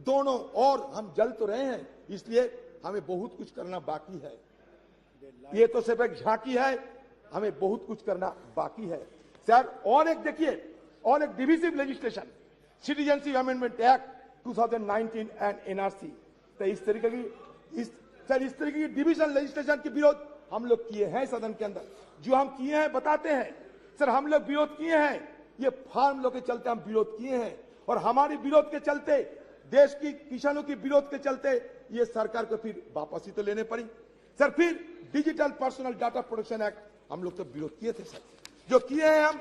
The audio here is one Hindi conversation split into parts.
दोनों, और हम जल तो रहे हैं, इसलिए हमें बहुत कुछ करना बाकी है। ये तो सिर्फ एक झांकी है, हमें बहुत कुछ करना बाकी है सर। और एक देखिए, और एक divisive legislation, citizenship amendment act 2019 and NRC. तो इस तरीके की डिविजन लेजिस्लेशन के विरोध हम लोग किए हैं सदन के अंदर। जो हम किए हैं बताते हैं सर, हम लोग विरोध किए हैं, ये फार्म लॉ के चलते हम विरोध किए हैं, और हमारे विरोध के चलते, देश की किसानों की विरोध के चलते ये सरकार को फिर वापसी तो लेने पड़ी सर। फिर digital personal data protection act हम लोग तो विरोध किए थे सर। जो किए हैं हम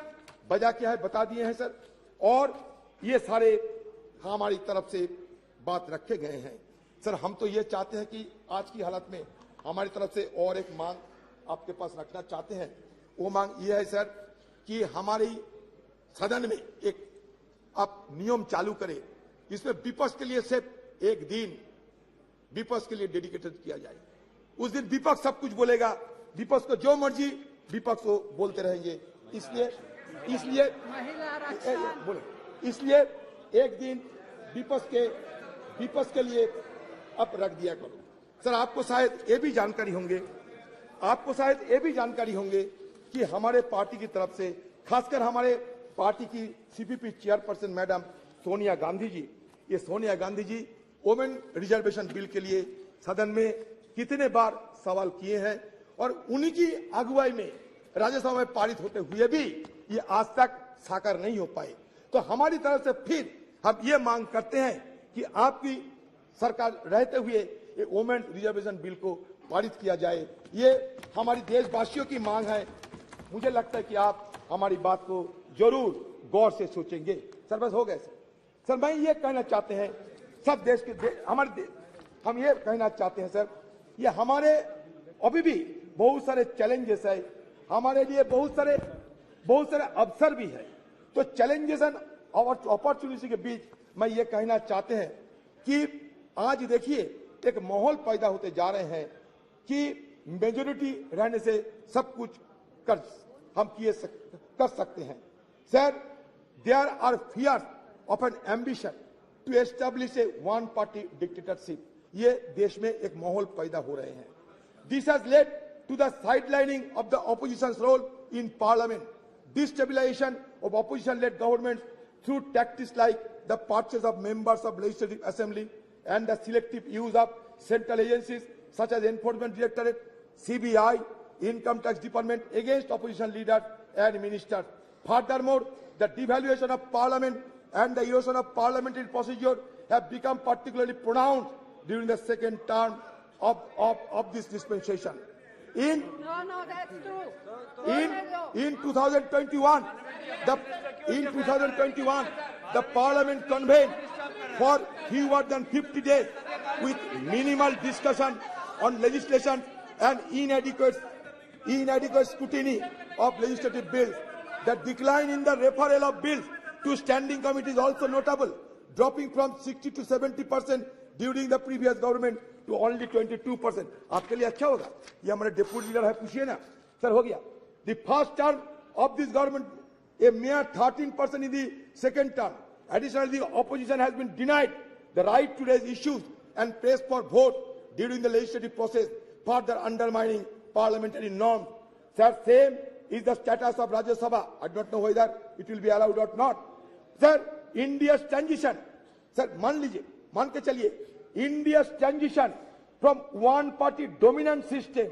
वजह क्या है बता दिए हैं सर, और ये सारे हमारी तरफ से बात रखे गए हैं सर। हम तो ये चाहते हैं कि आज की हालत में हमारी तरफ से और एक मांग आपके पास रखना चाहते हैं। वो मांग ये है सर कि हमारी सदन में एक आप नियम चालू करें, इसमें विपक्ष के लिए सिर्फ एक दिन विपक्ष के लिए डेडिकेटेड किया जाए। उस दिन विपक्ष सब कुछ बोलेगा, विपक्ष को जो मर्जी विपक्ष को बोलते रहेंगे। इसलिए एक दिन विपक्ष के लिए अब रख दिया करो सर। आपको शायद ये भी जानकारी होंगे कि हमारे पार्टी की तरफ से, खासकर हमारे पार्टी की CPP chairperson madam Sonia Gandhi ji, ये Sonia Gandhi ji women reservation bill के लिए सदन में कितने बार सवाल किए हैं, और उन्हीं की अगुवाई में राज्यसभा में पारित होते हुए भी ये आज तक साकार नहीं हो पाए। तो हमारी तरफ से फिर हम ये मांग करते हैं कि आपकी सरकार रहते हुए ये वोमेन रिजर्वेशन बिल को पारित किया जाए। ये हमारी देशवासियों की मांग है। मुझे लगता है कि आप हमारी बात को जरूर गौर से सोचेंगे सर। बस हो गए सर। मैं ये कहना चाहते हैं सब देश के हम ये कहना चाहते हैं सर, ये हमारे अभी भी बहुत सारे चैलेंजेस है, हमारे लिए बहुत सारे अवसर भी है। तो चैलेंजेस एंड अपॉर्चुनिटी के बीच मैं ये कहना चाहते हैं कि आज देखिए एक माहौल पैदा होते जा रहे हैं कि मेजोरिटी रहने से सब कुछ कर सकते हैं sir. There are fears of an ambition to establish a one party dictatorship. ये देश में एक माहौल पैदा हो रहे हैं। This has led to the sidelining of the opposition's role in parliament, destabilisation of opposition led government through tactics like the purchase of members of legislative assembly and the selective use of central agencies such as Enforcement Directorate, CBI, Income Tax Department against opposition leaders and ministers. Furthermore, the devaluation of Parliament and the erosion of parliamentary procedure have become particularly pronounced during the second term of this dispensation. In 2021, the Parliament convened for fewer than 50 days with minimal discussion on legislation and inadequate scrutiny of legislative bills. The decline in the referral of bills to standing committee is also notable, dropping from 60 to 70% during the previous government to only 22%. आपके लिए अच्छा होगा, ये हमारे डिप्टी लीडर है, पूछिए ना सर। हो गया the first term of this government, a mere 13% in the second term. Additionally, the opposition has been denied the right to raise issues and press for vote during the legislative process, further undermining parliamentary norms. Sir, same is the status of Rajya Sabha. I don't know whether it will be allowed or not. Sir, India's transition, sir, मान के चलिए, India's transition from one-party dominant system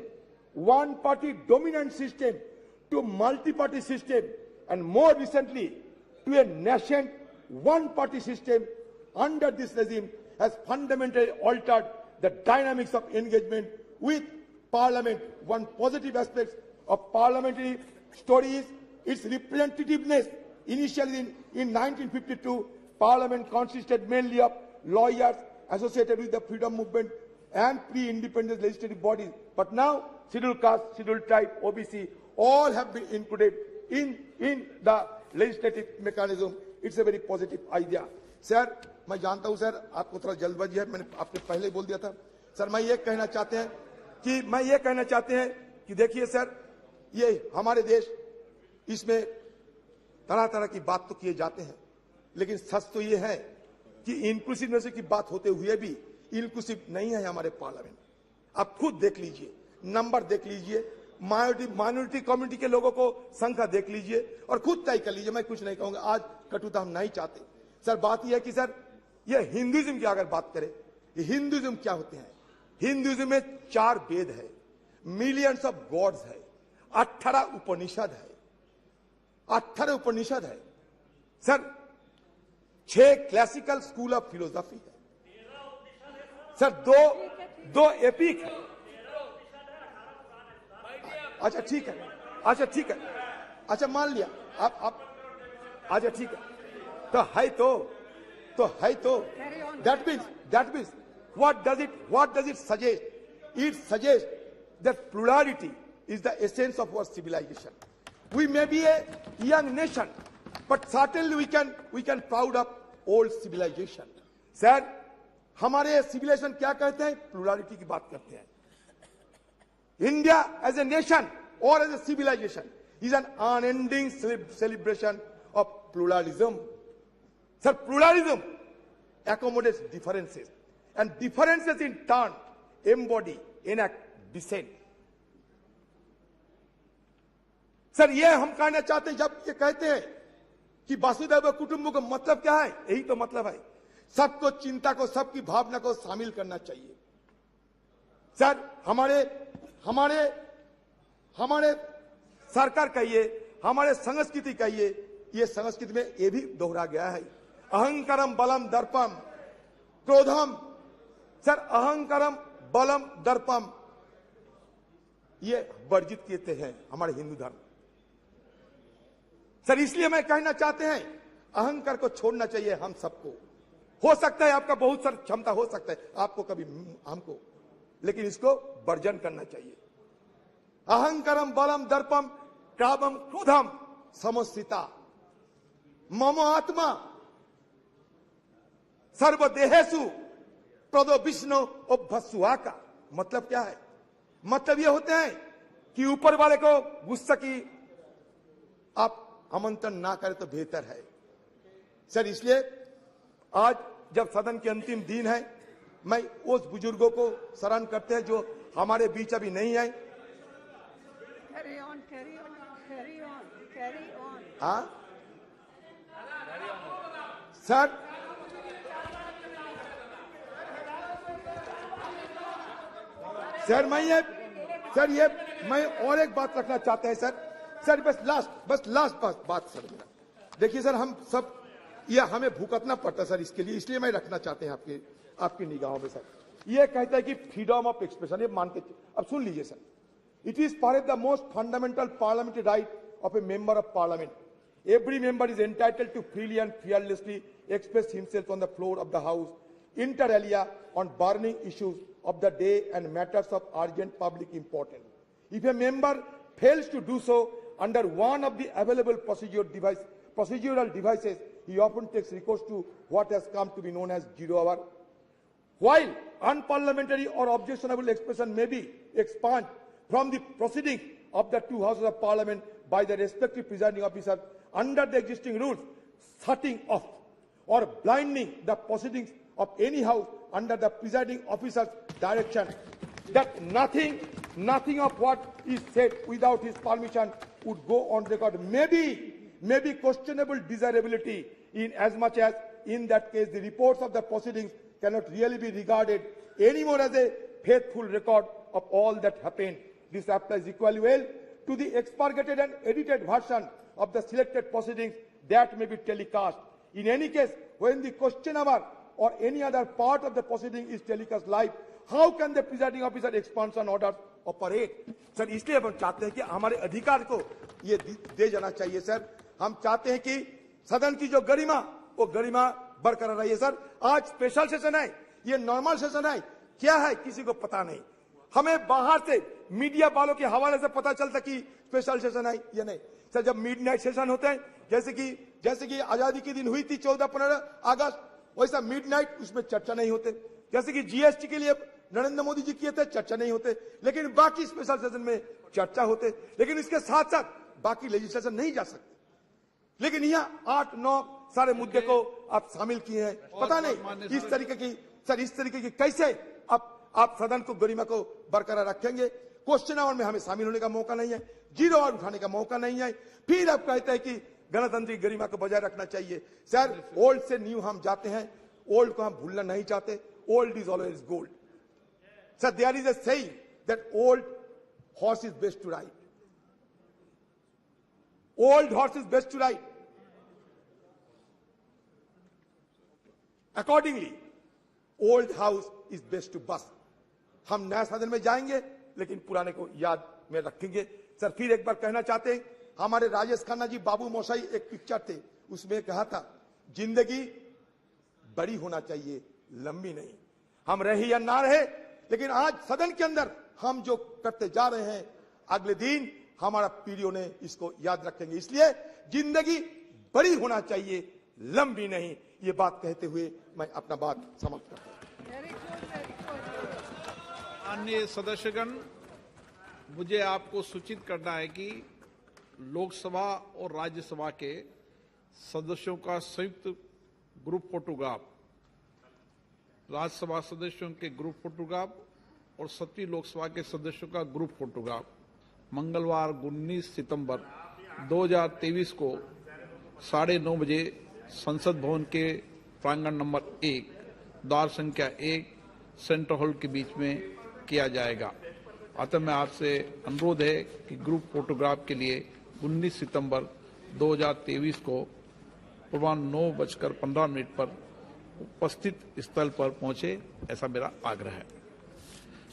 to multi-party system, and more recently to a nascent one-party system under this regime has fundamentally altered the dynamics of engagement with Parliament. One positive aspect of parliamentary story is its representativeness. Initially in 1952, Parliament consisted mainly of lawyers associated with the freedom movement and pre-independence legislative bodies. But now, scheduled caste, scheduled tribe, OBC, all have been included in the legislative mechanism. It's a very positive idea. Sir, मैं जानता हूं सर आपको थोड़ा जल्दबाजी है, मैंने आपने पहले बोल दिया था सर। मैं ये कहना चाहते हैं कि देखिए सर, ये हमारे देश, इसमें तरह तरह की बात तो किए जाते हैं, लेकिन सच तो ये है कि इंक्लूसिवनेस की बात होते हुए भी इंक्लूसिव नहीं है हमारे पार्लियामेंट। आप खुद देख लीजिए, नंबर देख लीजिए, माइनॉरिटी कम्युनिटी के लोगों को संख्या देख लीजिए और खुद तय कर लीजिए। मैं कुछ नहीं कहूंगा, आज कटुता हम नहीं चाहते सर। बात यह है कि सर ये हिंदुइज्म की अगर बात करें, हिंदुइज्म क्या होते हैं? हिंदुइज्म में 4 वेद है, मिलियंस ऑफ गॉड्स है, 18 उपनिषद है, 18 उपनिषद है sir, 6 classical school of philosophy है सर, दो एपिक है। अच्छा ठीक है, अच्छा ठीक है, अच्छा मान लिया आप अच्छा ठीक है, तो है तो that means what does it suggest? It suggests that plurality is the essence of our civilization. We may be a young nation, but certainly we can proud of old civilization. Sir, हमारे civilization क्या कहते हैं? Plurality की बात करते हैं। India as a nation or as a civilization is an unending celebration of pluralism. Sir, pluralism accommodates differences, and differences in turn embody, enact dissent. Sir ये हम कहना चाहते हैं, जब ये कहते हैं कि वसुधैव कुटुंबकम का मतलब क्या है? यही तो मतलब है, सबको चिंता को, सबकी भावना को शामिल करना चाहिए। सर हमारे सरकार कहिए, हमारे संस्कृति कहिए, ये संस्कृति में ये भी दोहरा गया है, अहंकारम बलम दर्पम क्रोधम। सर अहंकारम बलम दर्पम ये वर्जित किए हैं हमारे हिंदू धर्म। सर इसलिए मैं कहना चाहते हैं, अहंकार को छोड़ना चाहिए हम सबको। हो सकता है आपका बहुत सारी क्षमता हो सकता है, आपको कभी हमको, लेकिन इसको वर्जन करना चाहिए। अहंकारम बलम दर्पम कामम क्रोधम समस्थिता मम आत्मा सर्वदेहेषु प्रदो विष्णु अभ्यसुआ का मतलब क्या है? मतलब ये होते हैं कि ऊपर वाले को गुस्सा की आप आमंत्रण ना करें तो बेहतर है। सर इसलिए आज जब सदन के अंतिम दिन है, मैं उस बुजुर्गों को स्मरण करते हैं जो हमारे बीच अभी नहीं है। हाँ सर, मैं और एक बात रखना चाहते हैं सर बस लास्ट बात सर मेरा। देखिए सर, हम सब ये हमें भुगतना पड़ता सर इसके लिए, इसलिए मैं रखना चाहते हैं आपकी निगाहों में सर। ये कहता है कि फ्रीडम ऑफ एक्सप्रेशन, ये मान के अब सुन लीजिए sir, it is perhaps the most fundamental parliamentary right of A member of parliament. Every member is entitled to freely and fearlessly express himself on the floor of the House, inter alia, on burning issues of the day and matters of urgent public importance. If a member fails to do so under one of the available procedural devices, he often takes recourse to what has come to be known as zero hour. While unparliamentary or objectionable expression may be expunged from the proceedings of the two houses of parliament by the respective presiding officer under the existing rules, shutting off or blinding the proceedings of any house under the presiding officer's direction, that nothing of what is said without his permission would go on record may be questionable desirability, in as much as in that case the reports of the proceedings cannot really be regarded anymore as a faithful record of all that happened. This applies equally well to the expurgated and edited version of the selected proceedings that may be telecast. In any case, when the question hour or any other part of the proceeding is telecast live, how can the presiding officer expansion orders operate? Sir इसलिए हम चाहते हैं कि हमारे अधिकार को ये दे जाना चाहिए सर। हम चाहते हैं कि सदन की जो गरिमा, वो गरिमा बरकरार रही है सर। आज स्पेशल सेशन है, ये नॉर्मल सेशन है, क्या है किसी को पता नहीं। हमें बाहर से मीडिया वालों के हवाले से पता चलता कि स्पेशल सेशन है या नहीं। सर जब मिडनाइट सेशन होते हैं, जैसे कि आजादी के दिन हुई थी 14-15 अगस्त, वैसा मिडनाइट उसमें चर्चा नहीं होते। जैसे कि जीएसटी के लिए नरेंद्र मोदी जी किए थे, चर्चा नहीं होते, लेकिन बाकी स्पेशल सेशन में चर्चा होते। लेकिन इसके साथ साथ बाकी लेजिस्लेशन नहीं जा सकते। लेकिन यहाँ 8, 9, सारे मुद्दे को आप शामिल किए हैं। पता नहीं इस तरीके की कैसे आप सदन को गरिमा को बरकरार रखेंगे। क्वेश्चन आवर में हमें शामिल होने का मौका नहीं है, 0 आवर उठाने का मौका नहीं है, फिर आप कहते हैं कि गणतंत्र गरिमा को बजाय रखना चाहिए। सर, ओल्ड से न्यू हम जाते हैं, ओल्ड को हम भूलना नहीं चाहते। Old is always gold. Sir, there is a saying that old horse is best to ride. Old horse is best to ride. Accordingly old house is best to bus. हम नया सदन में जाएंगे लेकिन पुराने को याद में रखेंगे। सर, फिर एक बार कहना चाहते हैं, हमारे राजेश खन्ना जी बाबू मोशाई एक पिक्चर थे, उसमें कहा था जिंदगी बड़ी होना चाहिए, लंबी नहीं। हम रहे या ना रहे, लेकिन आज सदन के अंदर हम जो करते जा रहे हैं, अगले दिन हमारा पीढ़ियों ने इसको याद रखेंगे। इसलिए जिंदगी बड़ी होना चाहिए, लंबी नहीं। ये बात कहते हुए मैं अपना बात समाप्त करता हूं। माननीय सदस्यगण, मुझे आपको सूचित करना है कि लोकसभा और राज्यसभा के सदस्यों का संयुक्त ग्रुप फोटोग्राफ, राज्यसभा सदस्यों के ग्रुप फोटोग्राफ और 7वीं लोकसभा के सदस्यों का ग्रुप फोटोग्राफ मंगलवार 19 सितंबर 2023 को 9:30 बजे संसद भवन के प्रांगण नंबर 1, द्वार संख्या 1, सेंट्रल हॉल के बीच में किया जाएगा। अतः मैं आपसे अनुरोध है कि ग्रुप फोटोग्राफ के लिए 19 सितंबर 2023 को पूर्वाह्न 9:15 पर उपस्थित स्थल पर पहुंचे, ऐसा मेरा आग्रह है।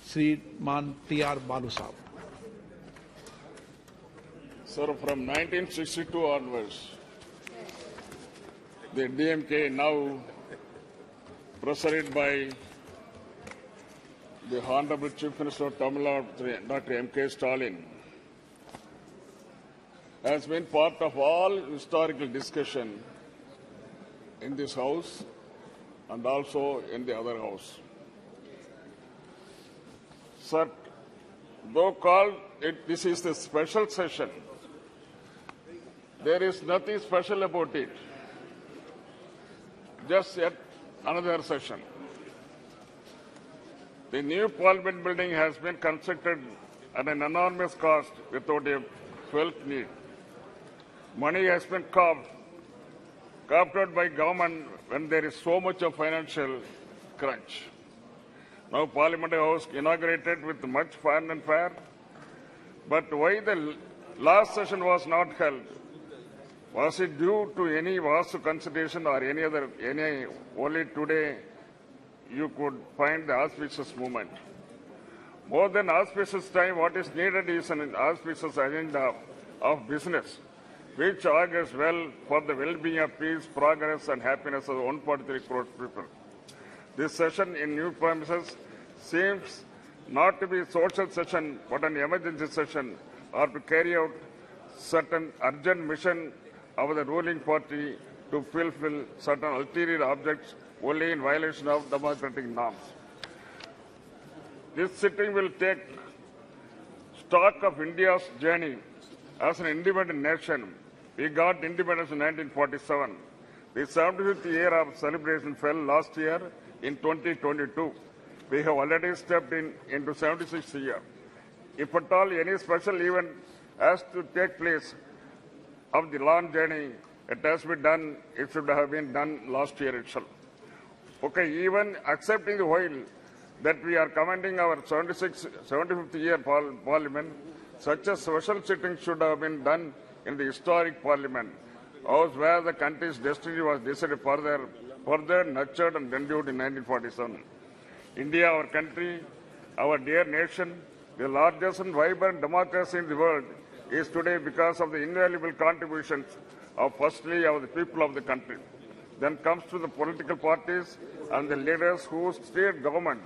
श्रीमान TR बालू साहब। Sir, from 1962 onwards, the DMK, now presided by the Honorable Chief Minister of Tamil Nadu, Dr. M.K. Stalin, has been part of all historical discussion in this House and also in the other House. Sir, though called this is the special session, there is nothing special about it. Just yet another session. The new Parliament building has been constructed at an enormous cost without a felt need. Money has been carved out by government when there is so much of financial crunch. Now Parliament House inaugurated with much fun and fair, but why the last session was not held? Was it due to any vastu consideration or any only today you could find the auspicious moment? More than auspicious time, what is needed is an auspicious agenda of business, which augurs well for the well-being of peace, progress and happiness of 1.3 crore people. This session in new premises seems not to be a social session but an emergency session, or to carry out certain urgent mission of the ruling party to fulfill certain ulterior objects only in violation of democratic norms. This sitting will take stock of India's journey as an independent nation. We got independence in 1947. The 75th year of celebration fell last year in 2022. We have already stepped into 76th year. If at all any special event has to take place of the long journey, it should have been done last year itself. Okay, even accepting the while that we are commending our 75th year Parliament, such a special sitting should have been done in the historic Parliament, house where the country's destiny was decided further nurtured and renewed in 1947. India, our country, our dear nation, the largest and vibrant democracy in the world, is today because of the invaluable contributions of firstly of the people of the country. Then comes to the political parties and the leaders who steered government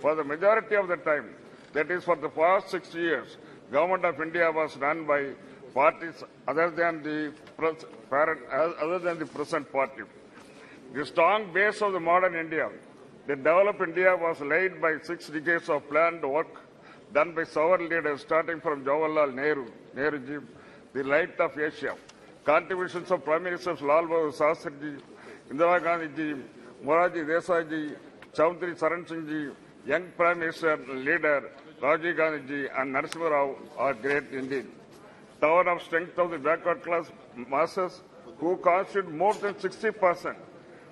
for the majority of the time. That is, for the past 60 years, government of India was run by parties other than the present party. The strong base of the modern India, the developed India, was laid by 6 decades of planned work done by several leaders, starting from Jawaharlal Nehru, the light of Asia, contributions of Prime Ministers Lal Bahadur Shastri, Indira Gandhi ji, Morarji Desai ji, Chaudhary Charan Singh ji, young Prime Minister leader Rajiv Gandhi ji and Narasimha Rao are great indeed. Tower of strength of the backward class masses who constitute more than 60%.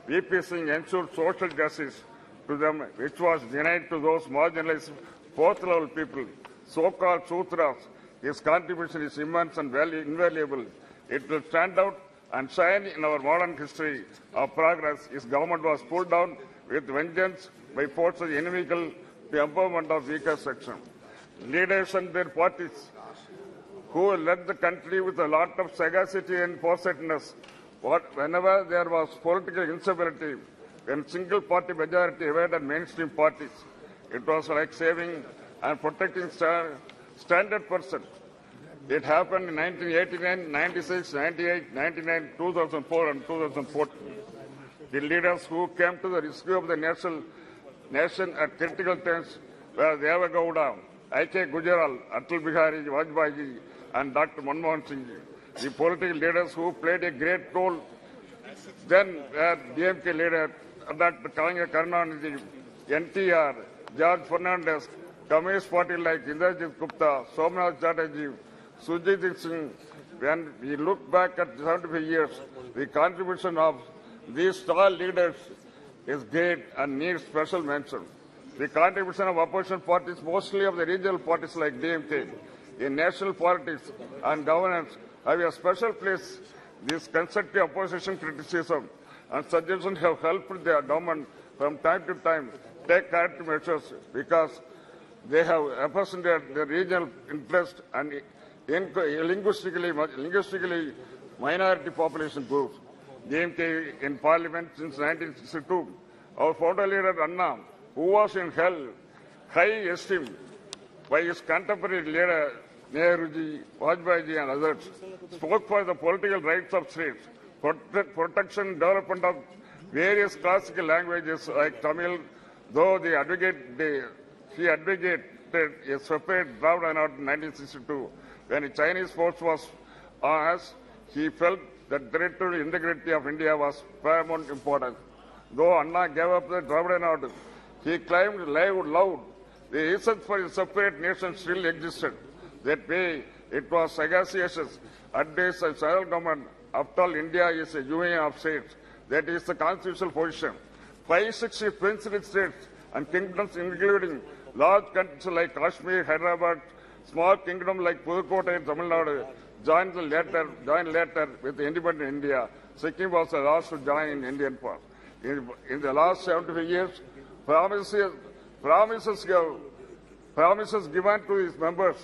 VP Singh ensured social justice to them, which was denied to those marginalized fourth-level people, so-called Sutras. His contribution is immense and invaluable. It will stand out and shine in our modern history of progress. His government was pulled down with vengeance by forces inimical to empowerment of weaker section. Leaders and their parties who led the country with a lot of sagacity and foresightedness. Whenever there was political instability, when single-party majority evaded mainstream parties, it was like saving and protecting standard person. It happened in 1989, 96, 98, 99, 2004 and 2014. The leaders who came to the rescue of the nation at critical times were Deva Gowda, I.K. Gujaral, Atal Bihari Vajpayee and Dr. Manmohan Singh. The political leaders who played a great role then were DMK leader Dr. Kalanga Karunanidhi, NTR, George Fernandez, Communist Party like Indrajit Gupta, Somnath Chatterjee, Sujit Singh. When we look back at 75 years, the contribution of these tall leaders is great and needs special mention. The contribution of opposition parties, mostly of the regional parties like DMK, in national politics and governance, have a special place. This constructive opposition criticism and suggestions have helped the government from time to time take corrective measures because they have represented the regional interest and linguistically minority population groups. DMK in parliament since 1962. Our founder leader Anna, who was in high esteem by his contemporary leader Nehruji, Vajpayee and others, spoke for the political rights of states, protection and development of various classical languages like Tamil, though he advocated a separate Dravida Nadu in 1962. When the Chinese force was on us, he felt that territorial integrity of India was paramount importance. Though Anna gave up the Dravida Nadu, he claimed loud the reason for a separate nation still existed. That way, it was sagacious advice of central government. After all, India is a union of states. That is the constitutional position. 560 princely states and kingdoms, including large countries like Kashmir, Hyderabad, small kingdom like Pudukkottai and Tamil Nadu, joined later with independent India. Sikkim was the last to join in Indian part. In the last 75 years, promises given to its members,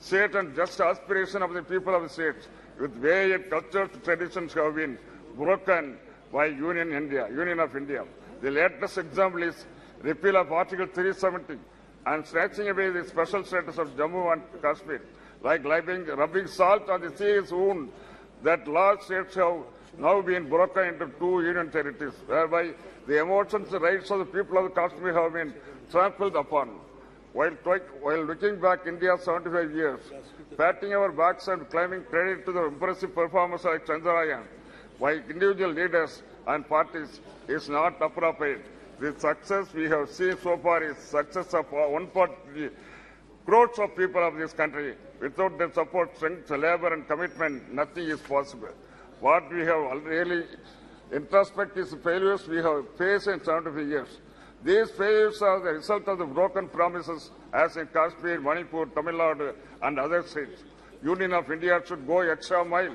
state and just aspiration of the people of the states, with various cultures and traditions have been broken by Union of India. The latest example is repeal of Article 370 and snatching away the special status of Jammu and Kashmir, like rubbing salt on the serious wound that large states have now been broken into two union territories, whereby the emotions and rights of the people of Kashmir have been trampled upon. While looking back India's 75 years, patting our backs and claiming credit to the impressive performance like Chandrayaan by individual leaders and parties is not appropriate. The success we have seen so far is success of 140 crores of people of this country. Without their support, strength, labor and commitment, nothing is possible. What we have really introspect is the failures we have faced in 75 years. These failures are the result of the broken promises as in Kashmir, Manipur, Tamil Nadu and other states. Union of India should go extra mile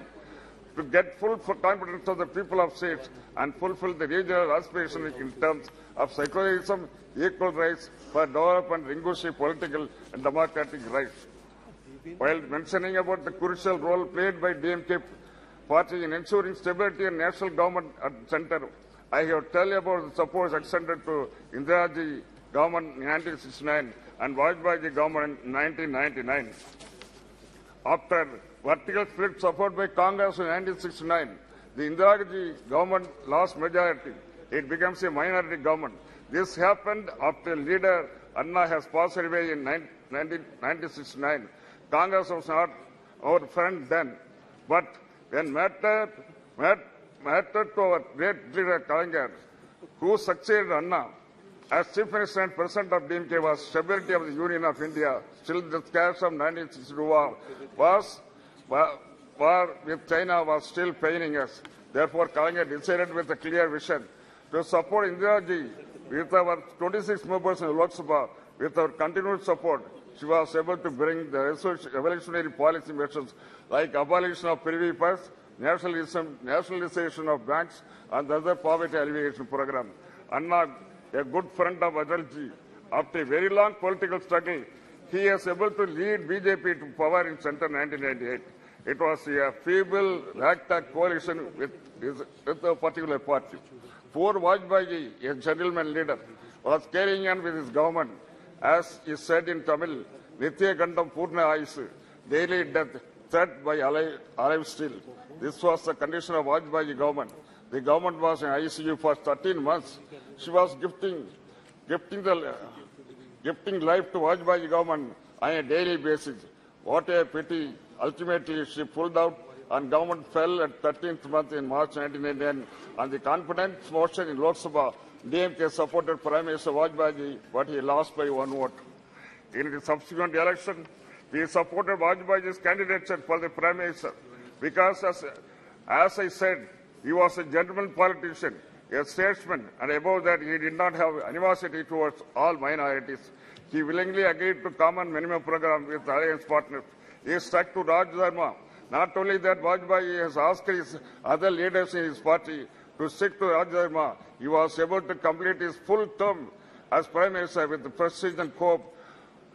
to get full confidence of the people of states and fulfill the regional aspirations in terms of secularism, equal rights for development, linguistic, political and democratic rights. While mentioning about the crucial role played by DMK party in ensuring stability and national government at the center, I have told you about the support extended to Indiraji government in 1969 and Vajpayee government in 1999. After vertical split support by Congress in 1969, the Indiraji government lost majority. It becomes a minority government. This happened after leader Anna has passed away in 1969. Congress was not our friend then, but when mattered to our great leader Kalangar, who succeeded Anna as Chief Minister and President of DMK, was stability of the Union of India. Still, the scares of 1962 war with China was still paining us. Therefore, Kalangar decided with a clear vision to support Indira Ji with our 26 members in Loksabha. With our continued support, she was able to bring the revolutionary policy measures like abolition of privy purse, nationalization of banks, and the other poverty alleviation program. Anna, a good friend of Adalji, after a very long political struggle, he is able to lead BJP to power in Centre 1998. It was a feeble, ragtag coalition with a particular party. Poor Vajpayee, a gentleman leader, was carrying on with his government. As is said in Tamil, Nitya Gandam Purna Aisu, daily death, threat by alive still. This was the condition of Vajpayee government. The government was in ICU for 13 months. She was gifting life to Vajpayee government on a daily basis. What a pity. Ultimately, she pulled out and government fell at 13th month in March 1999. On the confidence motion in Lok Sabha, DMK supported Prime Minister Vajpayee, but he lost by 1 vote. In the subsequent election, we supported Vajpayee's candidature for the Prime Minister because, as I said, he was a gentleman politician, a statesman, and above that, he did not have animosity towards all minorities. He willingly agreed to common minimum program with alliance partners. He stuck to Raj Dharma. Not only that, Vajpayee has asked his other leaders in his party to stick to Raj Dharma. He was able to complete his full term as Prime Minister with the prestige and hope.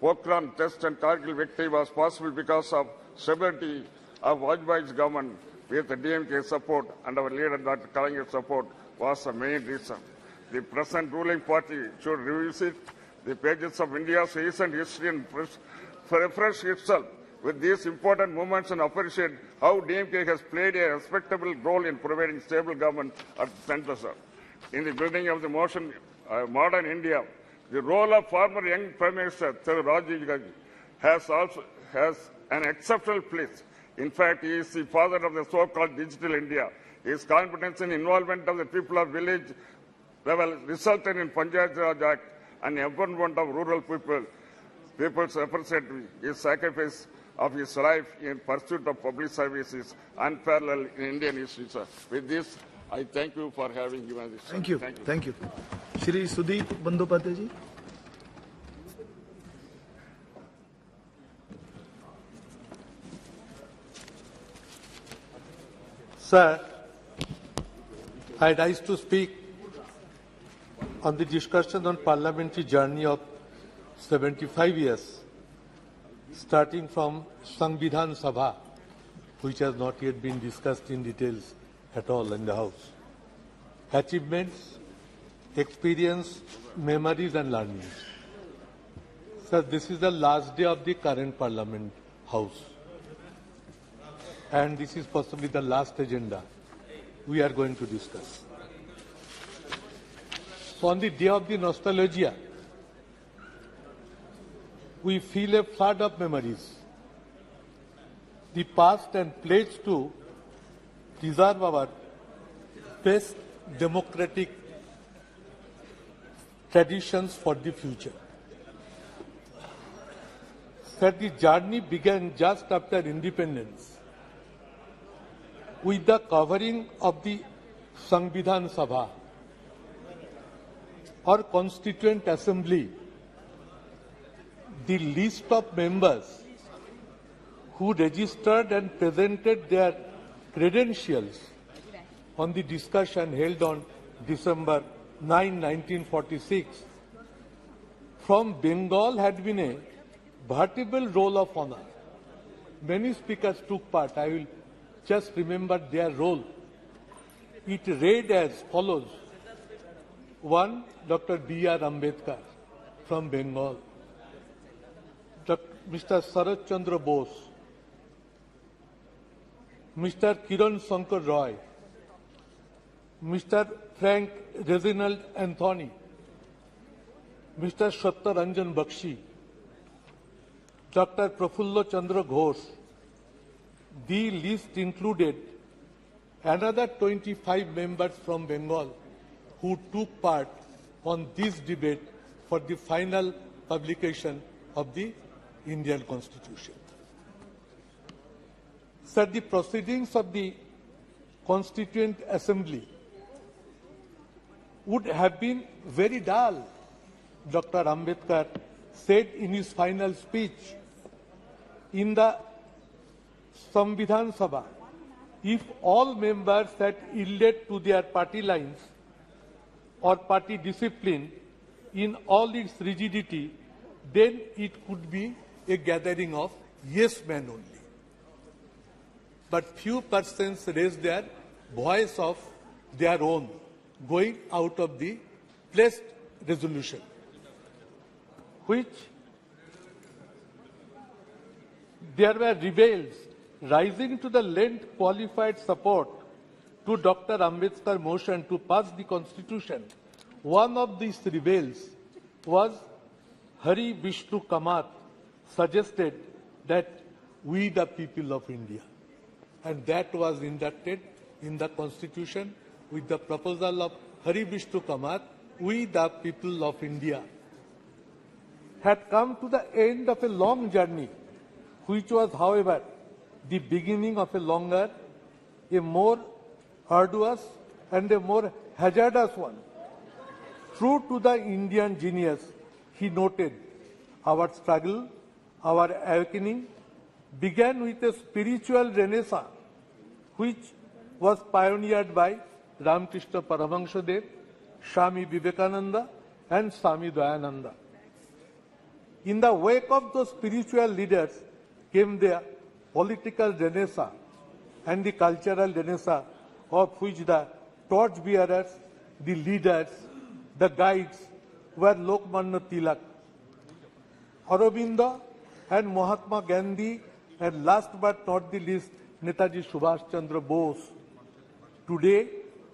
Pokhran test and Kargil victory was possible because of stability of Vajpayee's government with the DMK support and our leader Dr. Kalangar's support was the main reason. The present ruling party should revisit the pages of India's recent history and refresh itself with these important movements and appreciate how DMK has played a respectable role in providing stable government at the center. In the building of the modern India, the role of former young Prime Minister Rajiv Gandhi has an exceptional place. In fact, he is the father of the so-called digital India. His competence and involvement of the people of village level resulted in Panchayat Raj Act and empowerment of rural people's representative. His sacrifice of his life in pursuit of public services unparalleled in Indian history, sir. With this, I thank you for having given this. Thank you. Thank you. Shri Sudeep Bandyopadhyay ji. Sir, I rise to speak on the discussion on parliamentary journey of 75 years, starting from Samvidhan Sabha, which has not yet been discussed in details at all in the House. Achievements, experience, memories and learnings. Sir, this is the last day of the current Parliament House. And this is possibly the last agenda we are going to discuss. So on the day of the nostalgia, we feel a flood of memories. The past and pledge to preserve our best democratic traditions for the future. Sir, the journey began just after independence with the covering of the Samvidhan Sabha, or Constituent Assembly, the list of members who registered and presented their credentials on the discussion held on December 9, 1946, from Bengal had been a veritable roll of honor. Many speakers took part. I will just remember their role. It read as follows. 1. Dr. B.R. Ambedkar from Bengal. Mr. Sarat Chandra Bose. Mr. Kiran Shankar Roy. Mr. Frank Reginald Anthony. Mr. Satyaranjan Bakshi. Dr. Prafulla Chandra Ghosh. The list included another 25 members from Bengal who took part on this debate for the final publication of the Indian Constitution. Sir, the proceedings of the Constituent Assembly would have been very dull, Dr. Ambedkar said in his final speech in the Samvidhan Sabha. If all members had yielded to their party lines or party discipline in all its rigidity, then it could be a gathering of yes men only. But few persons raised their voice of their own, going out of the placed resolution, which there were rebels rising to the lent qualified support to Dr. Ambedkar's motion to pass the Constitution. One of these rebels was Hari Vishnu Kamath, suggested that we the people of India. And that was inducted in the Constitution with the proposal of Hari Vishnu Kamath, we the people of India, had come to the end of a long journey, which was, however, the beginning of a longer, a more arduous and a more hazardous one. True to the Indian genius, he noted, our struggle, our awakening began with a spiritual renaissance, which was pioneered by Ramakrishna Paramahansadev, Swami Vivekananda and Swami Dayananda. In the wake of those spiritual leaders came the political renaissance and the cultural renaissance, of which the torchbearers, the leaders, the guides were Lokmanya Tilak, Aurobindo and Mahatma Gandhi, and last but not the least, Netaji Subhash Chandra Bose. Today,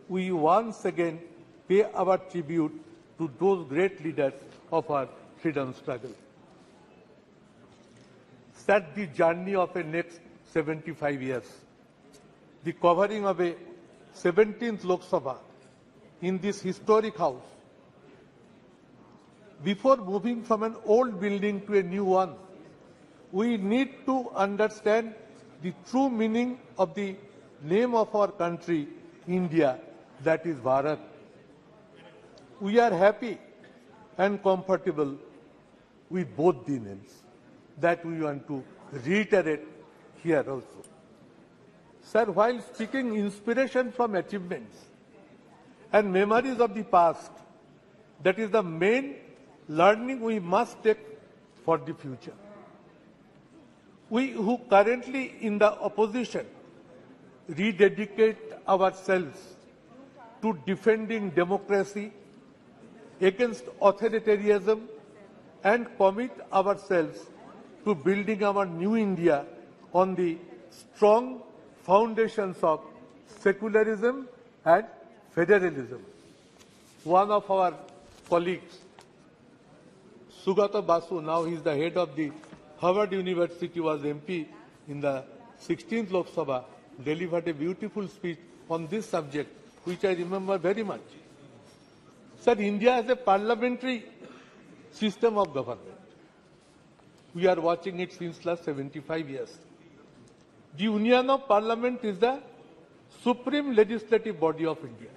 we once again pay our tribute to those great leaders of our freedom struggle. Set the journey of a next 75 years. The covering of a 17th Loksabha in this historic house. Before moving from an old building to a new one, we need to understand the true meaning of the name of our country, India, that is Bharat. We are happy and comfortable with both the names. That we want to reiterate here also. Sir, while speaking inspiration from achievements and memories of the past, that is the main learning we must take for the future. We who currently in the opposition rededicate ourselves to defending democracy against authoritarianism and commit ourselves to building our new India on the strong foundations of secularism and federalism. One of our colleagues, Sugata Basu, now he is the head of the Harvard University, was MP in the 16th Lok Sabha, delivered a beautiful speech on this subject, which I remember very much. Sir, India has a parliamentary system of government. We are watching it since last 75 years. The Union of Parliament is the supreme legislative body of India.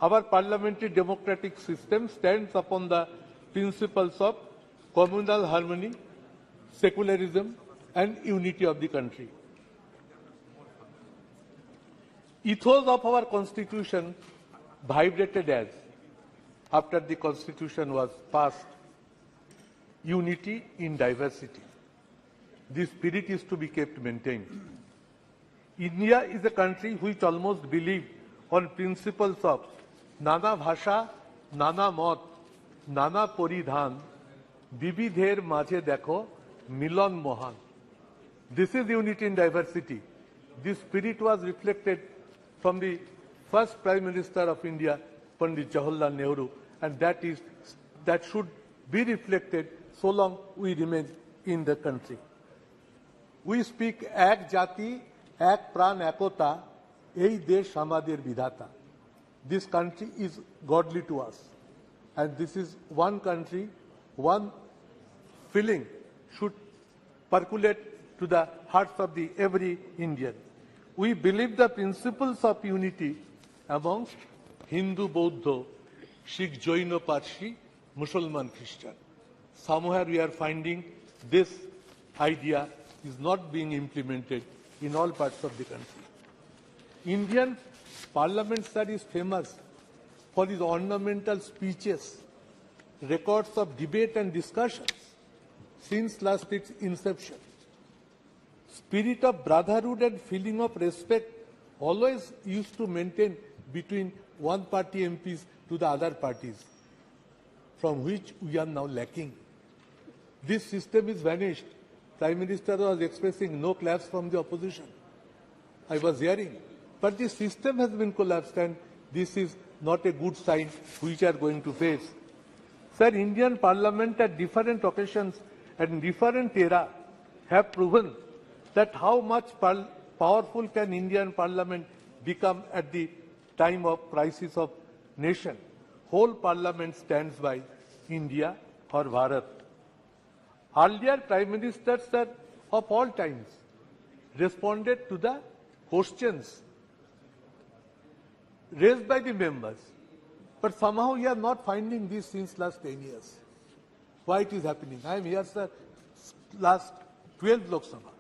Our parliamentary democratic system stands upon the principles of communal harmony, secularism, and unity of the country. Ethos of our constitution vibrated as, after the constitution was passed, unity in diversity. This spirit is to be kept maintained. India is a country which almost believes on principles of Nana Bhasha, Nana Mot, Nana Poridhan, Bibidher Majhe Dekho, Milan Mohan. This is unity in diversity. This spirit was reflected from the first Prime Minister of India, Pandit Jawaharlal Nehru, and that should be reflected so long we remain in the country. We speak Ek Jati, Ek Pran Ekota, এই দেশ আমাদের বিধাতা. This country is godly to us. And this is one country, one feeling should percolate to the hearts of the every Indian. We believe the principles of unity amongst Hindu, Buddha, Sikh, Jaina, Parsi, Muslim, Christian. Somewhere we are finding this idea is not being implemented in all parts of the country. Indian Parliament, sir, is famous for his ornamental speeches, records of debate and discussions since last its inception. Spirit of brotherhood and feeling of respect always used to maintain between one party MPs to the other parties, from which we are now lacking. This system is vanished. Prime Minister was expressing no claps from the opposition. I was hearing. But the system has been collapsed, and this is not a good sign which we are going to face. Sir, Indian Parliament at different occasions and different era have proven that how much powerful can Indian Parliament become at the time of crisis of nation. Whole Parliament stands by India or Bharat. Earlier Prime Ministers, sir, of all times responded to the questions raised by the members. But somehow we are not finding this since last 10 years. Why it is happening? I am here, sir, last 12th Loksabha.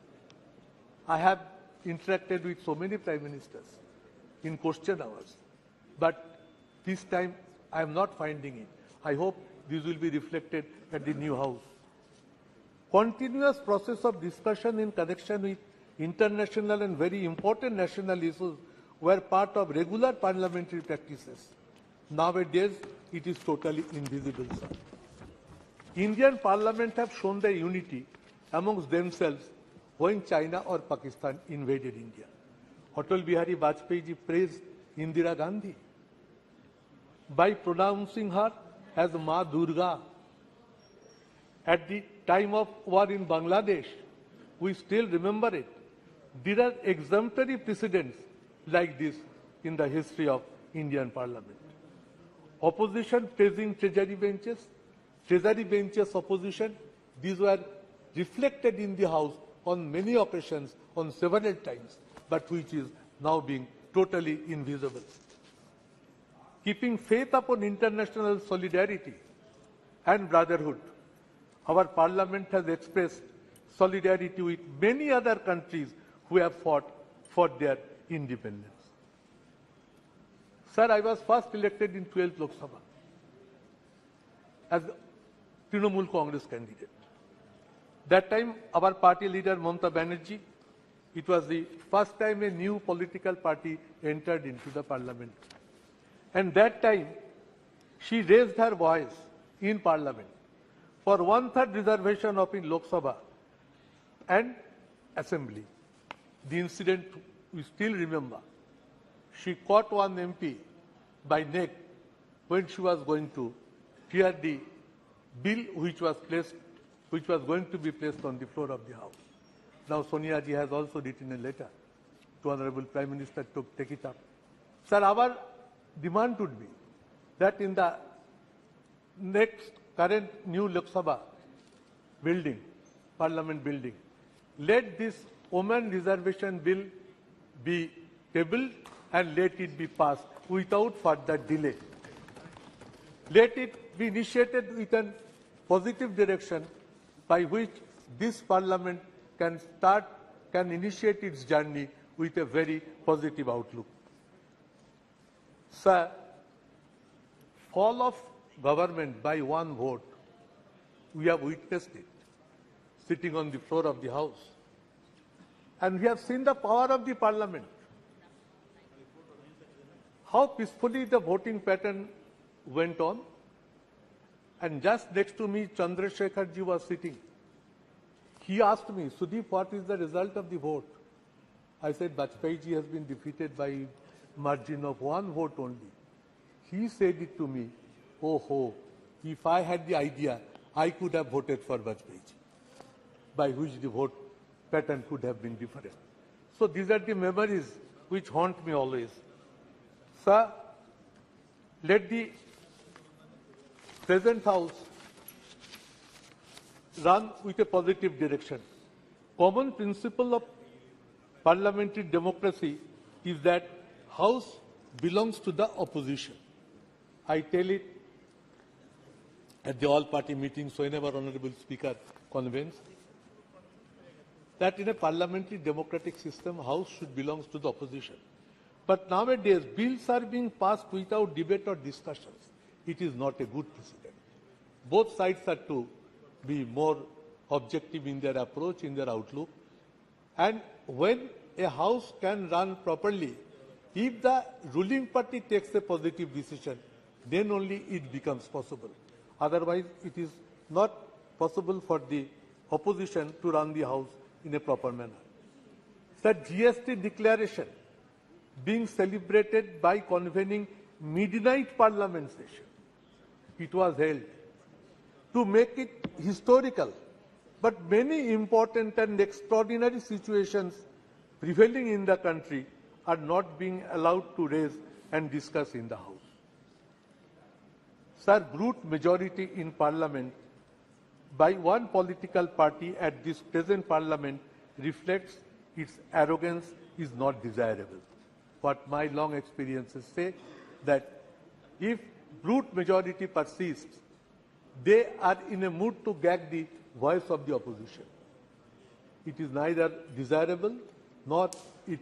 I have interacted with so many Prime Ministers in question hours. But this time I am not finding it. I hope this will be reflected at the new house. Continuous process of discussion in connection with international and very important national issues were part of regular parliamentary practices. Nowadays, it is totally invisible, sir. Indian Parliament have shown their unity amongst themselves when China or Pakistan invaded India. Atal Bihari Vajpayee ji praised Indira Gandhi by pronouncing her as Ma Durga. At the time of war in Bangladesh, we still remember it. There are exemplary precedents like this in the history of Indian Parliament. Opposition praising treasury benches opposition, these were reflected in the House on many occasions, on several times, but which is now being totally invisible. Keeping faith upon international solidarity and brotherhood, our Parliament has expressed solidarity with many other countries who have fought for their independence. Sir, I was first elected in 12th Lok Sabha as Trinamool Congress candidate. That time, our party leader Mamata Banerjee, it was the first time a new political party entered into the Parliament. And that time, she raised her voice in Parliament for 1/3 reservation of in Lok Sabha and Assembly. The incident we still remember. She caught one MP by neck when she was going to hear the bill which was going to be placed on the floor of the House. Now Sonia ji has also written a letter to Honorable Prime Minister to take it up. Sir, our demand would be that in the next current new Lok Sabha building, Parliament building, let this women reservation bill be tabled and let it be passed without further delay. Let it be initiated with a positive direction by which this Parliament can initiate its journey with a very positive outlook. Sir, fall of government by one vote, we have witnessed it, sitting on the floor of the House. And we have seen the power of the Parliament. How peacefully the voting pattern went on. And just next to me, Chandrasekhar ji was sitting. He asked me, Sudeep, what is the result of the vote? I said, Vajpayee ji has been defeated by margin of one vote only. He said it to me, oh ho, if I had the idea, I could have voted for Vajpayee ji, by which the vote pattern could have been different. So these are the memories which haunt me always. Sir, let the present House run with a positive direction. Common principle of parliamentary democracy is that House belongs to the opposition. I tell it at the all-party meetings whenever Honourable Speaker convenes, that in a parliamentary democratic system, House should belong to the opposition. But nowadays, bills are being passed without debate or discussions. It is not a good precedent. Both sides are to be more objective in their approach, in their outlook. And when a House can run properly, if the ruling party takes a positive decision, then only it becomes possible. Otherwise, it is not possible for the opposition to run the House in a proper manner. Sir, GST declaration being celebrated by convening midnight parliament session. It was held to make it historical, but many important and extraordinary situations prevailing in the country are not being allowed to raise and discuss in the House. Sir, brute majority in Parliament by one political party at this present Parliament reflects its arrogance is not desirable. What my long experiences say, that if brute majority persists, they are in a mood to gag the voice of the opposition. It is neither desirable nor it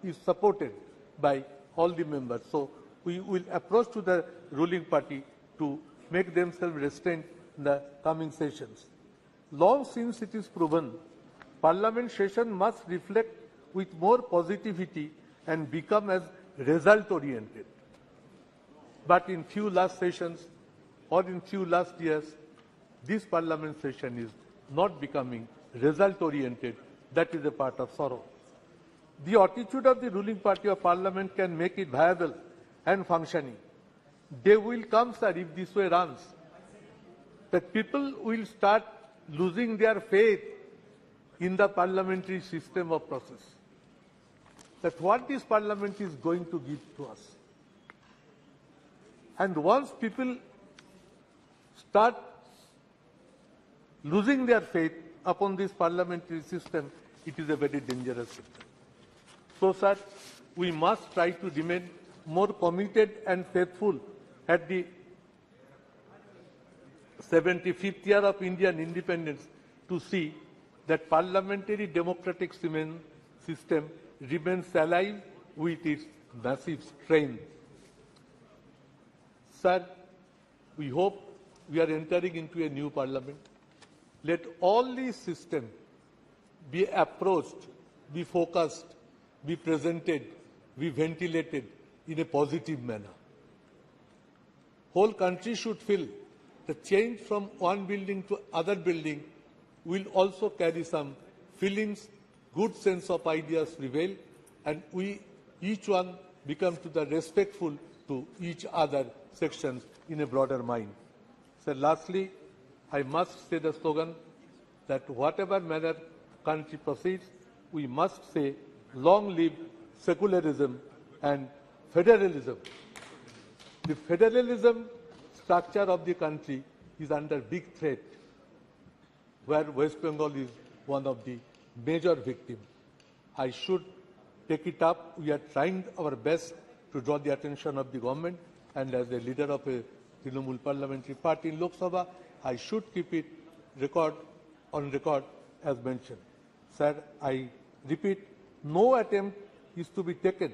is supported by all the members. So we will approach to the ruling party to make themselves restrained in the coming sessions. Long since it is proven, Parliament session must reflect with more positivity and become as result-oriented. But in few last sessions or in few last years, this Parliament session is not becoming result-oriented. That is a part of sorrow. The attitude of the ruling party of Parliament can make it viable and functioning. Day will come, sir, if this way runs, that people will start losing their faith in the parliamentary system of process. That what this Parliament is going to give to us. And once people start losing their faith upon this parliamentary system, it is a very dangerous system. So, sir, we must try to remain more committed and faithful at the 75th year of Indian independence to see that parliamentary democratic system remains alive with its massive strength. Sir, we hope we are entering into a new parliament. Let all these systems be approached, be focused, be presented, be ventilated in a positive manner. Whole country should feel the change from one building to other building will also carry some feelings, good sense of ideas prevail, and we each one become to the respectful to each other sections in a broader mind. So lastly, I must say the slogan that whatever manner country proceeds, we must say, long live secularism and federalism. The federalism structure of the country is under big threat, where West Bengal is one of the major victims. I should take it up. We are trying our best to draw the attention of the government, and as a leader of a Trinamool parliamentary party in Loksabha, I should keep it on record as mentioned. Sir, I repeat, no attempt is to be taken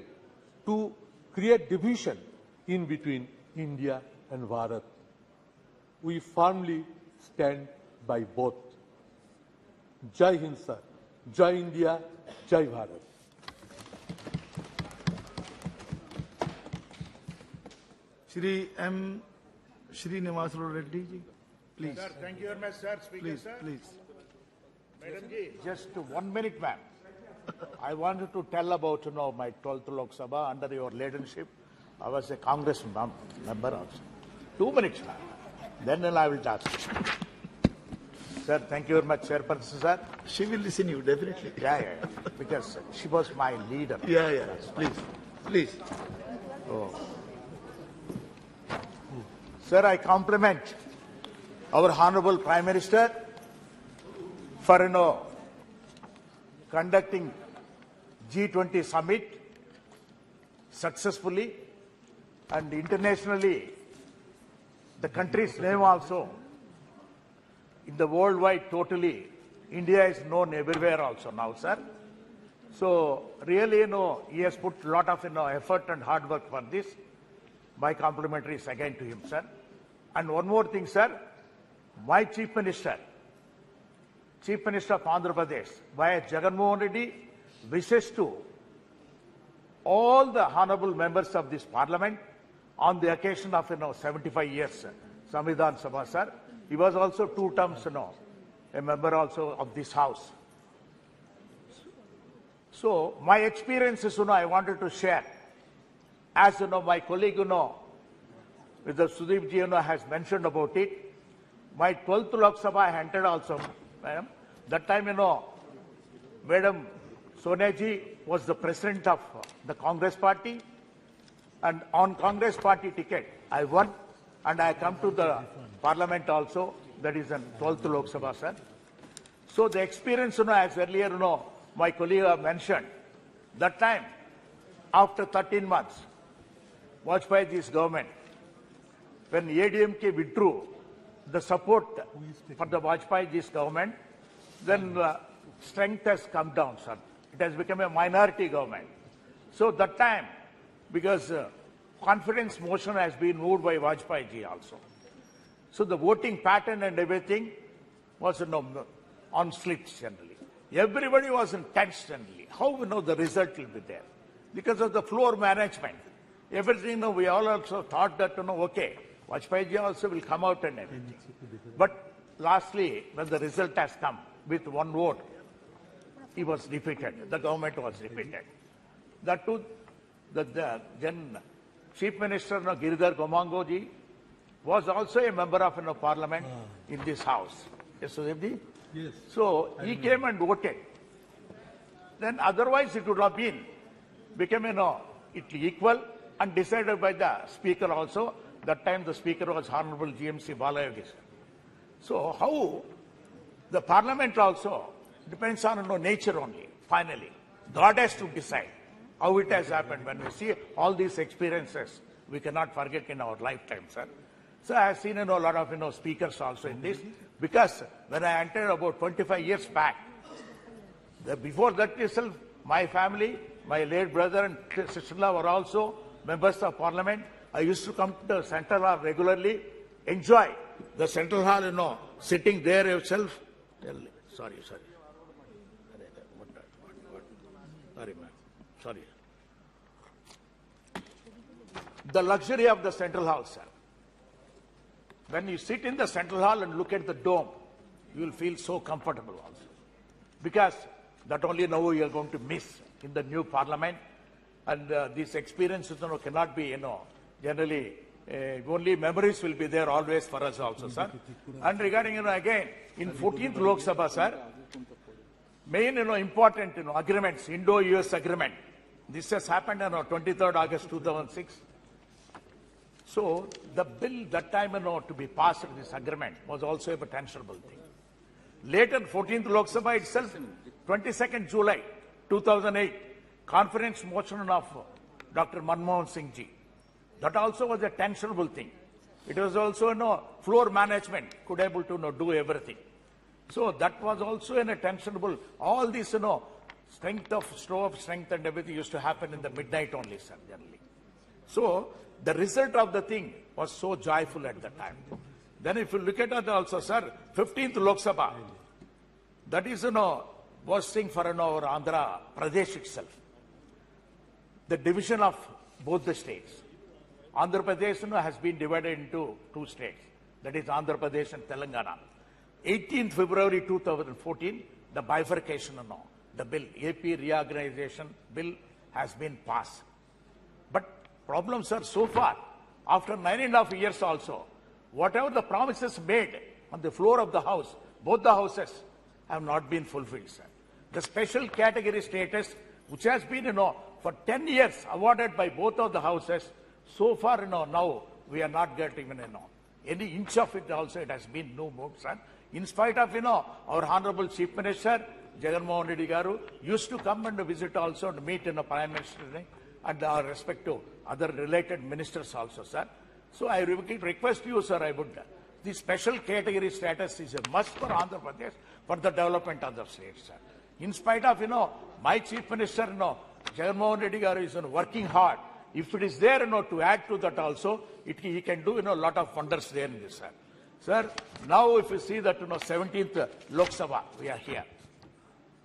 to create division in between India and Bharat. We firmly stand by both. Jai Hind, sir. Jai India, Jai Bharat. Shri M. Srinivas Reddy ji, please. Sir, thank you very much, sir. Speaker, Please, sir. please. Madam ji, just 1 minute, ma'am. I wanted to tell about, my 12th Lok Sabha under your leadership. I was a Congress member also. 2 minutes, ma'am. Then I will talk. Sir, thank you very much, Chairperson, sir. She will listen you, definitely. Yeah. Because she was my leader. Yeah. Please. Sir, I compliment our Honorable Prime Minister for, conducting G20 summit successfully, and internationally, the country's name also, in the worldwide totally, India is known everywhere also now, sir. So really, he has put a lot of, effort and hard work for this. My complimentaries again to him, sir. And one more thing, sir, my Chief Minister of Andhra Pradesh, Y.S. Jagannath Reddy, wishes to all the honorable members of this parliament on the occasion of 75 years Samvidhan Sabha, sir. He was also 2 terms, a member also of this house. So my experiences, I wanted to share. As my colleague, with the Sudeep ji, has mentioned about it. My 12th Loksabha I entered also, madam. That time, Madam Sonia ji was the president of the Congress party, and on Congress party ticket, I won, and I come to the parliament also, that is in 12th Lok Sabha, sir. So the experience, as earlier, my colleague mentioned, that time, after 13 months, Vajpayee ji's government, when ADMK withdrew the support for the Vajpayee ji's government, then strength has come down, sir. It has become a minority government. So that time, because confidence motion has been moved by Vajpayee ji also. So the voting pattern and everything was on slips generally. Everybody was in tense generally. How we know the result will be there? Because of the floor management. Everything, we all also thought that, okay, Vajpayee ji also will come out and everything. But lastly, when the result has come with 1 vote, he was defeated. The government was defeated. That too, the then Chief Minister Giridhar Gomango ji was also a member of parliament in this house. Yes, Sudeep ji? Yes. So he came and voted. Then otherwise it would have become it equal and decided by the speaker also. That time the speaker was Honorable GMC Balayogi. So how the parliament also depends on nature only, finally. God has to decide how it has happened. When we see all these experiences, we cannot forget in our lifetime, sir. So I have seen a lot of speakers also in this, because when I entered about 25 years back, before that itself, my family, my late brother and sister-in-law were also members of parliament. I used to come to the Central Hall regularly, enjoy the Central Hall, sitting there yourself. Sorry. Sorry, ma'am. Sorry. The luxury of the Central Hall, sir. When you sit in the Central Hall and look at the dome, you will feel so comfortable also. Because that only now you are going to miss in the new parliament. And these experiences cannot be, generally, only memories will be there always for us also, sir. And regarding, again, in 14th Lok Sabha, sir, main, important, agreements, Indo-US agreement. This has happened on 23rd August 2006. So the bill that time, to be passed in this agreement was also a potentiable thing. Later, 14th Lok Sabha itself, 22nd July 2008, conference motion of Dr. Manmohan Singh ji. That also was a tensionable thing. It was also, floor management could able to do everything. So that was also a tensionable. All this, strength of, show of strength and everything used to happen in the midnight only, sir, generally. So the result of the thing was so joyful at the time. Then if you look at it also, sir, 15th Lok Sabha, that is, was thing for our Andhra Pradesh itself. The division of both the states. Andhra Pradesh has been divided into 2 states. That is Andhra Pradesh and Telangana. 18th February 2014, the bifurcation, the bill, AP reorganization bill has been passed. But problems are so far, after 9.5 years also, whatever the promises made on the floor of the House, both the houses have not been fulfilled, sir. The special category status, which has been, for 10 years awarded by both of the houses, so far, now we are not getting even, any inch of it also, it has been no move, sir. In spite of, our Honorable Chief Minister, Jagan Mohan Reddy Garu, used to come and visit also and meet Prime Minister and our respect to other related ministers also, sir. So I request you, sir, the special category status is a must for Andhra Pradesh for the development of the state, sir. In spite of, my Chief Minister, Jagan Mohan Reddy Garu is working hard. If it is there, to add to that also, he can do, a lot of wonders there in this, sir. Sir, now if you see that, 17th Loksabha, we are here.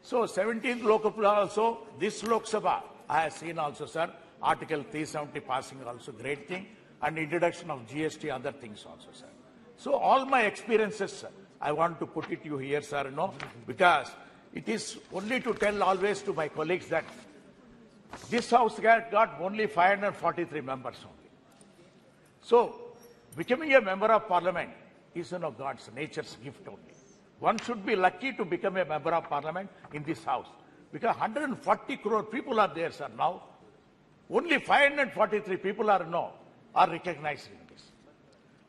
So 17th Loksabha also, this Loksabha, I have seen also, sir, Article 370 passing also, great thing, and introduction of GST, other things also, sir. So all my experiences, sir, I want to put it to you here, sir, because it is only to tell always to my colleagues that this house got only 543 members only. So becoming a member of parliament is, God's nature's gift only. One should be lucky to become a member of parliament in this house, because 140 crore people are there, sir, now. Only 543 people are recognized in this.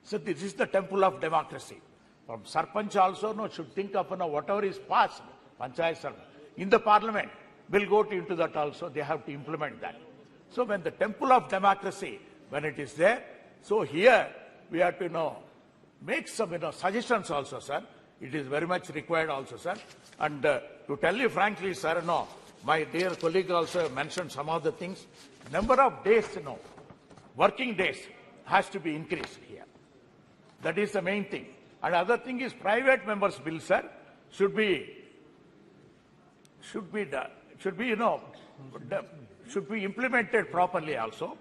So this is the temple of democracy. From Sarpanch also, should think of, whatever is passed, Panchayat Sarpanch, in the parliament, will go into that also, they have to implement that. So when the temple of democracy, when it is there, so here we have to, make some, suggestions also, sir. It is very much required also, sir. And to tell you frankly, sir, my dear colleague also mentioned some of the things. Number of days, working days has to be increased here. That is the main thing. And other thing is private members' bill, sir, should be implemented properly also.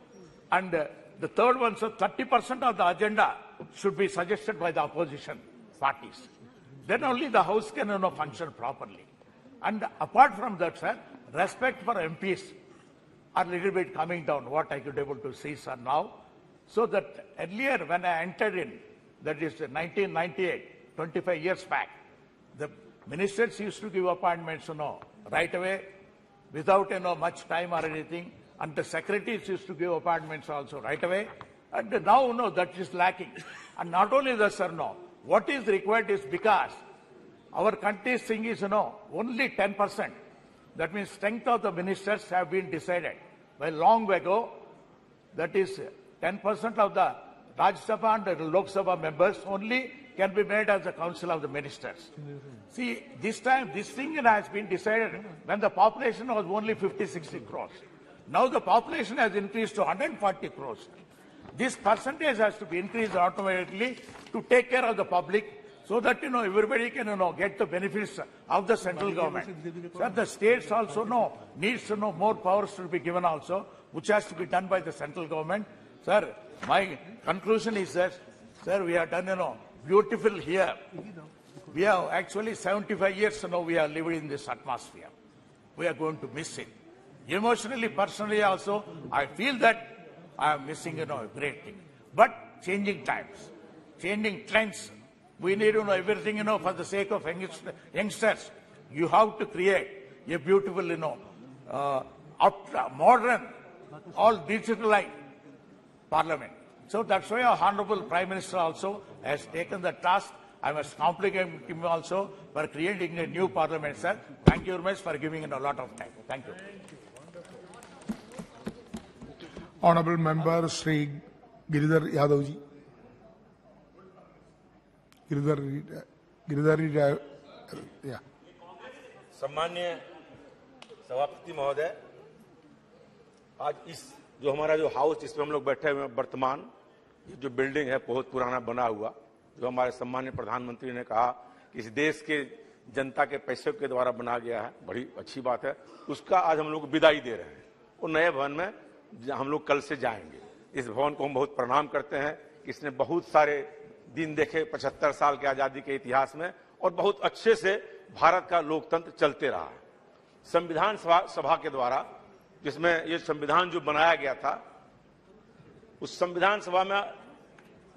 And the third one, sir, 30% of the agenda should be suggested by the opposition parties. Then only the House can, function properly. And apart from that, sir, respect for MPs are a little bit coming down, what I could able to see, sir, now. So that earlier when I entered in, that is 1998, 25 years back, the ministers used to give appointments, right away, without, much time or anything. And the secretaries used to give appointments also right away. And now, that is lacking. And not only that, sir, what is required is because our country's thing is, only 10%. That means strength of the ministers have been decided by long ago. That is 10% of the Rajya Sabha and the Loksabha members only can be made as the Council of the Ministers. See, this time, this thing has been decided when the population was only 50-60 crores. Now the population has increased to 140 crores. This percentage has to be increased automatically to take care of the public, so that, everybody can, get the benefits of the central government. Sir, the states also needs to more powers to be given also, which has to be done by the central government. Sir, my conclusion is that, sir, we have done, beautiful here. We have actually 75 years now we are living in this atmosphere. We are going to miss it. Emotionally, personally also, I feel that I am missing, a great thing. But changing times, changing trends, we need to know everything, for the sake of youngsters. You have to create a beautiful, modern, all digitalized parliament. So that's why our Honorable Prime Minister also has taken the task. I must compliment him also for creating a new parliament, sir. Thank you very much for giving a lot of time. Thank you. Honorable Member Shri Giridhar Yadav ji. Giridhar, yeah. सम्मान्य सभापति महोदय, आज इस जो हमारा जो हाउस जिसमें हम लोग बैठे हुए हैं वर्तमान, ये जो बिल्डिंग है बहुत पुराना बना हुआ, जो हमारे सम्मान्य प्रधानमंत्री ने कहा कि इस देश के जनता के पैसे के द्वारा बना गया है, बड़ी अच्छी बात है। उसका आज हम लोग विदाई दे रहे हैं और नए भवन में हम लोग कल से जाएंगे। इस भवन को हम बहुत प्रणाम करते हैं। इसने बहुत सारे दिन देखे 75 साल के आजादी के इतिहास में और बहुत अच्छे से भारत का लोकतंत्र चलते रहा है। संविधान सभा के द्वारा जिसमें ये संविधान जो बनाया गया था, उस संविधान सभा में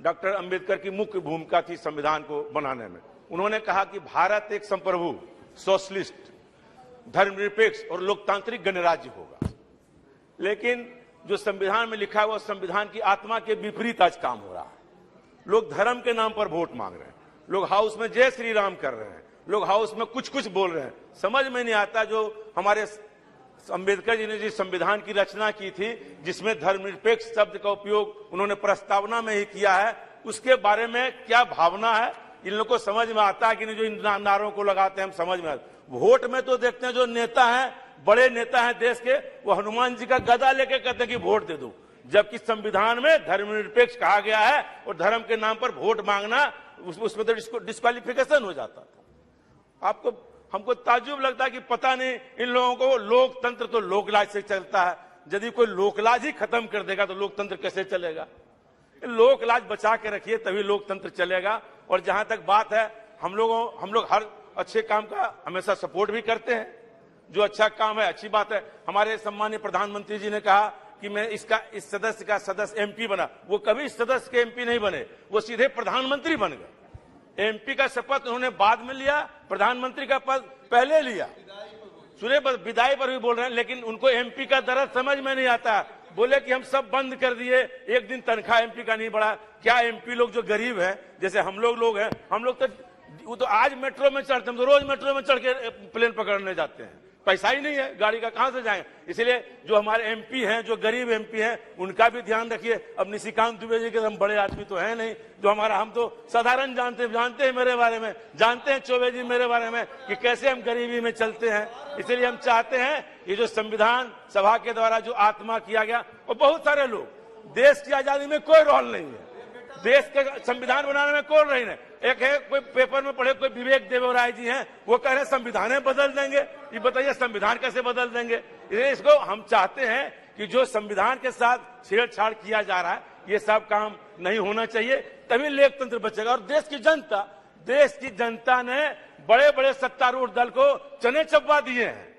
डॉक्टर अंबेडकर की मुख्य भूमिका थी संविधान को बनाने में। उन्होंने कहा कि भारत एक संप्रभु, सोशलिस्ट, धर्मनिरपेक्ष और लोकतांत्रिक गणराज्य होगा। लेकिन जो संविधान में लिखा है वो संविधान की आत्मा के विपरीत आज काम हो रहा है। लोग धर्म के नाम पर वोट मांग रहे हैं, लोग हाउस में जय श्री राम कर रहे हैं, लोग हाउस में कुछ कुछ बोल रहे हैं। समझ में नहीं आता जो हमारे अम्बेडकर जी ने जिस संविधान की रचना की थी, जिसमें धर्मनिरपेक्ष शब्द का उपयोग उन्होंने प्रस्तावना में ही किया है, उसके बारे में क्या भावना है इन लोगों को समझ में आता है कि नहीं? जो इन नारों को लगाते हैं हम समझ में आता। वोट में तो देखते हैं जो नेता हैं, बड़े नेता हैं देश के, वो हनुमान जी का गदा लेके कहते हैं कि वोट दे दो, जबकि संविधान में धर्मनिरपेक्ष कहा गया है और धर्म के नाम पर वोट मांगना उसमें तो डिस्क्वालिफिकेशन हो जाता था। आपको हमको ताज्जुब लगता है कि पता नहीं इन लोगों को लोकतंत्र तो लोकलाज से चलता है। यदि कोई लोकलाज ही खत्म कर देगा तो लोकतंत्र कैसे चलेगा? लोकलाज बचा के रखिए तभी लोकतंत्र चलेगा। और जहां तक बात है, हम लोग हर अच्छे काम का हमेशा सपोर्ट भी करते हैं। जो अच्छा काम है अच्छी बात है। हमारे सम्मानीय प्रधानमंत्री जी ने कहा कि मैं इस सदस्य का सदस्य एमपी बना। वो कभी इस सदस्य के एमपी नहीं बने, वो सीधे प्रधानमंत्री बन गए। एमपी का शपथ उन्होंने बाद में लिया, प्रधानमंत्री का पद पहले लिया। सुने बस विदाई पर भी बोल रहे हैं, लेकिन उनको एमपी का दर्द समझ में नहीं आता। बोले कि हम सब बंद कर दिए, एक दिन तनख्वाह एमपी का नहीं बढ़ा। क्या एमपी लोग जो गरीब हैं, जैसे हम लोग हैं, हम लोग तो वो तो आज मेट्रो में चढ़ते, हम तो रोज मेट्रो में चढ़ के प्लेन पकड़ने जाते हैं। पैसा ही नहीं है, गाड़ी का कहां से जाएंगे? इसलिए जो हमारे एमपी हैं, जो गरीब एमपी हैं, उनका भी ध्यान रखिए। अब निशिकांत दुबे जी के हम बड़े आदमी तो है नहीं, जो हम तो साधारण जानते हैं मेरे बारे में, जानते हैं चौबे जी मेरे बारे में कि कैसे हम गरीबी में चलते हैं। इसलिए हम चाहते हैं ये जो संविधान सभा के द्वारा जो आत्मा किया गया, और बहुत सारे लोग, देश की आजादी में कोई रोल नहीं है, देश के संविधान बनाने में कोई नहीं है। एक है कोई पेपर में पढ़े, कोई विवेक देवराय जी हैं, वो कह रहे हैं संविधान बदल देंगे। ये बताइए संविधान कैसे बदल देंगे? इसलिए इसको हम चाहते हैं कि जो संविधान के साथ छेड़छाड़ किया जा रहा है, ये सब काम नहीं होना चाहिए, तभी लोकतंत्र बचेगा। और देश की जनता ने बड़े बड़े सत्तारूढ़ दल को चने चबवा दिए हैं।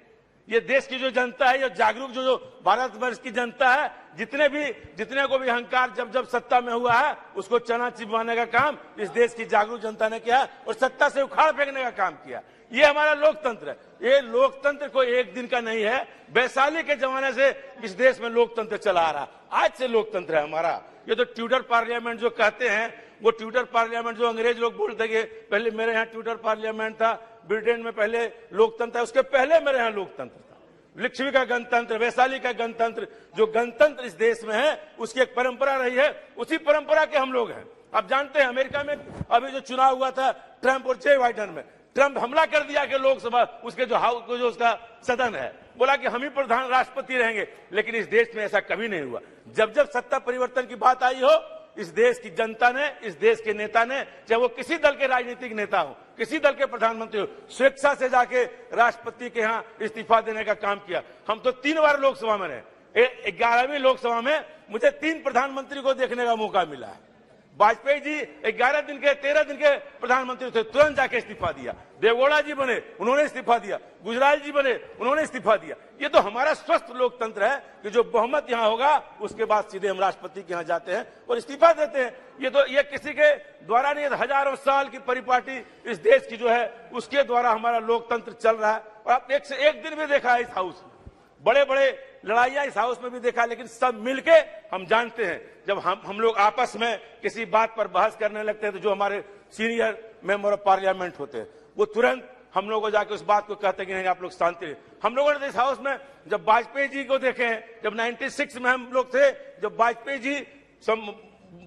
ये देश की जो जनता है, ये जागरूक जो भारतवर्ष की जनता है, जितने को भी अहंकार जब सत्ता में हुआ है, उसको चना चिबवाने का काम इस देश की जागरूक जनता ने किया और सत्ता से उखाड़ फेंकने का काम किया। ये हमारा लोकतंत्र है। ये लोकतंत्र कोई एक दिन का नहीं है, वैशाली के जमाने से इस देश में लोकतंत्र चला आ रहा, आज से लोकतंत्र है हमारा। ये तो ट्यूटर पार्लियामेंट जो कहते हैं, वो ट्यूटर पार्लियामेंट जो अंग्रेज लोग बोलते हैं, पहले मेरे यहाँ ट्यूटर पार्लियामेंट था, ब्रिटेन में पहले लोकतंत्र, उसके पहले मेरे यहाँ लोकतंत्र था। लिच्छवी का गणतंत्र, वैशाली का गणतंत्र, जो गणतंत्र इस देश में है, उसकी एक परंपरा रही है, उसी परंपरा के हम लोग हैं। आप जानते हैं अमेरिका में अभी जो चुनाव हुआ था ट्रंप और जे बाइडेन में, ट्रंप हमला कर दिया कि लोकसभा उसके जो उसका सदन है, बोला कि हम ही प्रधान राष्ट्रपति रहेंगे। लेकिन इस देश में ऐसा कभी नहीं हुआ। जब सत्ता परिवर्तन की बात आई हो, इस देश की जनता ने, इस देश के नेता ने, चाहे वो किसी दल के राजनीतिक नेता हो, किसी दल के प्रधानमंत्री हो, स्वेच्छा से जाके राष्ट्रपति के यहाँ इस्तीफा देने का काम किया। हम तो 3 बार लोकसभा में रहे। 11वीं लोकसभा में मुझे 3 प्रधानमंत्री को देखने का मौका मिला है। वाजपेयी जी 13 दिन के प्रधानमंत्री थे, तुरंत जाके इस्तीफा दिया। देवगौड़ा जी बने, उन्होंने इस्तीफा दिया। गुजराल जी बने, उन्होंने इस्तीफा दिया। ये तो हमारा स्वस्थ लोकतंत्र है कि जो बहुमत यहाँ होगा उसके बाद सीधे हम राष्ट्रपति के यहाँ जाते हैं और इस्तीफा देते हैं। ये किसी के द्वारा नहीं, हजारों साल की परिपाटी इस देश की जो है उसके द्वारा हमारा लोकतंत्र चल रहा है। और आप एक से एक दिन भी देखा है इस हाउस में, बड़े बड़े लड़ाइयां इस हाउस में भी देखा, लेकिन सब मिलके हम जानते हैं जब हम लोग आपस में किसी बात पर बहस करने लगते हैं, तो जो हमारे सीनियर मेंबर ऑफ पार्लियामेंट होते हैं वो तुरंत हम लोगों को जाके उस बात को कहते हैं कि नहीं आप लोग शांति रहे। हम लोगों ने इस हाउस में जब वाजपेयी जी को देखे, जब 96 में हम लोग थे, जब वाजपेयी जी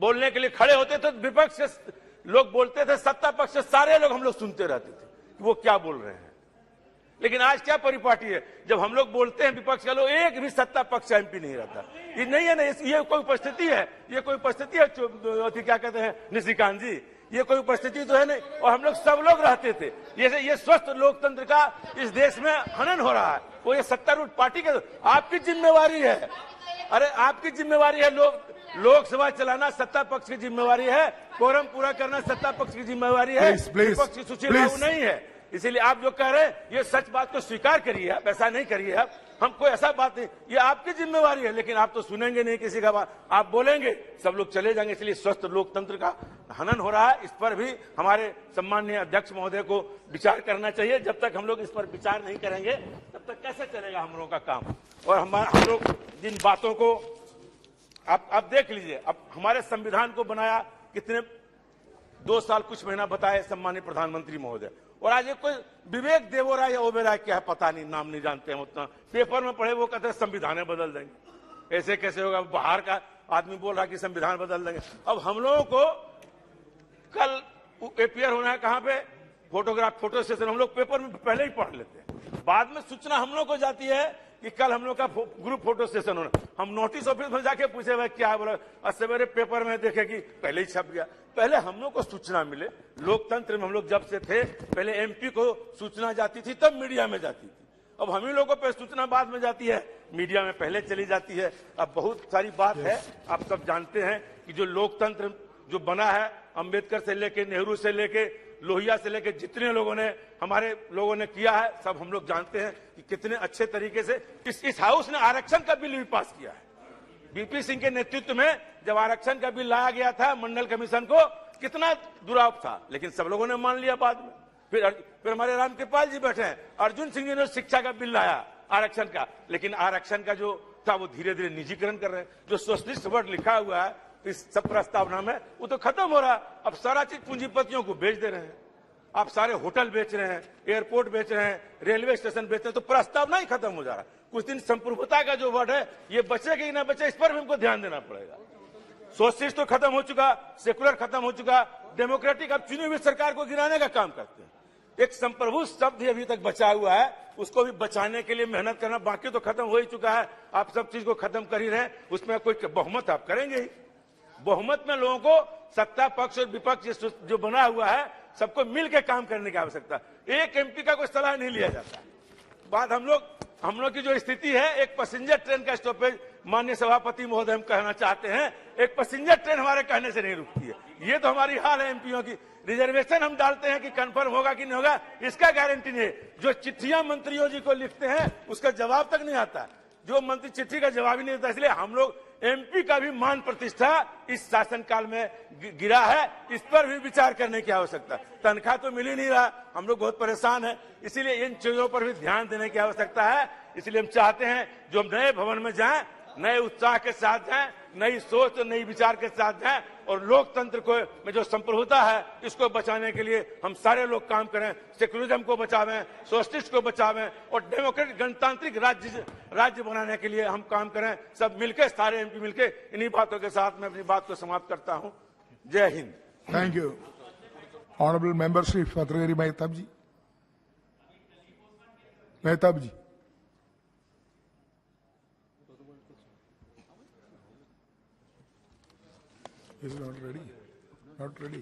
बोलने के लिए खड़े होते थे, विपक्ष से लोग बोलते थे, सत्ता पक्ष से सारे लोग हम लोग सुनते रहते थे कि वो क्या बोल रहे हैं। लेकिन आज क्या परिपाटी है, जब हम लोग बोलते हैं विपक्ष का लोग, एक भी सत्ता पक्ष एमपी नहीं रहता। ये नहीं है, नहीं, ये कोई उपस्थिति है, ये कोई उपस्थिति है, क्या कहते हैं निशिकांत जी, ये कोई उपस्थिति तो है नहीं। और हम लोग सब लोग रहते थे। ये स्वस्थ लोकतंत्र का इस देश में हनन हो रहा है। वो ये सत्तारूढ़ पार्टी के, आपकी जिम्मेवारी है, अरे आपकी जिम्मेवारी है, लोकसभा चलाना सत्ता पक्ष की जिम्मेवारी है, कोरम पूरा करना सत्ता पक्ष की जिम्मेवारी है, विपक्ष की सूची लागू नहीं है। इसीलिए आप जो कह रहे हैं ये सच बात को स्वीकार करिए, आप ऐसा नहीं करिए। आप हम कोई ऐसा बात नहीं, ये आपकी जिम्मेवारी है, लेकिन आप तो सुनेंगे नहीं किसी का बात, आप बोलेंगे सब लोग चले जाएंगे। इसलिए स्वस्थ लोकतंत्र का हनन हो रहा है, इस पर भी हमारे सम्माननीय अध्यक्ष महोदय को विचार करना चाहिए। जब तक हम लोग इस पर विचार नहीं करेंगे तब तक कैसे चलेगा हम लोगों का काम। और हम लोग जिन बातों को आप देख लीजिए, अब हमारे संविधान को बनाया कितने 2 साल कुछ महीना बताए सम्मानित प्रधानमंत्री महोदय, और आज कोई विवेक देवोराय या ओबेराय क्या है पता नहीं, नाम नहीं जानते हैं उतना, पेपर में पढ़े वो कहते हैं संविधान बदल देंगे। ऐसे कैसे होगा, बाहर का आदमी बोल रहा कि संविधान बदल देंगे। अब हम लोगों को कल अपियर होना है कहां पे, फोटो सेशन, हम लोग पेपर में पहले ही पढ़ लेते हैं, बाद में सूचना हम लोग को जाती है कि कल हम लोग का ग्रुप फोटो सेशन होना। हम नोटिस ऑफिस में जाके पूछे भाई क्या बोला, और सवेरे पेपर में देखे कि पहले ही छप गया। पहले हम लोग को सूचना मिले, लोकतंत्र में हम लोग जब से थे पहले एमपी को सूचना जाती थी तब मीडिया में जाती थी, अब हम ही लोगों पे सूचना बाद में जाती है, मीडिया में पहले चली जाती है। अब बहुत सारी बात है, आप सब जानते हैं कि जो लोकतंत्र जो बना है, अंबेडकर से लेके, नेहरू से लेके, लोहिया से लेके जितने लोगों ने हमारे लोगों ने किया है, सब हम लोग जानते हैं कि कितने अच्छे तरीके से इस हाउस ने आरक्षण का बिल भी पास किया है। बीपी सिंह के नेतृत्व में जब आरक्षण का बिल लाया गया था मंडल कमीशन को, कितना दुराव था, लेकिन सब लोगों ने मान लिया बाद में। फिर हमारे रामकृपाल जी बैठे हैं, अर्जुन सिंह जी ने शिक्षा का बिल लाया आरक्षण का, लेकिन आरक्षण का जो था वो धीरे धीरे निजीकरण कर रहे हैं। जो सोशलिस्ट वर्ड लिखा हुआ है इस सब प्रस्तावना में वो तो खत्म हो रहा है। अब सारा चीज पूंजीपतियों को बेच दे रहे हैं, आप सारे होटल बेच रहे हैं, एयरपोर्ट बेच रहे हैं, रेलवे स्टेशन बेच रहे हैं, तो प्रस्तावना ही खत्म हो जा रहा है। कुछ दिन संप्रभुता का जो वर्ड है ये बचेगा कि ना बचे, इस पर भी हमको ध्यान देना पड़ेगा। सोशलिस्ट तो खत्म हो चुका, सेकुलर खत्म हो चुका, डेमोक्रेटिक अब चुनी हुई सरकार को गिराने का काम करते हैं। एक संप्रभु शब्द अभी तक बचा हुआ है, उसको भी बचाने के लिए मेहनत करना, बाकी तो खत्म हो ही चुका है। आप सब चीज को खत्म कर ही रहे हैं, उसमें कोई बहुमत आप करेंगे ही। बहुमत में लोगों को सत्ता पक्ष और विपक्ष जो बना हुआ है सबको मिलकर काम करने की आवश्यकता। एक एमपी का कोई सलाह नहीं लिया जाता। बात हम लोग की जो स्थिति है, एक पैसेंजर ट्रेन का स्टॉपेज, माननीय सभापति महोदय हम कहना चाहते हैं, एक पैसेंजर ट्रेन हमारे कहने से नहीं रुकती है। ये तो हमारी हाल है एमपीओ की। रिजर्वेशन हम डालते हैं कि कंफर्म होगा कि नहीं होगा, इसका गारंटी नहीं है। जो चिट्ठियां मंत्रियों जी को लिखते हैं उसका जवाब तक नहीं आता, जो मंत्री चिट्ठी का जवाब ही नहीं देता। इसलिए हम लोग एमपी का भी मान प्रतिष्ठा इस शासनकाल में गिरा है, इस पर भी विचार करने की आवश्यकता। तनख्वाह तो मिल ही नहीं रहा, हम लोग बहुत परेशान हैं, इसीलिए इन चीजों पर भी ध्यान देने की आवश्यकता है। इसलिए हम चाहते हैं जो हम नए भवन में जाएं, नए उत्साह के साथ जाएं, नई सोच और नई विचार के साथ जाएं, और लोकतंत्र को में जो संप्रभुता है इसको बचाने के लिए हम सारे लोग काम करें। सेक्युलरिज्म को बचावें, सोशलिस्ट को बचावें, और डेमोक्रेटिक गणतांत्रिक राज्य बनाने के लिए हम काम करें, सब मिलकर, सारे एमपी मिलकर। इन्हीं बातों के साथ मैं अपनी बात को समाप्त करता हूं। जय Hind. Thank you. Honourable member Shri फतरगिरी Mahtab ji. Mahtab ji. Is not ready. Not ready.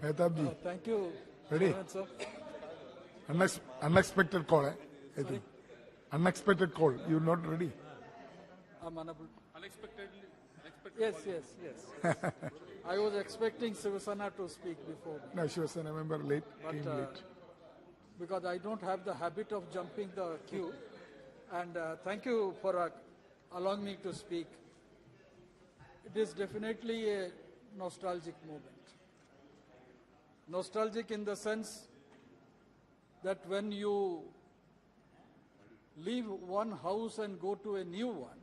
Mehtab ji. Thank you. Ready? Sir. Unexpected call, I think. Unexpected call. You're not ready. I'm unable. Unexpectedly. Yes. I was expecting Sivasana to speak before. No, she was a member late. But came late. because I don't have the habit of jumping the queue, and thank you for allowing me to speak. It is definitely a nostalgic moment. Nostalgic in the sense that when you leave one house and go to a new one,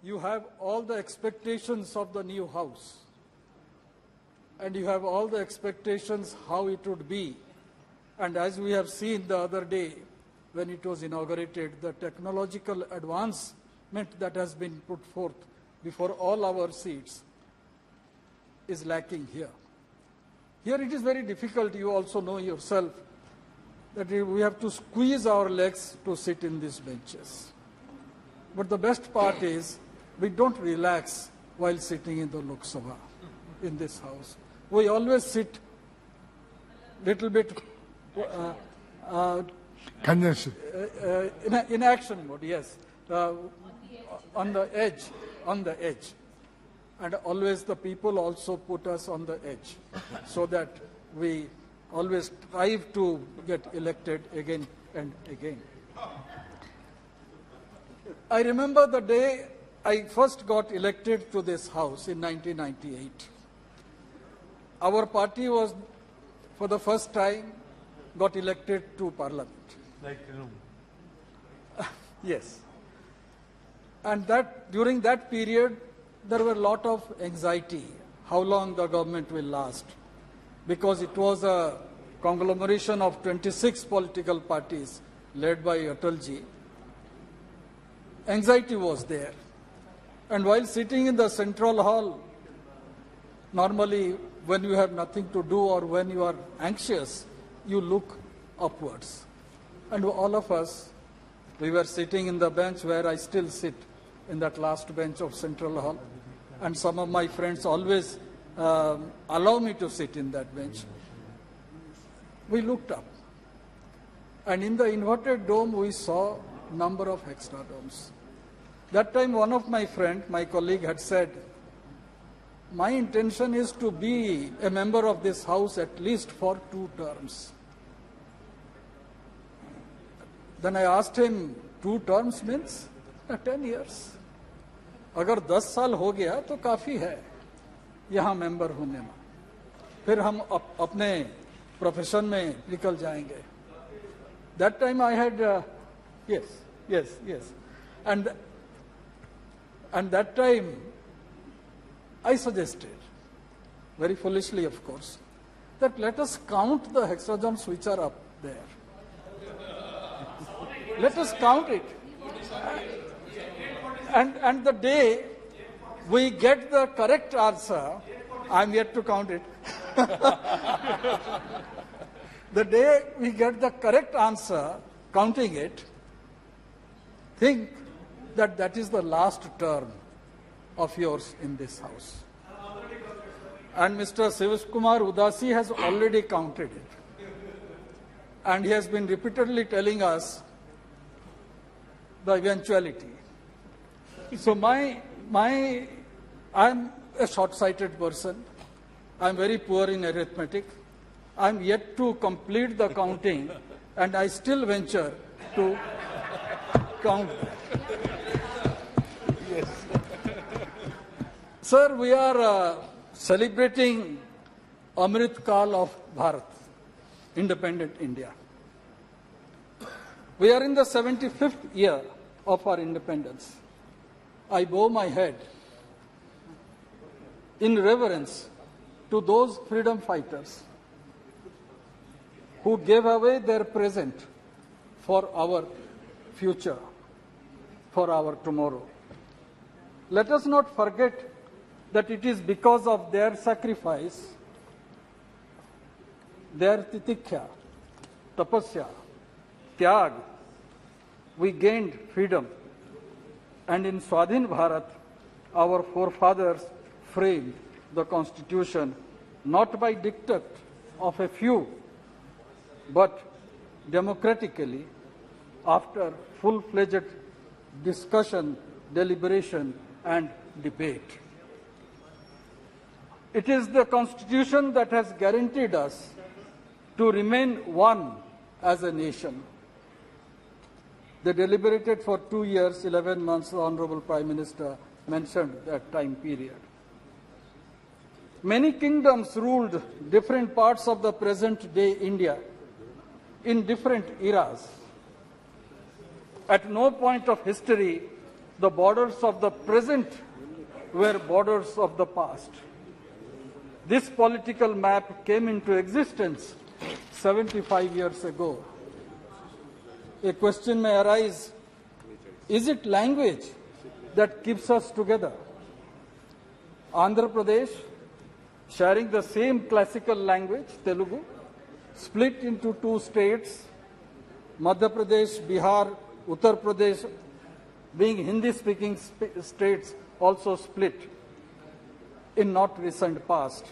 you have all the expectations of the new house, and you have all the expectations how it would be. And as we have seen the other day when it was inaugurated, the technological advancement that has been put forth before all our seats is lacking here. Here it is very difficult, you also know yourself, that we have to squeeze our legs to sit in these benches. But the best part is, we don't relax while sitting in the Loksabha, in this house. We always sit little bit Congestion. in action mode, yes, on the edge. And always the people also put us on the edge so that we always strive to get elected again and again. I remember the day I first got elected to this house in 1998. Our party was, for the first time, got elected to parliament. Yes. And that during that period, there were a lot of anxiety, how long the government will last, because it was a conglomeration of 26 political parties led by Atalji. Anxiety was there. And while sitting in the central hall, normally when you have nothing to do or when you are anxious, you look upwards. And all of us, we were sitting in the bench where I still sit, in that last bench of Central Hall. And some of my friends always allow me to sit in that bench. We looked up. And in the inverted dome, we saw number of hexadomes. That time, one of my friends, my colleague, had said, my intention is to be a member of this house at least for 2 terms. Then I asked him, 2 terms means 10 years. अगर 10 साल हो गया तो काफी है यहाँ मेंबर होने में. फिर हम अपने प्रोफेशन में निकल जाएंगे. That time I had, yes. And that time I suggested, very foolishly of course, that let us count the hexagons which are up there. Let us count it. And the day we get the correct answer, I'm yet to count it. The day we get the correct answer, counting it, think that that is the last term of yours in this house. And Mr. Shiv Kumar Udasi has already counted it. And he has been repeatedly telling us the eventuality. So I'm a short-sighted person. I'm very poor in arithmetic. I'm yet to complete the counting, and I still venture to count. Yes. Sir, we are celebrating Amrit Kal of Bharat, independent India. We are in the 75th year of our independence. I bow my head in reverence to those freedom fighters who gave away their present for our future, for our tomorrow. Let us not forget that it is because of their sacrifice, their titikya, tapasya, tyag, we gained freedom. And in Swadhin Bharat, our forefathers framed the Constitution not by diktat of a few, but democratically after full-fledged discussion, deliberation, and debate. It is the Constitution that has guaranteed us to remain one as a nation. They deliberated for 2 years, 11 months, the Honorable Prime Minister mentioned that time period. Many kingdoms ruled different parts of the present-day India in different eras. At no point of history, the borders of the present were borders of the past. This political map came into existence 75 years ago. A question may arise, is it language that keeps us together? Andhra Pradesh, sharing the same classical language, Telugu, split into 2 states, Madhya Pradesh, Bihar, Uttar Pradesh, being Hindi-speaking states, also split in not recent past.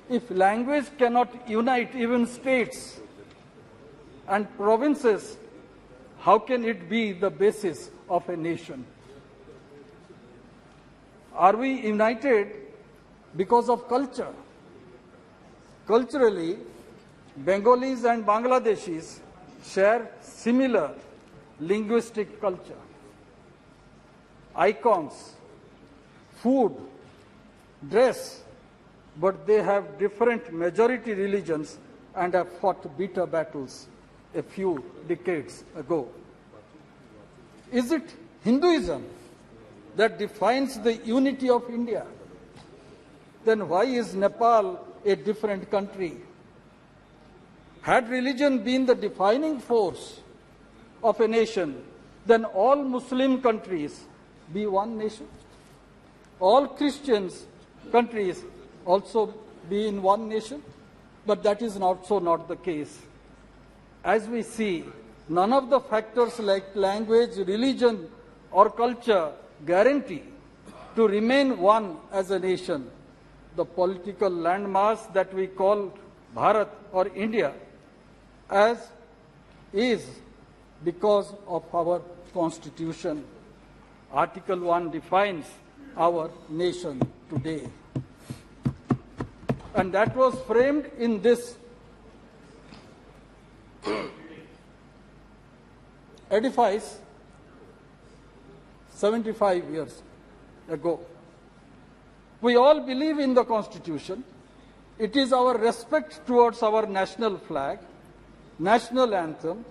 If language cannot unite even states and provinces, how can it be the basis of a nation? Are we united because of culture? Culturally, Bengalis and Bangladeshis share similar linguistic culture, icons, food, dress, but they have different majority religions and have fought bitter battles a few decades ago. Is it Hinduism that defines the unity of India? Then why is Nepal a different country? Had religion been the defining force of a nation, then all Muslim countries be one nation. All Christians countries also be in one nation, but that is also not the case. As we see, none of the factors like language, religion, or culture guarantee to remain one as a nation. The political landmass that we call Bharat or India as is because of our constitution. Article 1 defines our nation today. And that was framed in this edifice 75 years ago. We all believe in the Constitution. It is our respect towards our national flag, national anthem,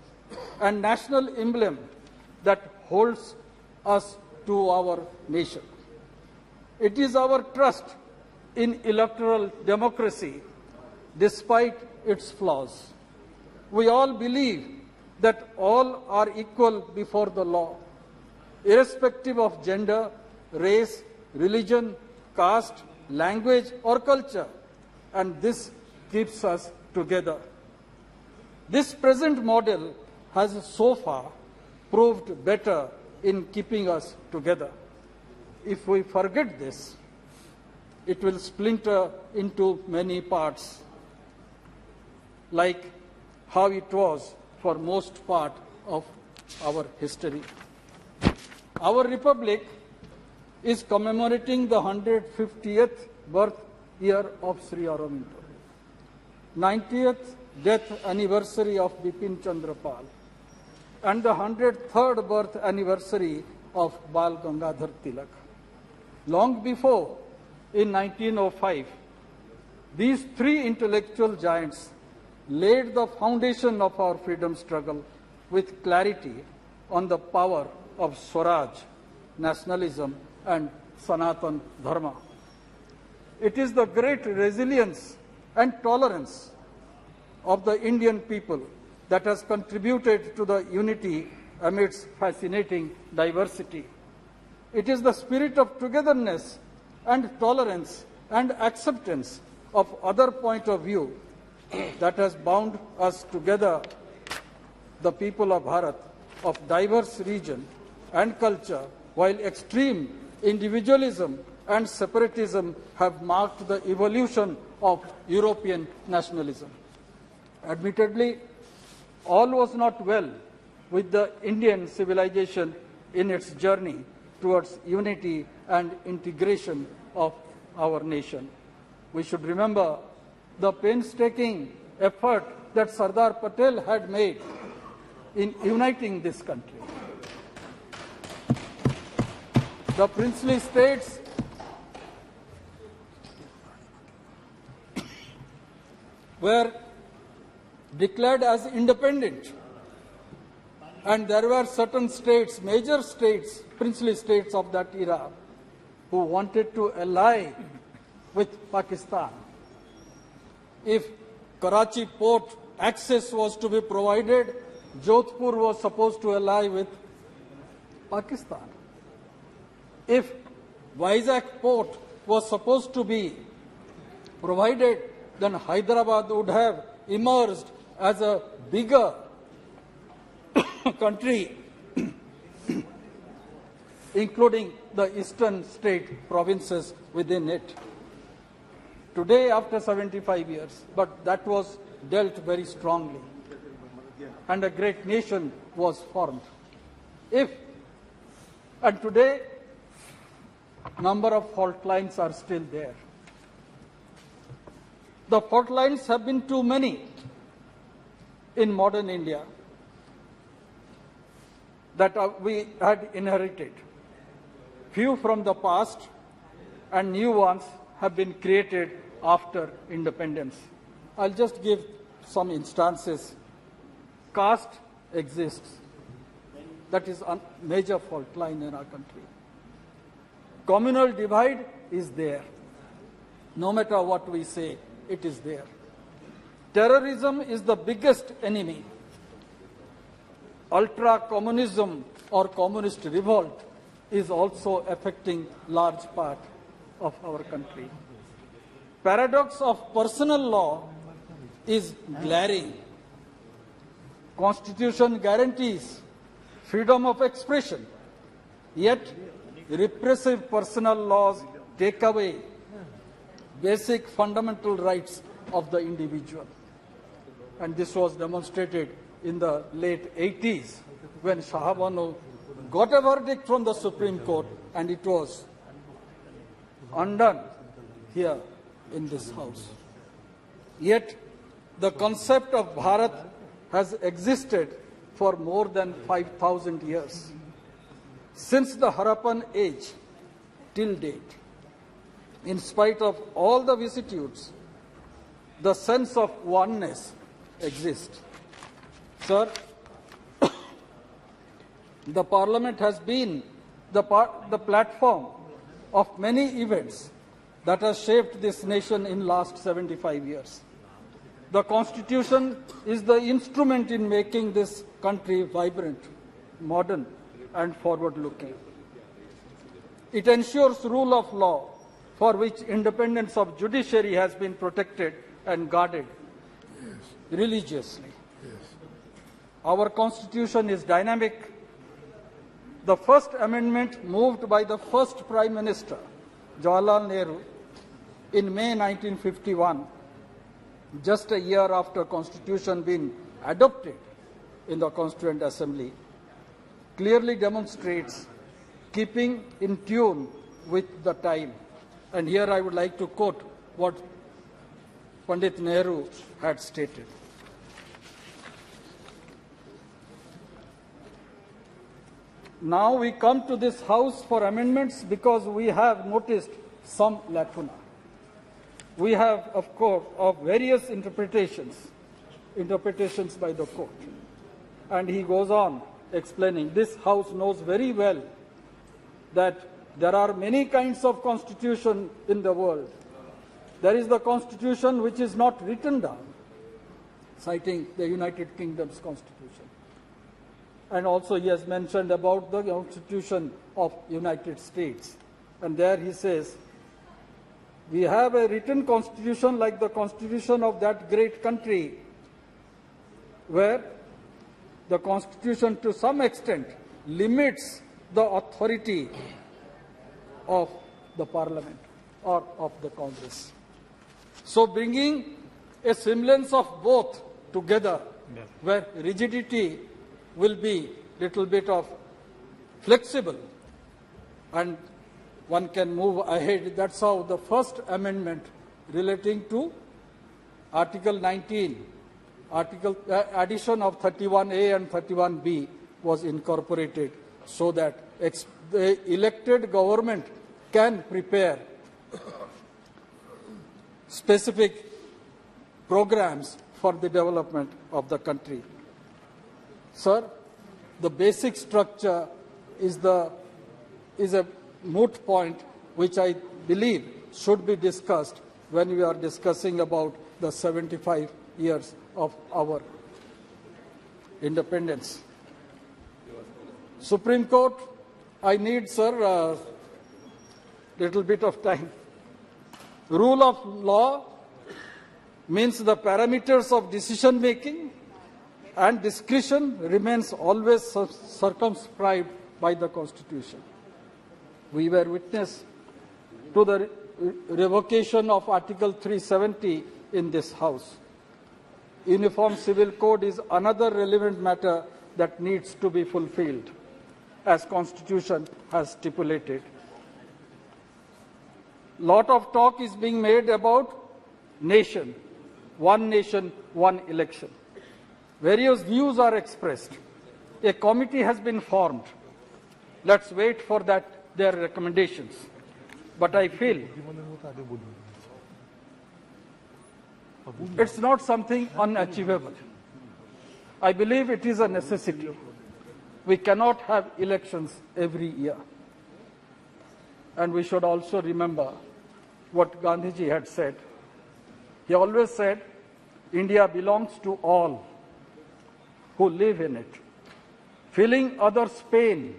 and national emblem that holds us to our nation. It is our trust in electoral democracy, despite its flaws. We all believe that all are equal before the law, irrespective of gender, race, religion, caste, language, or culture, and this keeps us together. This present model has so far proved better in keeping us together. If we forget this, it will splinter into many parts, like how it was for most part of our history. Our republic is commemorating the 150th birth year of Sri Aurobindo, 90th death anniversary of Bipin Chandra Pal, and the 103rd birth anniversary of Bal Gangadhar Tilak. Long before, in 1905, these three intellectual giants laid the foundation of our freedom struggle with clarity on the power of Swaraj, nationalism, and Sanatan Dharma. It is the great resilience and tolerance of the Indian people that has contributed to the unity amidst fascinating diversity. It is the spirit of togetherness and tolerance and acceptance of other point of view that has bound us together, the people of Bharat, of diverse region and culture, while extreme individualism and separatism have marked the evolution of European nationalism. Admittedly, all was not well with the Indian civilization in its journey towards unity and integration of our nation. We should remember the painstaking effort that Sardar Patel had made in uniting this country. The princely states were declared as independent, and there were certain states, major states, princely states of that era, who wanted to ally with Pakistan. If Karachi port access was to be provided, Jodhpur was supposed to ally with Pakistan. If Vizag port was supposed to be provided, then Hyderabad would have emerged as a bigger country, including the eastern state provinces within it. Today, after 75 years, but that was dealt very strongly, and a great nation was formed. And today, number of fault lines are still there. The fault lines have been too many in modern India that we had inherited. Few from the past and new ones have been created after independence. I'll just give some instances. Caste exists. That is a major fault line in our country. Communal divide is there. No matter what we say, it is there. Terrorism is the biggest enemy. Ultra-communism or communist revolt is also affecting large part of our country. Paradox of personal law is glaring. Constitution guarantees freedom of expression, yet repressive personal laws take away basic fundamental rights of the individual. And this was demonstrated in the late 80s when Shah Banu got a verdict from the Supreme Court and it was undone here in this house. Yet the concept of Bharat has existed for more than 5,000 years. Since the Harappan age till date, in spite of all the vicissitudes, the sense of oneness exists. Sir, the Parliament has been the platform of many events that have shaped this nation in the last 75 years. The Constitution is the instrument in making this country vibrant, modern, and forward-looking. It ensures rule of law, for which independence of judiciary has been protected and guarded religiously. Our Constitution is dynamic. The first amendment moved by the first Prime Minister, Jawaharlal Nehru, in May 1951, just a year after Constitution being adopted in the Constituent Assembly, clearly demonstrates keeping in tune with the time. And here I would like to quote what Pandit Nehru had stated. Now we come to this House for amendments because we have noticed some lacuna. We have, of course, of various interpretations by the court. And he goes on explaining, this House knows very well that there are many kinds of constitution in the world. There is the constitution which is not written down, citing the United Kingdom's constitution. And also he has mentioned about the Constitution of United States. And there he says, we have a written constitution like the constitution of that great country, where the constitution to some extent limits the authority of the parliament or of the Congress. So bringing a semblance of both together, where rigidity will be little bit of flexible and one can move ahead. That's how the first amendment relating to Article 19, addition of 31A and 31B was incorporated so that the elected government can prepare specific programs for the development of the country. Sir, the basic structure is a moot point which I believe should be discussed when we are discussing about the 75 years of our independence. Supreme Court, I need, sir, a little bit of time. Rule of law means the parameters of decision making and discretion remains always circumscribed by the Constitution. We were witness to the revocation of Article 370 in this House. Uniform Civil Code is another relevant matter that needs to be fulfilled, as Constitution has stipulated. Lot of talk is being made about nation, one election. Various views are expressed. A committee has been formed. Let's wait for their recommendations. But I feel it's not something unachievable. I believe it is a necessity. We cannot have elections every year. And we should also remember what Gandhiji had said. He always said, India belongs to all who live in it. Feeling others' pain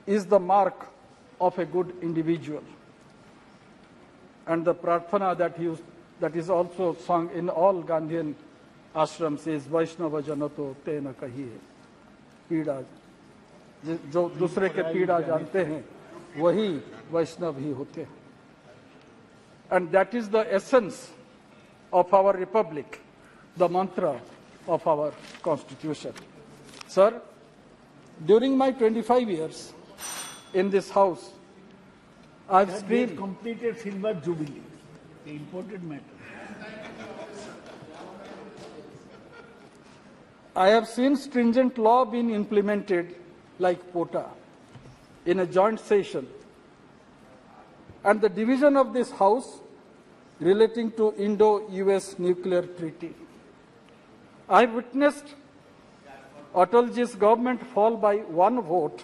is the mark of a good individual. And the prarthana that is also sung in all Gandhian ashrams is Vaishnava Janato Tena Kahiye. पीड़ा जो दूसरे के पीड़ा जानते हैं वही वैष्णव ही होते हैं. And that is the essence of our republic, the mantra of our constitution. Sir, during my 25 years in this house, I've screamed. Completed silver jubilee, the important matter. I have seen stringent law being implemented like POTA in a joint session, and the division of this House relating to Indo-US nuclear treaty. I witnessed Atalji's government fall by one vote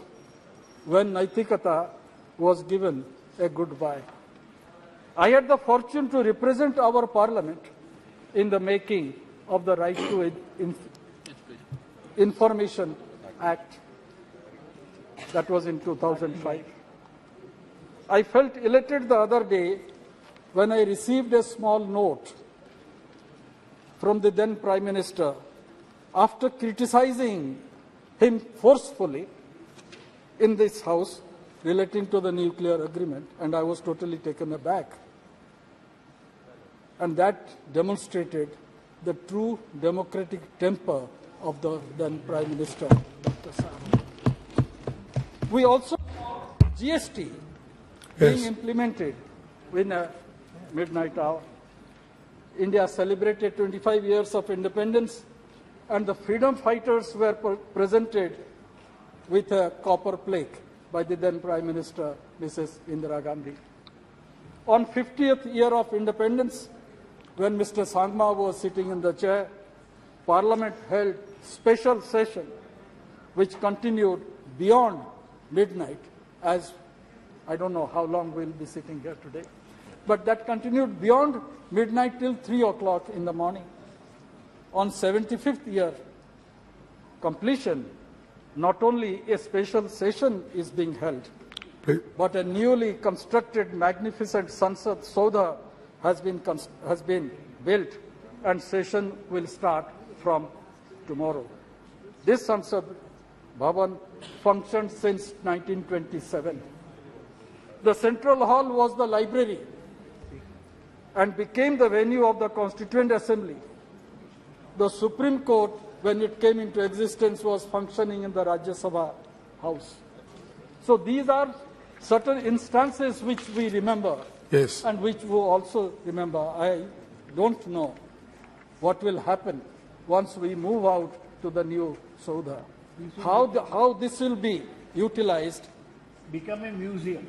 when Naitikata was given a goodbye. I had the fortune to represent our parliament in the making of the Right to Information Act. That was in 2005. I felt elated the other day when I received a small note from the then Prime Minister after criticizing him forcefully in this House relating to the nuclear agreement, and I was totally taken aback. And that demonstrated the true democratic temper of the then Prime Minister, Dr. Sam. We also saw GST being implemented in a midnight hour. India celebrated 25 years of independence, and the freedom fighters were presented with a copper plaque by the then Prime Minister, Mrs. Indira Gandhi. On 50th year of independence, when Mr. Sangma was sitting in the chair, Parliament held special session which continued beyond midnight, as I don't know how long we'll be sitting here today, but that continued beyond midnight till 3 o'clock in the morning. On 75th year completion, not only a special session is being held, but a newly constructed magnificent Sansad Saudha has been built, and session will start from tomorrow. This Sansad Bhavan functioned since 1927. The Central Hall was the library and became the venue of the Constituent Assembly. The Supreme Court, when it came into existence, was functioning in the Rajya Sabha House. So these are certain instances which we remember, Yes. and which we also remember. I don't know what will happen once we move out to the new Saudha. How this will be utilized. Become a museum.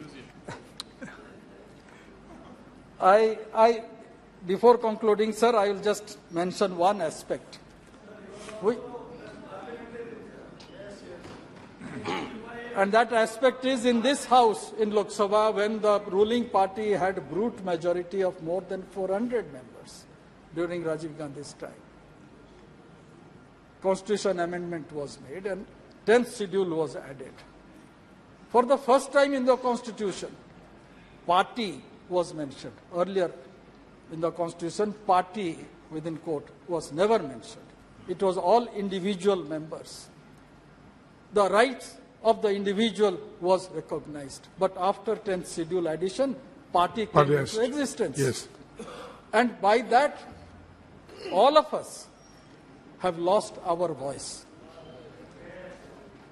Before concluding, sir, I will just mention one aspect. And that aspect is in this House, in Loksabha, when the ruling party had a brute majority of more than 400 members during Rajiv Gandhi's time. Constitution amendment was made and 10th schedule was added. For the first time in the Constitution, party was mentioned. Earlier in the Constitution, party within quote was never mentioned. It was all individual members. The rights of the individual was recognized. But after 10th schedule addition, party came into existence. Yes. And by that, all of us have lost our voice.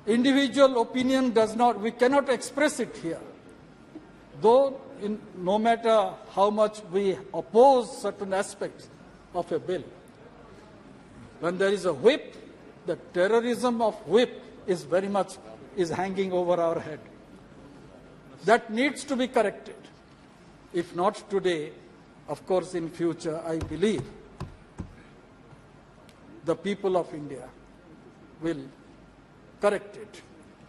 Individual opinion does not, we cannot express it here. Though no matter how much we oppose certain aspects of a bill, When there is a whip, the terrorism of whip is very much hanging over our head. That needs to be corrected. If not today, of course in future, I believe the people of India will correct it.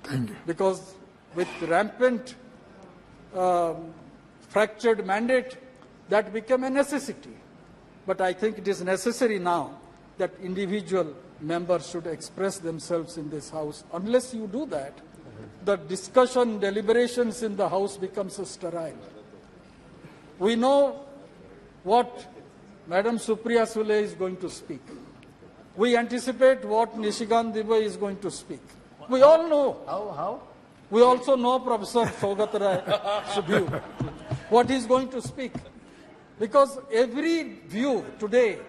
Thank you. Because with rampant fractured mandate, that became a necessity. But I think it is necessary now that individual members should express themselves in this House. Unless you do that, the discussion, deliberations in the House becomes sterile. We know what Madam Supriya Sule is going to speak. We anticipate what Nishikant Dubey is going to speak. We all know. How? We also know Professor Saugat Rai view, what he is going to speak. Because every view today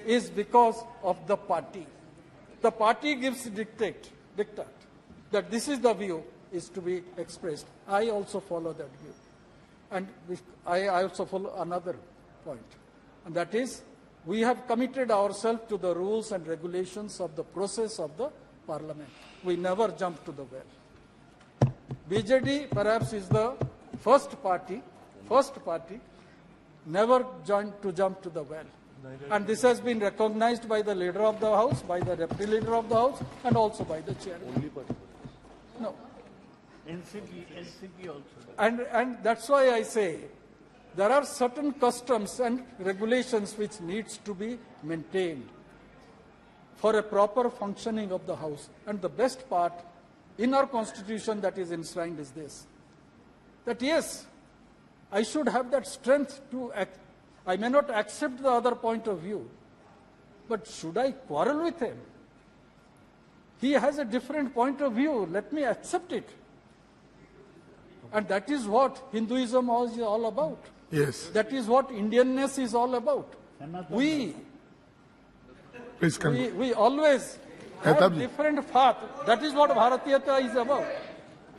is because of the party. The party gives dictate that this is the view is to be expressed. I also follow that view. And I also follow another point. And that is, we have committed ourselves to the rules and regulations of the process of the parliament. We never jump to the well. BJD perhaps is the first party, never jump to the well. And this has been recognized by the leader of the House, by the deputy leader of the House, and also by the chairman. No. NCP also. And that's why I say there are certain customs and regulations which needs to be maintained for a proper functioning of the House. And the best part in our constitution that is enshrined is this, that yes, I should have that strength to act. I may not accept the other point of view, but should I quarrel with him? He has a different point of view. Let me accept it. And that is what Hinduism is all about. Yes. That is what Indianness is all about. We always have different path. That is what Bharatiyata is about.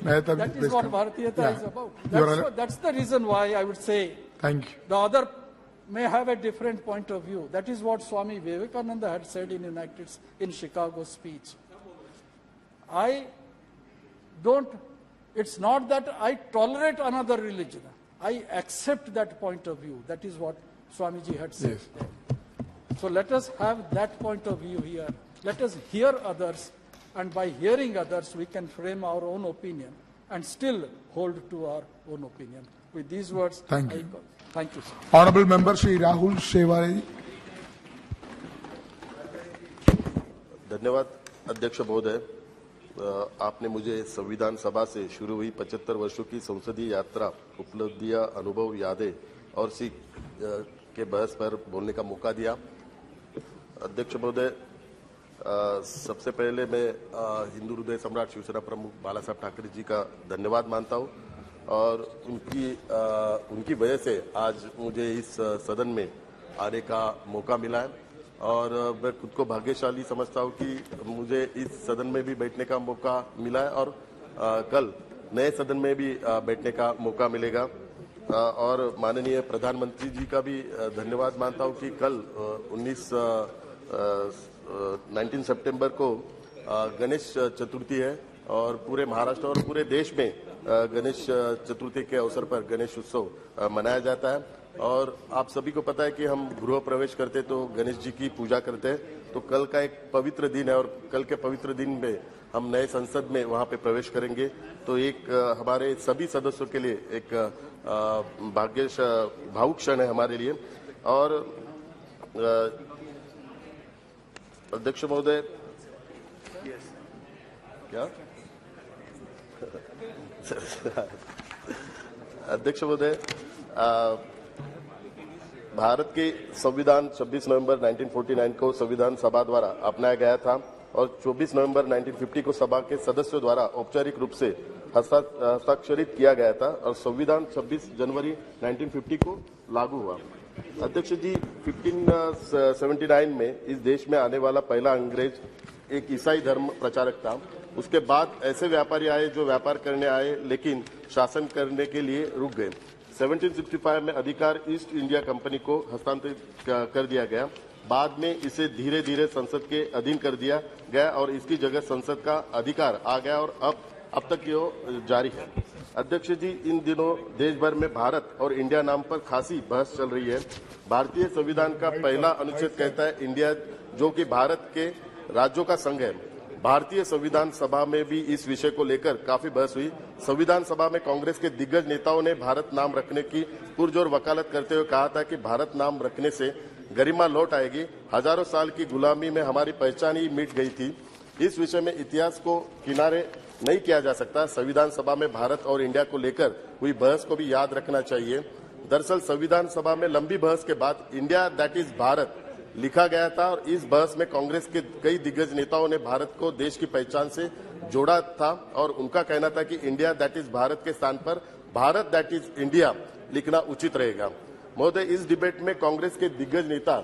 That is what Bharatiyata is about. That's the reason why I would say Thank you. the other may have a different point of view. That is what Swami Vivekananda had said in Chicago speech. It's not that I tolerate another religion. I accept that point of view. That is what Swamiji had said. Yes. So let us have that point of view here. Let us hear others, and by hearing others, we can frame our own opinion and still hold to our own opinion. With these words, Thank you. Thank you, sir. Honorable Member Shri Rahul Sheware. धन्यवाद अध्यक्ष महोदय, आपने मुझे संविधान सभा से शुरू हुई 75 वर्षों की संसदीय यात्रा, उपलब्धियां, अनुभव, यादें और सीख के बहस पर बोलने का मौका दिया। अध्यक्ष महोदय, सबसे पहले मैं हिंदू हृदय सम्राट शिवसेना प्रमुख बाला साहब ठाकरे जी का धन्यवाद मानता हूं और उनकी वजह से आज मुझे इस सदन में आने का मौका मिला है और मैं खुद को भाग्यशाली समझता हूं कि मुझे इस सदन में भी बैठने का मौका मिला है और कल नए सदन में भी बैठने का मौका मिलेगा। और माननीय प्रधानमंत्री जी का भी धन्यवाद मानता हूं कि कल 19 सितंबर को गणेश चतुर्थी है और पूरे महाराष्ट्र और पूरे देश में गणेश चतुर्थी के अवसर पर गणेश उत्सव मनाया जाता है। और आप सभी को पता है कि हम गृह प्रवेश करते तो गणेश जी की पूजा करते हैं, तो कल का एक पवित्र दिन है और कल के पवित्र दिन में हम नए संसद में वहां पे प्रवेश करेंगे, तो एक हमारे सभी सदस्यों के लिए एक भावुक क्षण है हमारे लिए। और अध्यक्ष महोदय, क्या अध्यक्ष महोदय, भारत के संविधान 26 नवंबर 1949 को संविधान सभा द्वारा अपनाया गया था और 24 नवंबर 1950 को सभा के सदस्यों द्वारा औपचारिक रूप से हस्ताक्षरित किया गया था और संविधान 26 जनवरी 1950 को लागू हुआ। अध्यक्ष जी, 1579 में इस देश में आने वाला पहला अंग्रेज एक ईसाई धर्म प्रचारक था। उसके बाद ऐसे व्यापारी आए जो व्यापार करने आए लेकिन शासन करने के लिए रुक गए। 1765 में अधिकार ईस्ट इंडिया कंपनी को हस्तांतरित कर दिया गया बाद में इसे धीरे धीरे संसद के अधीन कर दिया गया और इसकी जगह संसद का अधिकार आ गया और अब तक ये जारी है। अध्यक्ष जी, इन दिनों देश भर में भारत और इंडिया नाम पर खासी बहस चल रही है। भारतीय संविधान का पहला अनुच्छेद कहता है इंडिया, जो कि भारत के राज्यों का संघ है। भारतीय संविधान सभा में भी इस विषय को लेकर काफी बहस हुई। संविधान सभा में कांग्रेस के दिग्गज नेताओं ने भारत नाम रखने की पुरजोर वकालत करते हुए कहा था कि भारत नाम रखने से गरिमा लौट आएगी। हजारों साल की गुलामी में हमारी पहचान ही मिट गई थी। इस विषय में इतिहास को किनारे नहीं किया जा सकता। संविधान सभा में भारत और इंडिया को लेकर हुई बहस को भी याद रखना चाहिए। दरअसल संविधान सभा में लंबी बहस के बाद इंडिया दैट इज भारत लिखा गया था और इस बहस में कांग्रेस के कई दिग्गज नेताओं ने भारत को देश की पहचान से जोड़ा था और उनका कहना था कि इंडिया दैट इज भारत के स्थान पर भारत दैट इज इंडिया लिखना उचित रहेगा। महोदय, इस डिबेट में कांग्रेस के दिग्गज नेता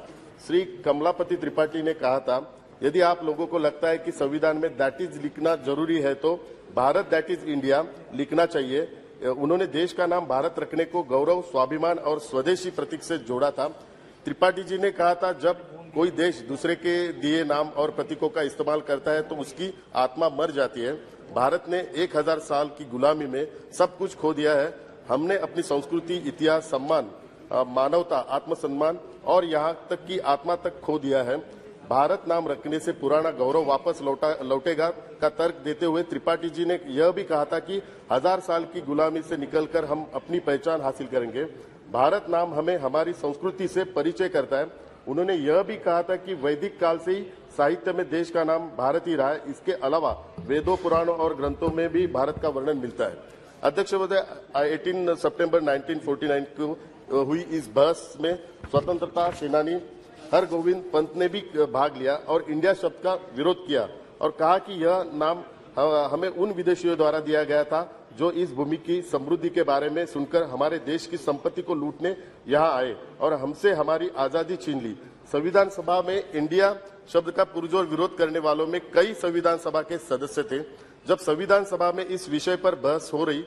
श्री कमलापति त्रिपाठी ने कहा था, यदि आप लोगों को लगता है कि संविधान में दैट इज लिखना जरूरी है तो भारत दैट इज इंडिया लिखना चाहिए। उन्होंने देश का नाम भारत रखने को गौरव, स्वाभिमान और स्वदेशी प्रतीक से जोड़ा था। त्रिपाठी जी ने कहा था, जब कोई देश दूसरे के दिए नाम और प्रतीकों का इस्तेमाल करता है तो उसकी आत्मा मर जाती है। भारत ने 1000 साल की गुलामी में सब कुछ खो दिया है। हमने अपनी संस्कृति, इतिहास, सम्मान, मानवता, आत्मसम्मान और यहाँ तक की आत्मा तक खो दिया है। भारत नाम रखने से पुराना गौरव वापस लौटेगा का तर्क देते हुए त्रिपाठी जी ने यह भी कहा था कि 1000 साल की गुलामी से निकलकर हम अपनी पहचान हासिल करेंगे। भारत नाम हमें हमारी संस्कृति से परिचय करता है। उन्होंने यह भी कहा था कि वैदिक काल से ही साहित्य में देश का नाम भारत ही रहा है। इसके अलावा वेदों, पुराणों और ग्रंथों में भी भारत का वर्णन मिलता है। अध्यक्ष महोदय, 18 सितंबर 1949 को हुई इस बहस में स्वतंत्रता सेनानी हरगोविंद पंत ने भी भाग लिया और इंडिया शब्द का विरोध किया और कहा कि यह नाम हमें उन विदेशियों द्वारा दिया गया था जो इस भूमि की समृद्धि के बारे में सुनकर हमारे देश की संपत्ति को लूटने यहाँ आए और हमसे हमारी आजादी छीन ली। संविधान सभा में इंडिया शब्द का पुरजोर विरोध करने वालों में कई संविधान सभा के सदस्य थे। जब संविधान सभा में इस विषय पर बहस हो रही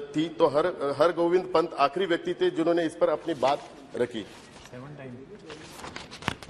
थी तो हरगोविंद पंत आखिरी व्यक्ति थे जिन्होंने इस पर अपनी बात रखी।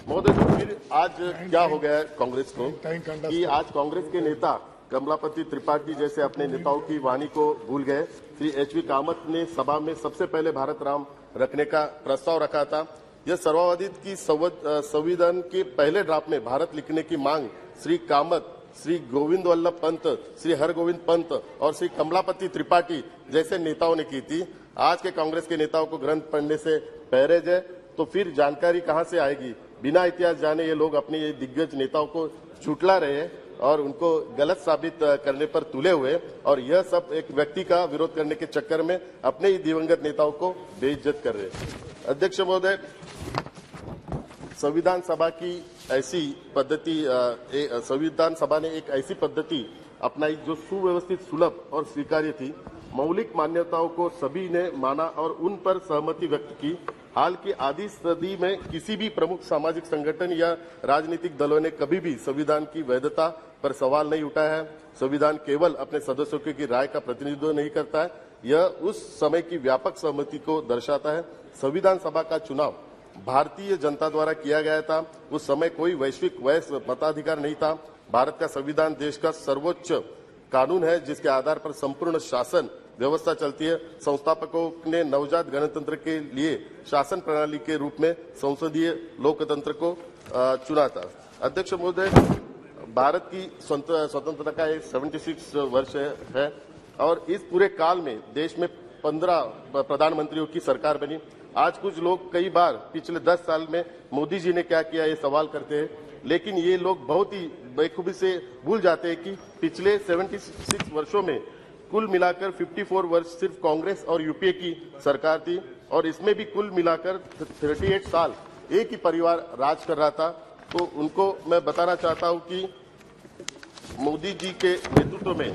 महोदय, फिर आज क्या हो गया है कांग्रेस को कि आज कांग्रेस के नेता कमलापति त्रिपाठी जैसे अपने नेताओं की वाणी को भूल गए। श्री एच.वी. कामत ने सभा में सबसे पहले भारत नाम रखने का प्रस्ताव रखा था। यह सर्ववादित की संविधान के पहले ड्राफ्ट में भारत लिखने की मांग श्री कामत, श्री गोविंद वल्लभ पंत, श्री हरगोविंद पंत और श्री कमलापति त्रिपाठी जैसे नेताओं ने की थी। आज के कांग्रेस के नेताओं को ग्रंथ पढ़ने से परहेज है तो फिर जानकारी कहां से आएगी। बिना इतिहास जाने ये लोग अपने ये दिग्गज नेताओं को झुठला रहे हैं और उनको गलत साबित करने पर तुले हुए और यह सब एक व्यक्ति का विरोध करने के चक्कर में अपने ही दिवंगत नेताओं को बेइज्जत कर रहे हैं। अध्यक्ष महोदय, संविधान सभा की ऐसी पद्धति संविधान सभा ने एक ऐसी पद्धति अपनाई जो सुव्यवस्थित, सुलभ और स्वीकार्य थी। मौलिक मान्यताओं को सभी ने माना और उन पर सहमति व्यक्त की। हाल की आधी सदी में किसी भी प्रमुख सामाजिक संगठन या राजनीतिक दलों ने कभी भी संविधान की वैधता पर सवाल नहीं उठाया है। संविधान केवल अपने सदस्यों की राय का प्रतिनिधित्व नहीं करता है, यह उस समय की व्यापक सहमति को दर्शाता है। संविधान सभा का चुनाव भारतीय जनता द्वारा किया गया था। उस समय कोई वैश्विक वैश्य मताधिकार नहीं था। भारत का संविधान देश का सर्वोच्च कानून है जिसके आधार पर संपूर्ण शासन व्यवस्था चलती है। संस्थापकों ने नवजात गणतंत्र के लिए शासन प्रणाली के रूप में संसदीय लोकतंत्र को चुना था। अध्यक्ष महोदय, भारत की स्वतंत्रता का 76 वर्ष है और इस पूरे काल में देश में 15 प्रधानमंत्रियों की सरकार बनी। आज कुछ लोग कई बार पिछले 10 साल में मोदी जी ने क्या किया ये सवाल करते हैं, लेकिन ये लोग बहुत ही बेखूबी से भूल जाते हैं कि पिछले 76 वर्षों में कुल मिलाकर 54 वर्ष सिर्फ कांग्रेस और यूपीए की सरकार थी और इसमें भी कुल मिलाकर 38 साल एक ही परिवार राज कर रहा था। तो उनको मैं बताना चाहता हूं कि मोदी जी के नेतृत्व में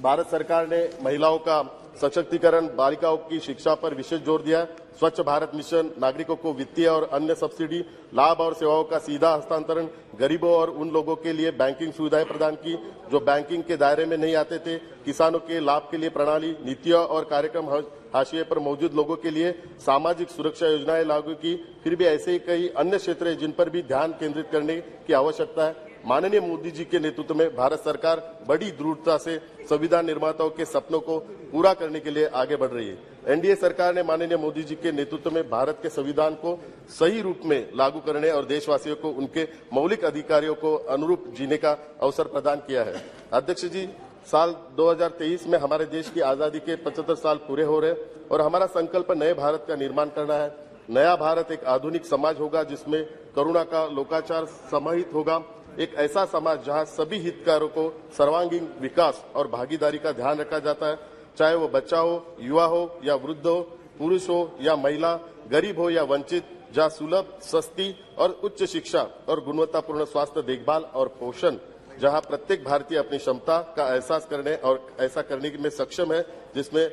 भारत सरकार ने महिलाओं का सशक्तिकरण, बालिकाओं की शिक्षा पर विशेष जोर दिया। स्वच्छ भारत मिशन, नागरिकों को वित्तीय और अन्य सब्सिडी, लाभ और सेवाओं का सीधा हस्तांतरण, गरीबों और उन लोगों के लिए बैंकिंग सुविधाएं प्रदान की जो बैंकिंग के दायरे में नहीं आते थे। किसानों के लाभ के लिए प्रणाली, नीतियां और कार्यक्रम, हाशिए पर मौजूद लोगों के लिए सामाजिक सुरक्षा योजनाएं लागू की। फिर भी ऐसे ही कई अन्य क्षेत्र हैं जिन पर भी ध्यान केंद्रित करने की आवश्यकता है। माननीय मोदी जी के नेतृत्व में भारत सरकार बड़ी दृढ़ता से संविधान निर्माताओं के सपनों को पूरा करने के लिए आगे बढ़ रही है। एनडीए सरकार ने माननीय मोदी जी के नेतृत्व में भारत के संविधान को सही रूप में लागू करने और देशवासियों को उनके मौलिक अधिकारों को अनुरूप जीने का अवसर प्रदान किया है। अध्यक्ष जी, साल 2023 में हमारे देश की आजादी के 75 साल पूरे हो रहे और हमारा संकल्प नए भारत का निर्माण करना है। नया भारत एक आधुनिक समाज होगा जिसमें करुणा का लोकाचार समाहित होगा। एक ऐसा समाज जहां सभी हितधारकों को सर्वांगीण विकास और भागीदारी का ध्यान रखा जाता है, चाहे वो बच्चा हो, युवा हो या वृद्ध हो, पुरुष हो या महिला, गरीब हो या वंचित, जहां सुलभ, सस्ती और उच्च शिक्षा और गुणवत्तापूर्ण स्वास्थ्य देखभाल और पोषण, जहां प्रत्येक भारतीय अपनी क्षमता का एहसास करने और ऐसा करने में सक्षम है जिसमें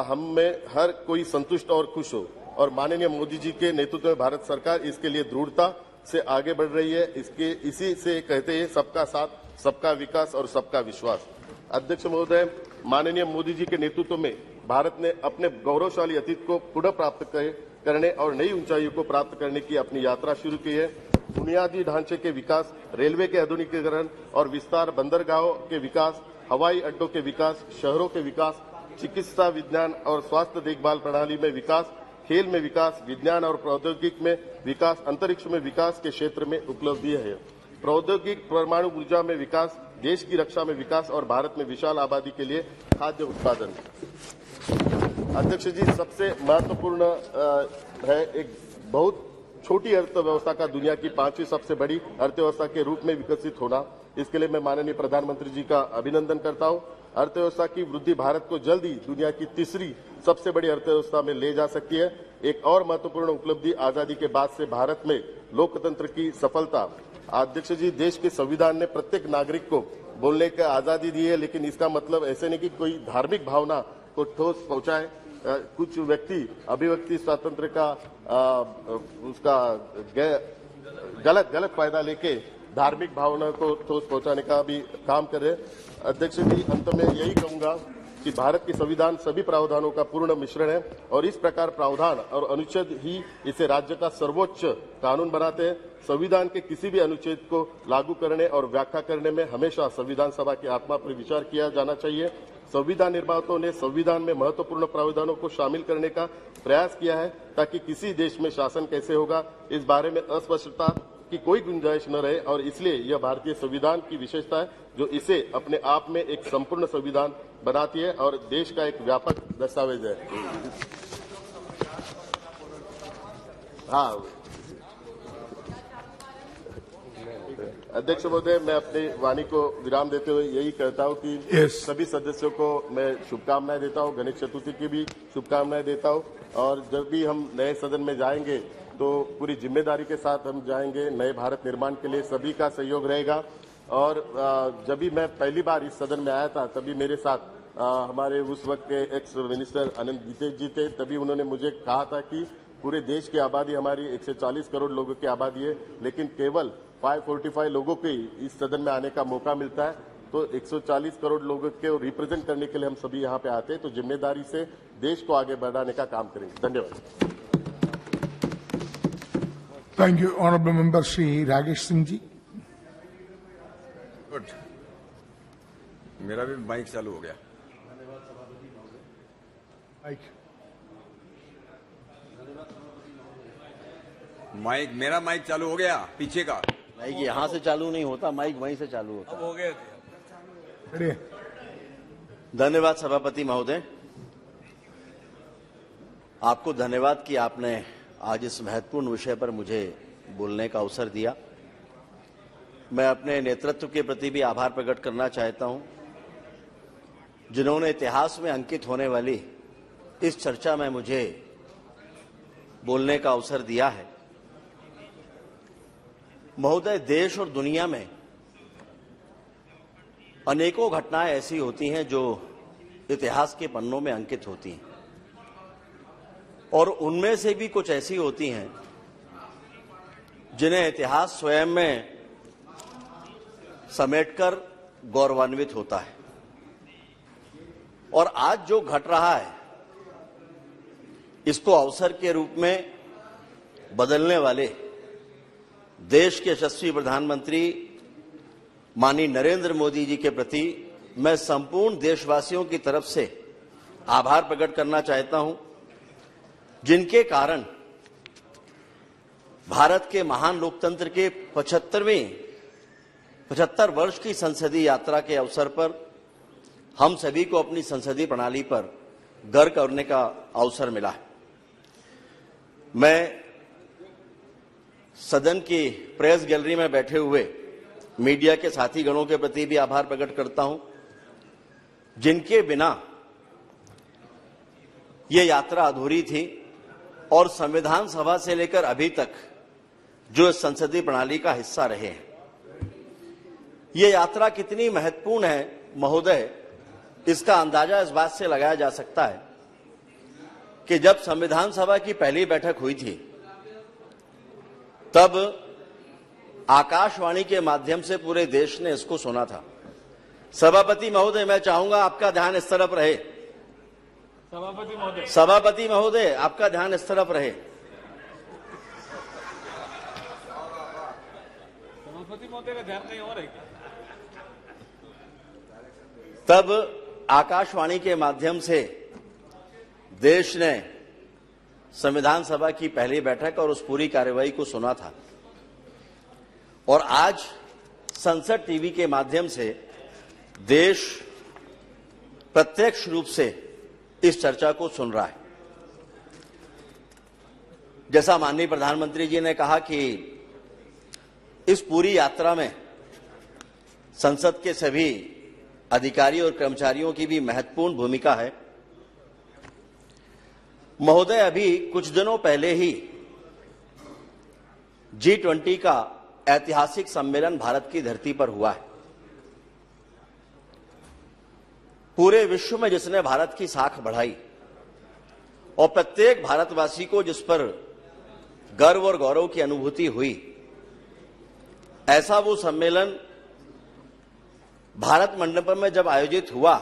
हम में हर कोई संतुष्ट और खुश हो। और माननीय मोदी जी के नेतृत्व में भारत सरकार इसके लिए दृढ़ता से आगे बढ़ रही है। इसी से कहते हैं सबका साथ, सबका विकास और सबका विश्वास। अध्यक्ष महोदय, माननीय मोदी जी के नेतृत्व में भारत ने अपने गौरवशाली अतीत को पुनः प्राप्त करने और नई ऊंचाइयों को प्राप्त करने की अपनी यात्रा शुरू की है। बुनियादी ढांचे के विकास, रेलवे के आधुनिकीकरण और विस्तार, बंदरगाहों के विकास, हवाई अड्डों के विकास, शहरों के विकास, चिकित्सा, विज्ञान और स्वास्थ्य देखभाल प्रणाली में विकास, खेल में विकास, विज्ञान और प्रौद्योगिकी में विकास, अंतरिक्ष में विकास के क्षेत्र में उपलब्धि है। प्रौद्योगिक, परमाणु ऊर्जा में विकास, देश की रक्षा में विकास और भारत में विशाल आबादी के लिए खाद्य उत्पादन। अध्यक्ष जी, सबसे महत्वपूर्ण है एक बहुत छोटी अर्थव्यवस्था का दुनिया की 5वीं सबसे बड़ी अर्थव्यवस्था के रूप में विकसित होना। इसके लिए मैं माननीय प्रधानमंत्री जी का अभिनंदन करता हूं। अर्थव्यवस्था की वृद्धि भारत को जल्द ही दुनिया की तीसरी सबसे बड़ी अर्थव्यवस्था में ले जा सकती है। एक और महत्वपूर्ण उपलब्धि आजादी के बाद से भारत में लोकतंत्र की सफलता। अध्यक्ष जी, देश के संविधान ने प्रत्येक नागरिक को बोलने की आजादी दी है, लेकिन इसका मतलब ऐसे नहीं कि कोई धार्मिक भावना को ठोस पहुंचाए। कुछ व्यक्ति अभिव्यक्ति स्वातंत्र का उसका गलत फायदा लेके धार्मिक भावना को ठोस पहुंचाने का भी काम कर रहे हैं। अध्यक्ष जी, अंत में यही कहूंगा कि भारत की संविधान सभी प्रावधानों का पूर्ण मिश्रण है और इस प्रकार प्रावधान और अनुच्छेद ही इसे राज्य का सर्वोच्च कानून बनाते हैं। संविधान के किसी भी अनुच्छेद को लागू करने और व्याख्या करने में हमेशा संविधान सभा की आत्मा पर विचार किया जाना चाहिए। संविधान निर्माताओं ने संविधान में महत्वपूर्ण प्रावधानों को शामिल करने का प्रयास किया है ताकि किसी देश में शासन कैसे होगा इस बारे में अस्पष्टता की कोई गुंजाइश न रहे, और इसलिए यह भारतीय संविधान की विशेषता है जो इसे अपने आप में एक संपूर्ण संविधान बनाती है और देश का एक व्यापक दस्तावेज है। हाँ अध्यक्ष महोदय, मैं अपनी वाणी को विराम देते हुए यही कहता हूं कि सभी सदस्यों को मैं शुभकामनाएं देता हूं, गणेश चतुर्थी की भी शुभकामनाएं देता हूं। और जब भी हम नए सदन में जाएंगे तो पूरी जिम्मेदारी के साथ हम जाएंगे। नए भारत निर्माण के लिए सभी का सहयोग रहेगा। और जब भी मैं पहली बार इस सदन में आया था तभी मेरे साथ हमारे उस वक्त के एक्स मिनिस्टर अनंत गीते जी थे। तभी उन्होंने मुझे कहा था कि पूरे देश की आबादी हमारी 140 करोड़ लोगों की आबादी है, लेकिन केवल 545 लोगों को ही इस सदन में आने का मौका मिलता है। तो 140 करोड़ लोगों को रिप्रेजेंट करने के लिए हम सभी यहाँ पे आते हैं। तो जिम्मेदारी से देश को आगे बढ़ाने का काम करेंगे। धन्यवाद। Thank you. Honourable member Shri Rakesh Singh ji. Good, मेरा भी माइक चालू हो गया। माइक मेरा माइक चालू हो गया, पीछे का माइक यहाँ से चालू नहीं होता, माइक वहीं से चालू होता। अब हो गए। धन्यवाद सभापति महोदय, आपको धन्यवाद कि आपने आज इस महत्वपूर्ण विषय पर मुझे बोलने का अवसर दिया। मैं अपने नेतृत्व के प्रति भी आभार प्रकट करना चाहता हूं, जिन्होंने इतिहास में अंकित होने वाली इस चर्चा में मुझे बोलने का अवसर दिया है। महोदय, देश और दुनिया में अनेकों घटनाएं ऐसी होती हैं जो इतिहास के पन्नों में अंकित होती हैं, और उनमें से भी कुछ ऐसी होती हैं जिन्हें इतिहास स्वयं में समेटकर गौरवान्वित होता है। और आज जो घट रहा है, इसको अवसर के रूप में बदलने वाले देश के यशस्वी प्रधानमंत्री माननीय नरेंद्र मोदी जी के प्रति मैं संपूर्ण देशवासियों की तरफ से आभार प्रकट करना चाहता हूं, जिनके कारण भारत के महान लोकतंत्र के 75 वर्ष की संसदीय यात्रा के अवसर पर हम सभी को अपनी संसदीय प्रणाली पर गर्व करने का अवसर मिला है। मैं सदन की प्रेस गैलरी में बैठे हुए मीडिया के साथी गणों के प्रति भी आभार प्रकट करता हूं, जिनके बिना ये यात्रा अधूरी थी और संविधान सभा से लेकर अभी तक जो इस संसदीय प्रणाली का हिस्सा रहे हैं। ये यात्रा कितनी महत्वपूर्ण है महोदय, इसका अंदाजा इस बात से लगाया जा सकता है कि जब संविधान सभा की पहली बैठक हुई थी, तब आकाशवाणी के माध्यम से पूरे देश ने इसको सुना था। सभापति महोदय, मैं चाहूंगा आपका ध्यान इस तरफ रहे। सभापति महोदय, आपका ध्यान इस तरफ रहे। सभापति महोदय का ध्यान नहीं हो रहा है। तब आकाशवाणी के माध्यम से देश ने संविधान सभा की पहली बैठक और उस पूरी कार्यवाही को सुना था, और आज संसद टीवी के माध्यम से देश प्रत्यक्ष रूप से इस चर्चा को सुन रहा है। जैसा माननीय प्रधानमंत्री जी ने कहा कि इस पूरी यात्रा में संसद के सभी अधिकारी और कर्मचारियों की भी महत्वपूर्ण भूमिका है। महोदय, अभी कुछ दिनों पहले ही G20 का ऐतिहासिक सम्मेलन भारत की धरती पर हुआ है। पूरे विश्व में जिसने भारत की साख बढ़ाई और प्रत्येक भारतवासी को जिस पर गर्व और गौरव की अनुभूति हुई, ऐसा वो सम्मेलन भारत मंडपम में जब आयोजित हुआ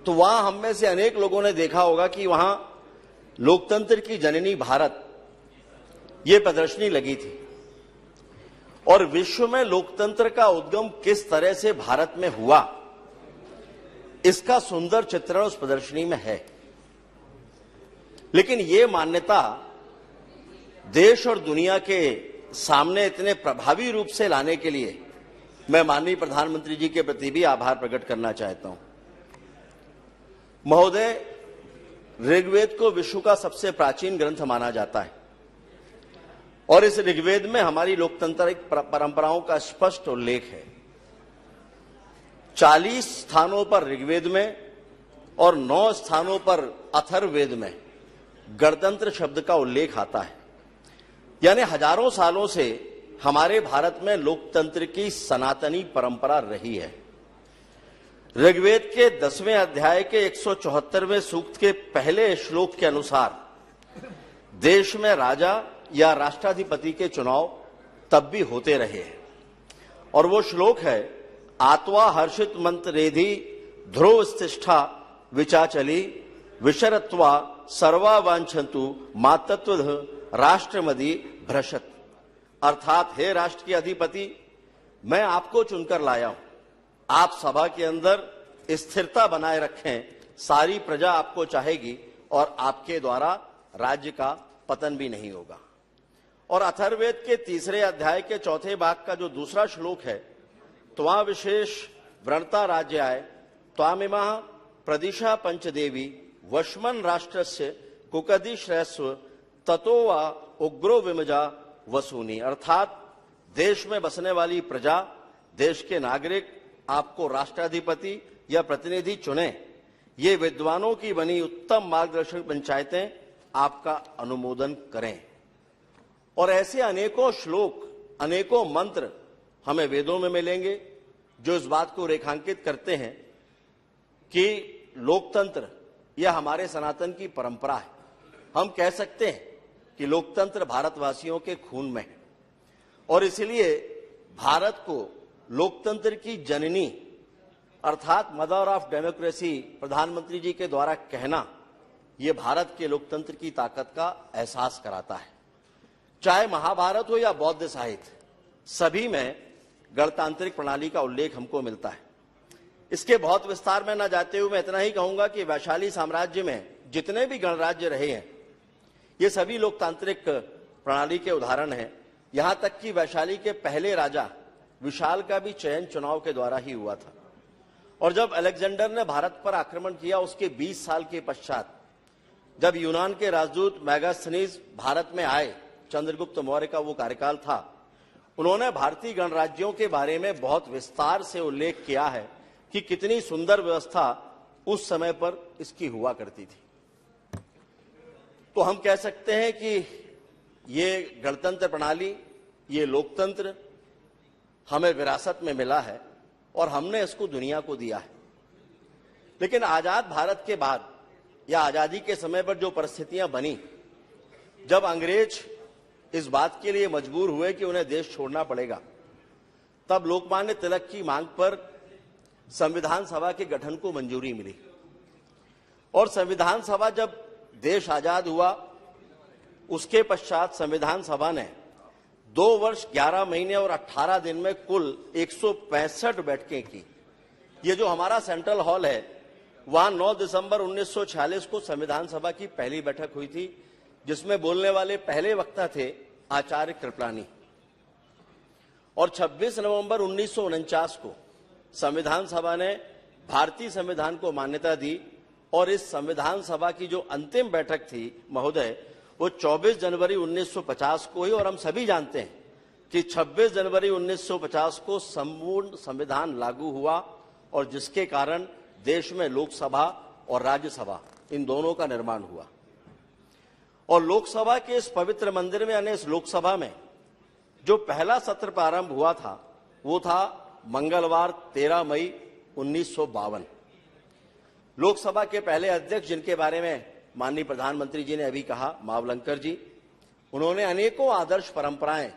तो वहां हम में से अनेक लोगों ने देखा होगा कि वहां लोकतंत्र की जननी भारत ये प्रदर्शनी लगी थी, और विश्व में लोकतंत्र का उद्गम किस तरह से भारत में हुआ, इसका सुंदर चित्रण उस प्रदर्शनी में है। लेकिन ये मान्यता देश और दुनिया के सामने इतने प्रभावी रूप से लाने के लिए मैं माननीय प्रधानमंत्री जी के प्रति भी आभार प्रकट करना चाहता हूं। महोदय, ऋग्वेद को विश्व का सबसे प्राचीन ग्रंथ माना जाता है, और इस ऋग्वेद में हमारी लोकतांत्रिक परंपराओं का स्पष्ट उल्लेख है। 40 स्थानों पर ऋग्वेद में और 9 स्थानों पर अथर्ववेद में गणतंत्र शब्द का उल्लेख आता है। यानी हजारों सालों से हमारे भारत में लोकतंत्र की सनातनी परंपरा रही है। ऋग्वेद के 10वें अध्याय के 174वें सूक्त के पहले श्लोक के अनुसार देश में राजा या राष्ट्राधिपति के चुनाव तब भी होते रहे हैं, और वो श्लोक है, आत्वा हर्षित मंत्रेधि ध्रुव स्तिष्ठा विचाचली विशरत्वा सर्वा वांछन्तु मातत्व राष्ट्रमदि भ्रशत। अर्थात, हे राष्ट्र के अधिपति, मैं आपको चुनकर लाया हूं, आप सभा के अंदर स्थिरता बनाए रखें, सारी प्रजा आपको चाहेगी और आपके द्वारा राज्य का पतन भी नहीं होगा। और अथर्ववेद के 3 अध्याय के 4 भाग का जो दूसरा श्लोक है, त्वा विशेष व्रणता राज्य आय त्वामिमा प्रदिशा पंचदेवी वश्मन राष्ट्रस्य कुकदी श्रेष्व ततो वा उग्रो विमजा वसूनी। अर्थात, देश में बसने वाली प्रजा, देश के नागरिक आपको राष्ट्राधिपति या प्रतिनिधि चुने, ये विद्वानों की बनी उत्तम मार्गदर्शक पंचायतें आपका अनुमोदन करें। और ऐसे अनेकों श्लोक, अनेकों मंत्र हमें वेदों में मिलेंगे जो इस बात को रेखांकित करते हैं कि लोकतंत्र यह हमारे सनातन की परंपरा है। हम कह सकते हैं कि लोकतंत्र भारतवासियों के खून में है और इसलिए भारत को लोकतंत्र की जननी अर्थात मदर ऑफ डेमोक्रेसी प्रधानमंत्री जी के द्वारा कहना यह भारत के लोकतंत्र की ताकत का एहसास कराता है। चाहे महाभारत हो या बौद्ध साहित्य, सभी में गणतांत्रिक प्रणाली का उल्लेख हमको मिलता है। इसके बहुत विस्तार में न जाते हुए मैं इतना ही कहूंगा कि वैशाली साम्राज्य में जितने भी गणराज्य रहे हैं ये सभी लोकतांत्रिक प्रणाली के उदाहरण हैं। यहां तक कि वैशाली के पहले राजा विशाल का भी चयन चुनाव के द्वारा ही हुआ था। और जब अलेक्जेंडर ने भारत पर आक्रमण किया उसके 20 साल के पश्चात जब यूनान के राजदूत मैगास्थनीज भारत में आए, चंद्रगुप्त मौर्य का वो कार्यकाल था, उन्होंने भारतीय गणराज्यों के बारे में बहुत विस्तार से उल्लेख किया है कि कितनी सुंदर व्यवस्था उस समय पर इसकी हुआ करती थी। तो हम कह सकते हैं कि ये गणतंत्र प्रणाली, ये लोकतंत्र हमें विरासत में मिला है और हमने इसको दुनिया को दिया है। लेकिन आजाद भारत के बाद या आजादी के समय पर जो परिस्थितियां बनी, जब अंग्रेज इस बात के लिए मजबूर हुए कि उन्हें देश छोड़ना पड़ेगा, तब लोकमान्य तिलक की मांग पर संविधान सभा के गठन को मंजूरी मिली। और संविधान सभा जब देश आजाद हुआ उसके पश्चात संविधान सभा ने 2 वर्ष 11 महीने और 18 दिन में कुल 165 बैठकें की। ये जो हमारा सेंट्रल हॉल है वहां 9 दिसंबर 1946 को संविधान सभा की पहली बैठक हुई थी, जिसमें बोलने वाले पहले वक्ता थे आचार्य कृपलानी। और 26 नवंबर 1949 को संविधान सभा ने भारतीय संविधान को मान्यता दी और इस संविधान सभा की जो अंतिम बैठक थी महोदय, वो 24 जनवरी 1950 को ही। और हम सभी जानते हैं कि 26 जनवरी 1950 को संपूर्ण संविधान लागू हुआ और जिसके कारण देश में लोकसभा और राज्यसभा इन दोनों का निर्माण हुआ। और लोकसभा के इस पवित्र मंदिर में यानी इस लोकसभा में जो पहला सत्र प्रारंभ हुआ था वो था मंगलवार 13 मई 1952। लोकसभा के पहले अध्यक्ष, जिनके बारे में माननीय प्रधानमंत्री जी ने अभी कहा, मावलंकर जी, उन्होंने अनेकों आदर्श परंपराएं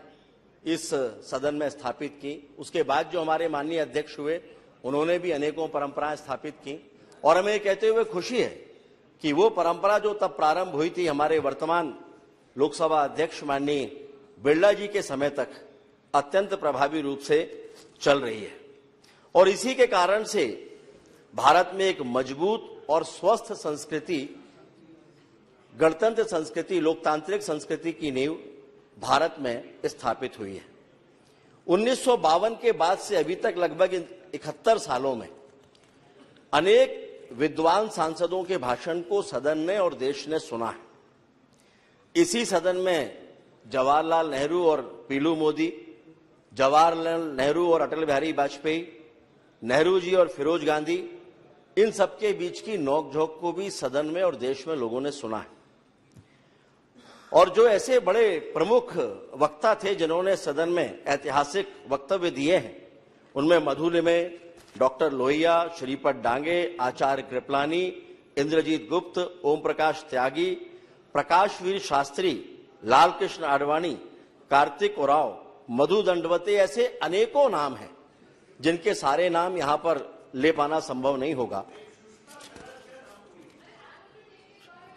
इस सदन में स्थापित की। उसके बाद जो हमारे माननीय अध्यक्ष हुए उन्होंने भी अनेकों परंपराएं स्थापित की। और हमें कहते हुए खुशी है कि वो परंपरा जो तब प्रारंभ हुई थी हमारे वर्तमान लोकसभा अध्यक्ष माननीय बिरला जी के समय तक अत्यंत प्रभावी रूप से चल रही है। और इसी के कारण से भारत में एक मजबूत और स्वस्थ संस्कृति, गणतंत्र संस्कृति, लोकतांत्रिक संस्कृति की नींव भारत में स्थापित हुई है। 1952 के बाद से अभी तक लगभग 71 सालों में अनेक विद्वान सांसदों के भाषण को सदन ने और देश ने सुना है। इसी सदन में जवाहरलाल नेहरू और पीलू मोदी, जवाहरलाल नेहरू और अटल बिहारी वाजपेयी, नेहरू जी और फिरोज गांधी, इन सबके बीच की नोकझोंक को भी सदन में और देश में लोगों ने सुना है। और जो ऐसे बड़े प्रमुख वक्ता थे जिन्होंने सदन में ऐतिहासिक वक्तव्य दिए हैं, उनमें मधुलिमे, डॉक्टर लोहिया, श्रीपद डांगे, आचार्य कृपलानी, इंद्रजीत गुप्त, ओम प्रकाश त्यागी, प्रकाशवीर शास्त्री, लाल कृष्ण आडवाणी, कार्तिक उरांव, मधु दंडवते, ऐसे अनेकों नाम हैं जिनके सारे नाम यहां पर ले पाना संभव नहीं होगा।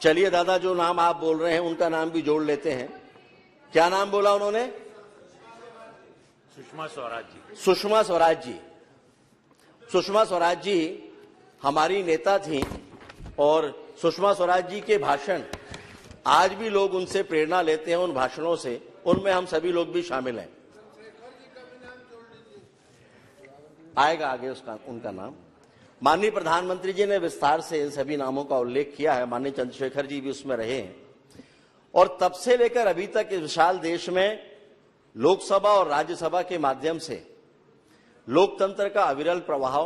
चलिए दादा, जो नाम आप बोल रहे हैं उनका नाम भी जोड़ लेते हैं। क्या नाम बोला उन्होंने? सुषमा स्वराज जी। सुषमा स्वराज जी। सुषमा स्वराज जी हमारी नेता थी और सुषमा स्वराज जी के भाषण आज भी लोग उनसे प्रेरणा लेते हैं, उन भाषणों से। उनमें हम सभी लोग भी शामिल हैं। आएगा आगे उनका नाम। माननीय प्रधानमंत्री जी ने विस्तार से इन सभी नामों का उल्लेख किया है। माननीय चंद्रशेखर जी भी उसमें रहे हैं। और तब से लेकर अभी तक इस विशाल देश में लोकसभा और राज्यसभा के माध्यम से लोकतंत्र का अविरल प्रवाह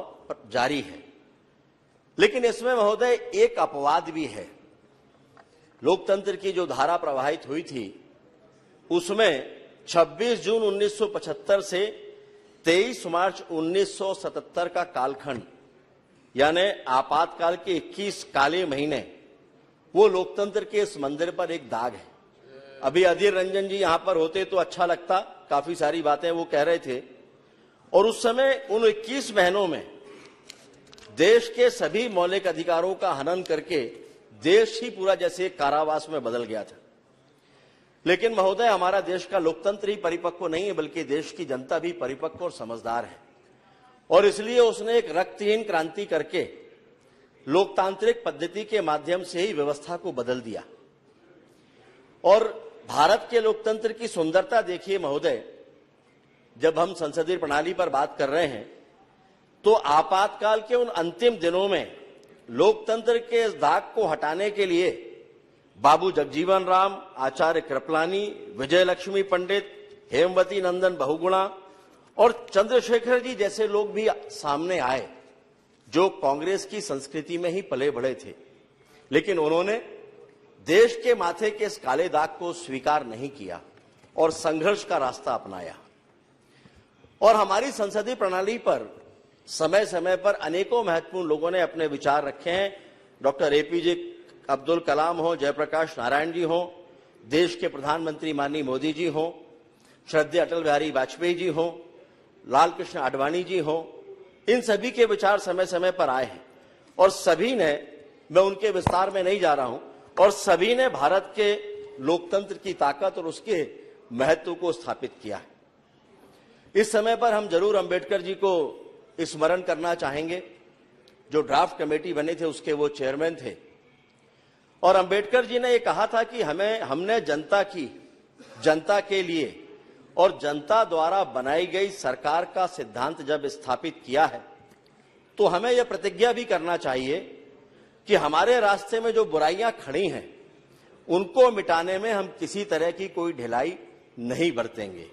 जारी है। लेकिन इसमें महोदय एक अपवाद भी है। लोकतंत्र की जो धारा प्रवाहित हुई थी उसमें 26 जून 1975 से 23 मार्च 1977 का कालखंड यानी आपातकाल के 21 काले महीने, वो लोकतंत्र के इस मंदिर पर एक दाग है। अभी अधीर रंजन जी यहां पर होते तो अच्छा लगता, काफी सारी बातें वो कह रहे थे। और उस समय उन 21 महीनों में देश के सभी मौलिक अधिकारों का हनन करके देश ही पूरा जैसे एक कारावास में बदल गया था। लेकिन महोदय, हमारा देश का लोकतंत्र ही परिपक्व नहीं है, बल्कि देश की जनता भी परिपक्व और समझदार है। और इसलिए उसने एक रक्तहीन क्रांति करके लोकतांत्रिक पद्धति के माध्यम से ही व्यवस्था को बदल दिया। और भारत के लोकतंत्र की सुंदरता देखिए महोदय, जब हम संसदीय प्रणाली पर बात कर रहे हैं तो आपातकाल के उन अंतिम दिनों में लोकतंत्र के इस दाग को हटाने के लिए बाबू जगजीवन राम, आचार्य कृपलानी, विजय लक्ष्मी पंडित, हेमवती नंदन बहुगुणा और चंद्रशेखर जी जैसे लोग भी सामने आए, जो कांग्रेस की संस्कृति में ही पले बढ़े थे। लेकिन उन्होंने देश के माथे के इस काले दाग को स्वीकार नहीं किया और संघर्ष का रास्ता अपनाया। और हमारी संसदीय प्रणाली पर समय समय पर अनेकों महत्वपूर्ण लोगों ने अपने विचार रखे हैं। डॉक्टर एपीजे अब्दुल कलाम हो, जयप्रकाश नारायण जी हो, देश के प्रधानमंत्री माननीय मोदी जी हो, श्रद्धेय अटल बिहारी वाजपेयी जी हो, लाल कृष्ण आडवाणी जी हो, इन सभी के विचार समय समय पर आए हैं। और सभी ने, मैं उनके विस्तार में नहीं जा रहा हूं, और सभी ने भारत के लोकतंत्र की ताकत और उसके महत्व को स्थापित किया है। इस समय पर हम जरूर अंबेडकर जी को स्मरण करना चाहेंगे, जो ड्राफ्ट कमेटी बने थे उसके वो चेयरमैन थे। और अंबेडकर जी ने ये कहा था कि हमने जनता के लिए और जनता द्वारा बनाई गई सरकार का सिद्धांत जब स्थापित किया है, तो हमें यह प्रतिज्ञा भी करना चाहिए कि हमारे रास्ते में जो बुराइयां खड़ी हैं उनको मिटाने में हम किसी तरह की कोई ढिलाई नहीं बरतेंगे।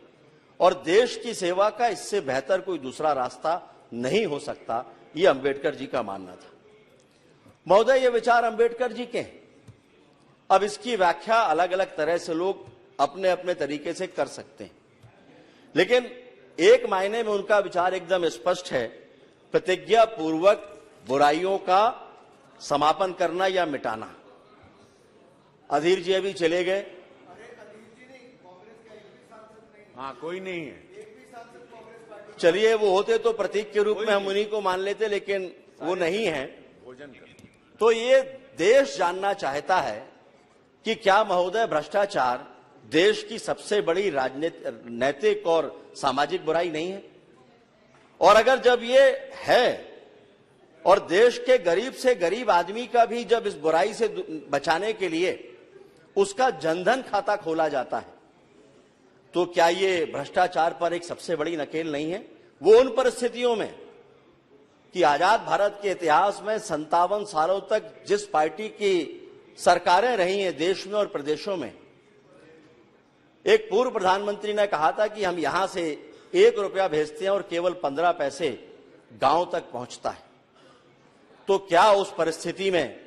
और देश की सेवा का इससे बेहतर कोई दूसरा रास्ता नहीं हो सकता, ये अंबेडकर जी का मानना था। महोदय, ये विचार अंबेडकर जी के हैं। अब इसकी व्याख्या अलग अलग तरह से लोग अपने अपने तरीके से कर सकते हैं, लेकिन एक मायने में उनका विचार एकदम स्पष्ट है, प्रतिज्ञा पूर्वक बुराइयों का समापन करना या मिटाना। अधीर जी अभी चले गए। हाँ, कोई नहीं है। चलिए, वो होते तो प्रतीक के रूप में हम उन्हीं को मान लेते, लेकिन वो नहीं है। तो ये देश जानना चाहता है कि क्या महोदय भ्रष्टाचार देश की सबसे बड़ी राजनीतिक, नैतिक और सामाजिक बुराई नहीं है? और अगर जब ये है और देश के गरीब से गरीब आदमी का भी जब इस बुराई से बचाने के लिए उसका जनधन खाता खोला जाता है, तो क्या ये भ्रष्टाचार पर एक सबसे बड़ी नकेल नहीं है? वो उन परिस्थितियों में कि आजाद भारत के इतिहास में 57 सालों तक जिस पार्टी की सरकारें रही हैं देश में और प्रदेशों में, एक पूर्व प्रधानमंत्री ने कहा था कि हम यहां से 1 रुपया भेजते हैं और केवल 15 पैसे गांव तक पहुंचता है। तो क्या उस परिस्थिति में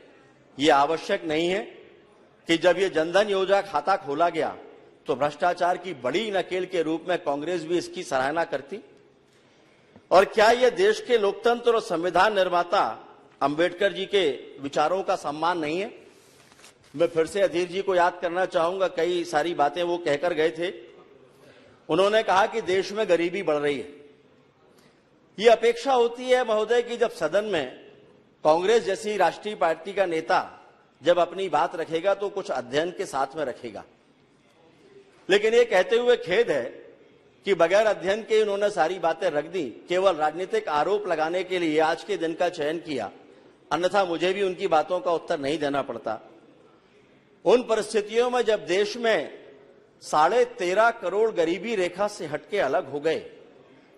यह आवश्यक नहीं है कि जब ये जनधन योजना खाता खोला गया तो भ्रष्टाचार की बड़ी नकेल के रूप में कांग्रेस भी इसकी सराहना करती? और क्या यह देश के लोकतंत्र और संविधान निर्माता अंबेडकर जी के विचारों का सम्मान नहीं है? मैं फिर से अधीर जी को याद करना चाहूंगा, कई सारी बातें वो कहकर गए थे। उन्होंने कहा कि देश में गरीबी बढ़ रही है। ये अपेक्षा होती है महोदय कि जब सदन में कांग्रेस जैसी राष्ट्रीय पार्टी का नेता जब अपनी बात रखेगा तो कुछ अध्ययन के साथ में रखेगा। लेकिन ये कहते हुए खेद है कि बगैर अध्ययन के इन्होंने सारी बातें रख दी, केवल राजनीतिक आरोप लगाने के लिए आज के दिन का चयन किया, अन्यथा मुझे भी उनकी बातों का उत्तर नहीं देना पड़ता। उन परिस्थितियों में जब देश में 13.5 करोड़ गरीबी रेखा से हटके अलग हो गए,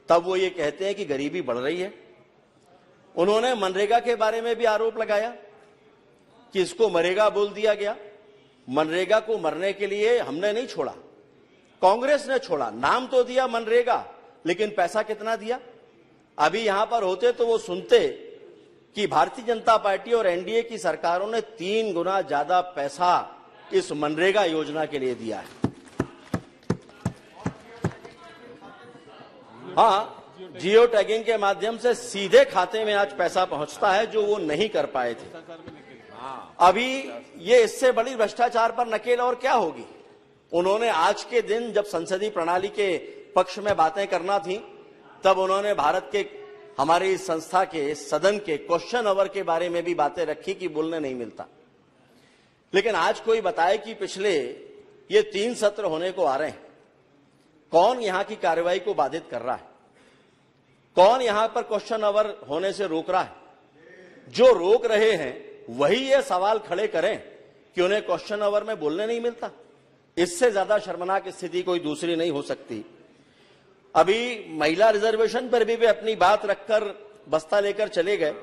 तब वो ये कहते हैं कि गरीबी बढ़ रही है। उन्होंने मनरेगा के बारे में भी आरोप लगाया कि इसको मरेगा बोल दिया गया। मनरेगा को मरने के लिए हमने नहीं छोड़ा, कांग्रेस ने छोड़ा। नाम तो दिया मनरेगा, लेकिन पैसा कितना दिया? अभी यहां पर होते तो वो सुनते कि भारतीय जनता पार्टी और एनडीए की सरकारों ने 3 गुना ज्यादा पैसा इस मनरेगा योजना के लिए दिया है। हाँ, जियो टैगिंग के माध्यम से सीधे खाते में आज पैसा पहुंचता है, जो वो नहीं कर पाए थे। अभी ये इससे बड़ी भ्रष्टाचार पर नकेल और क्या होगी। उन्होंने आज के दिन जब संसदीय प्रणाली के पक्ष में बातें करना थी, तब उन्होंने भारत के हमारी इस संस्था के सदन के क्वेश्चन आवर के बारे में भी बातें रखी कि बोलने नहीं मिलता। लेकिन आज कोई बताए कि पिछले ये 3 सत्र होने को आ रहे हैं, कौन यहां की कार्रवाई को बाधित कर रहा है, कौन यहां पर क्वेश्चन आवर होने से रोक रहा है। जो रोक रहे हैं वही ये सवाल खड़े करें कि उन्हें क्वेश्चन आवर में बोलने नहीं मिलता। इससे ज्यादा शर्मनाक स्थिति कोई दूसरी नहीं हो सकती। अभी महिला रिजर्वेशन पर भी वे अपनी बात रखकर बस्ता लेकर चले गए,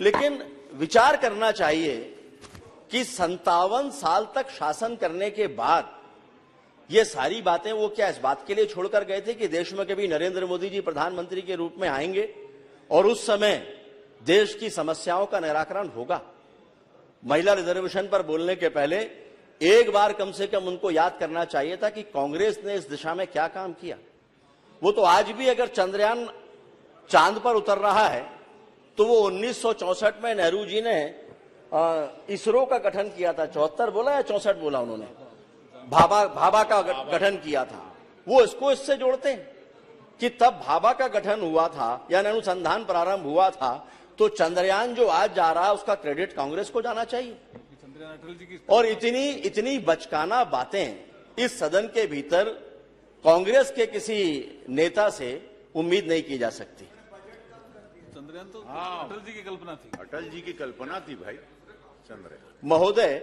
लेकिन विचार करना चाहिए कि 57 साल तक शासन करने के बाद ये सारी बातें वो क्या इस बात के लिए छोड़कर गए थे कि देश में कभी नरेंद्र मोदी जी प्रधानमंत्री के रूप में आएंगे और उस समय देश की समस्याओं का निराकरण होगा। महिला रिजर्वेशन पर बोलने के पहले एक बार कम से कम उनको याद करना चाहिए था कि कांग्रेस ने इस दिशा में क्या काम किया। वो तो आज भी अगर चंद्रयान चांद पर उतर रहा है तो वो 1964 में नेहरू जी ने इसरो का गठन किया था। 74 बोला या 64 बोला उन्होंने, भाभा का गठन किया था। वो इसको इससे जोड़ते हैं कि तब भाभा का गठन हुआ था यानी अनुसंधान प्रारंभ हुआ था, तो चंद्रयान जो आज जा रहा है उसका क्रेडिट कांग्रेस को जाना चाहिए। और इतनी बचकाना बातें इस सदन के भीतर कांग्रेस के किसी नेता से उम्मीद नहीं की जा सकती। चंद्रयान तो अटल जी की कल्पना थी। अटल जी की कल्पना थी भाई चंद्रयान। महोदय,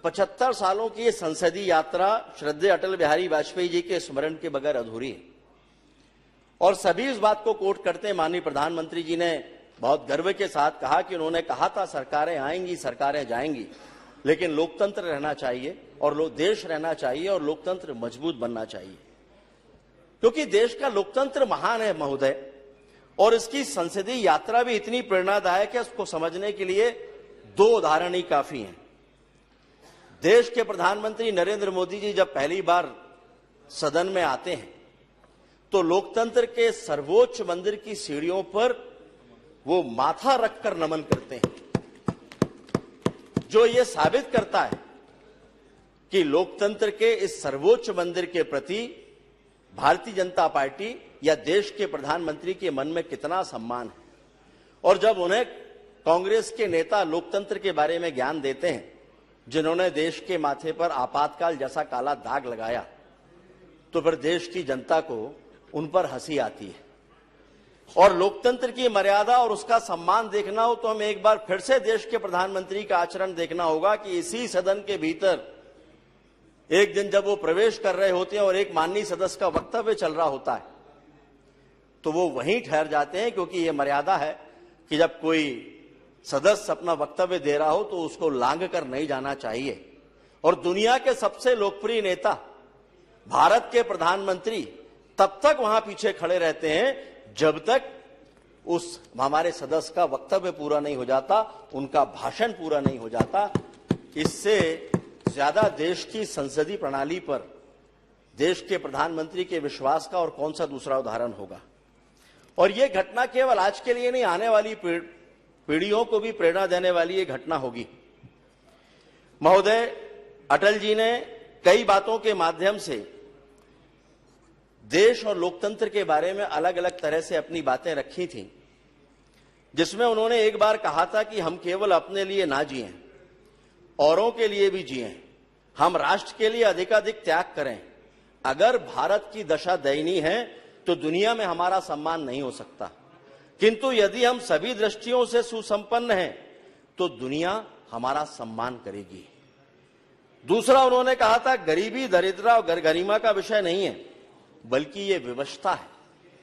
75 सालों की ये संसदीय यात्रा श्रद्धेय अटल बिहारी वाजपेयी जी के स्मरण के बगैर अधूरी है। और सभी इस बात को कोट करते हैं। माननीय प्रधानमंत्री जी ने बहुत गर्व के साथ कहा कि उन्होंने कहा था सरकारें आएंगी सरकारें जाएंगी, लेकिन लोकतंत्र रहना चाहिए और देश रहना चाहिए और लोकतंत्र मजबूत बनना चाहिए, क्योंकि देश का लोकतंत्र महान है महोदय। और इसकी संसदीय यात्रा भी इतनी प्रेरणादायक है, उसको समझने के लिए 2 उदाहरण ही काफी हैं। देश के प्रधानमंत्री नरेंद्र मोदी जी जब पहली बार सदन में आते हैं तो लोकतंत्र के सर्वोच्च मंदिर की सीढ़ियों पर वो माथा रखकर नमन करते हैं, जो ये साबित करता है कि लोकतंत्र के इस सर्वोच्च मंदिर के प्रति भारतीय जनता पार्टी या देश के प्रधानमंत्री के मन में कितना सम्मान है। और जब उन्हें कांग्रेस के नेता लोकतंत्र के बारे में ज्ञान देते हैं, जिन्होंने देश के माथे पर आपातकाल जैसा काला दाग लगाया, तो फिर देश की जनता को उन पर हंसी आती है। और लोकतंत्र की मर्यादा और उसका सम्मान देखना हो तो हमें एक बार फिर से देश के प्रधानमंत्री का आचरण देखना होगा कि इसी सदन के भीतर एक दिन जब वो प्रवेश कर रहे होते हैं और एक माननीय सदस्य का वक्तव्य चल रहा होता है, तो वो वहीं ठहर जाते हैं, क्योंकि ये मर्यादा है कि जब कोई सदस्य अपना वक्तव्य दे रहा हो तो उसको लांघ कर नहीं जाना चाहिए। और दुनिया के सबसे लोकप्रिय नेता भारत के प्रधानमंत्री तब तक वहां पीछे खड़े रहते हैं जब तक उस हमारे सदस्य का वक्तव्य पूरा नहीं हो जाता, उनका भाषण पूरा नहीं हो जाता। इससे ज्यादा देश की संसदीय प्रणाली पर देश के प्रधानमंत्री के विश्वास का और कौन सा दूसरा उदाहरण होगा। और यह घटना केवल आज के लिए नहीं, आने वाली पीढ़ियों को भी प्रेरणा देने वाली ये घटना होगी। महोदय, अटल जी ने कई बातों के माध्यम से देश और लोकतंत्र के बारे में अलग अलग तरह से अपनी बातें रखी थी, जिसमें उन्होंने एक बार कहा था कि हम केवल अपने लिए ना जिएं, औरों के लिए भी जिएं, हम राष्ट्र के लिए अधिकाधिक त्याग करें। अगर भारत की दशा दयनीय है तो दुनिया में हमारा सम्मान नहीं हो सकता, किंतु यदि हम सभी दृष्टियों से सुसंपन्न हैं तो दुनिया हमारा सम्मान करेगी। दूसरा उन्होंने कहा था गरीबी, दरिद्रता और गरिमा का विषय नहीं है, बल्कि ये विवशता है,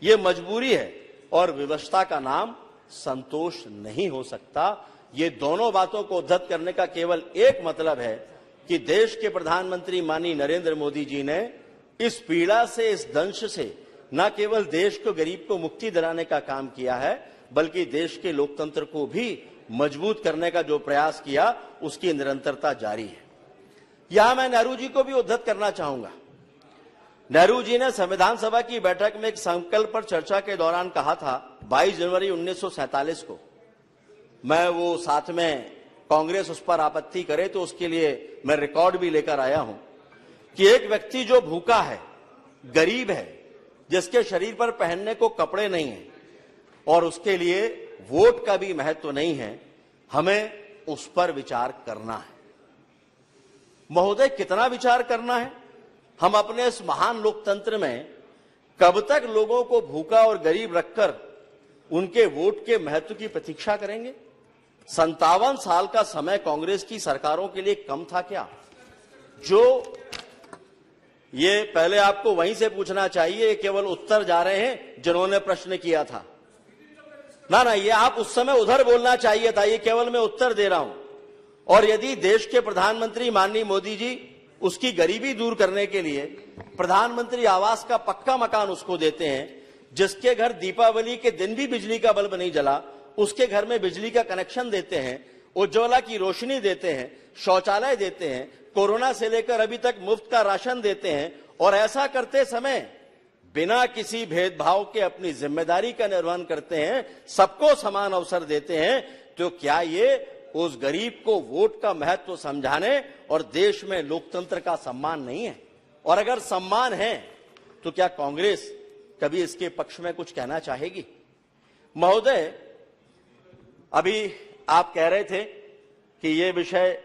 ये मजबूरी है, और विवशता का नाम संतोष नहीं हो सकता। ये दोनों बातों को उद्धत करने का केवल एक मतलब है कि देश के प्रधानमंत्री माननीय नरेंद्र मोदी जी ने इस पीड़ा से, इस दंश से न केवल देश को, गरीब को मुक्ति दिलाने का काम किया है, बल्कि देश के लोकतंत्र को भी मजबूत करने का जो प्रयास किया उसकी निरंतरता जारी है। यहां मैं नेहरू जी को भी उद्धत करना चाहूंगा। नेहरू जी ने संविधान सभा की बैठक में एक संकल्प पर चर्चा के दौरान कहा था 22 जनवरी 1947 को, मैं वो साथ में कांग्रेस उस पर आपत्ति करे तो उसके लिए मैं रिकॉर्ड भी लेकर आया हूं कि एक व्यक्ति जो भूखा है, गरीब है, जिसके शरीर पर पहनने को कपड़े नहीं है और उसके लिए वोट का भी महत्व नहीं है, हमें उस पर विचार करना है। महोदय, कितना विचार करना है? हम अपने इस महान लोकतंत्र में कब तक लोगों को भूखा और गरीब रखकर उनके वोट के महत्व की प्रतीक्षा करेंगे? 57 साल का समय कांग्रेस की सरकारों के लिए कम था क्या? जो ये पहले आपको वहीं से पूछना चाहिए, केवल उत्तर जा रहे हैं जिन्होंने प्रश्न किया था। ना, ये आप उस समय उधर बोलना चाहिए था, ये केवल मैं उत्तर दे रहा हूं। और यदि देश के प्रधानमंत्री माननीय मोदी जी उसकी गरीबी दूर करने के लिए प्रधानमंत्री आवास का पक्का मकान उसको देते हैं, जिसके घर दीपावली के दिन भी बिजली का बल्ब नहीं जला, उसके घर में बिजली का कनेक्शन देते हैं, उज्ज्वला की रोशनी देते हैं, शौचालय देते हैं, कोरोना से लेकर अभी तक मुफ्त का राशन देते हैं, और ऐसा करते समय बिना किसी भेदभाव के अपनी जिम्मेदारी का निर्वहन करते हैं, सबको समान अवसर देते हैं, तो क्या ये उस गरीब को वोट का महत्व समझाने और देश में लोकतंत्र का सम्मान नहीं है? और अगर सम्मान है तो क्या कांग्रेस कभी इसके पक्ष में कुछ कहना चाहेगी? महोदय, अभी आप कह रहे थे कि ये विषय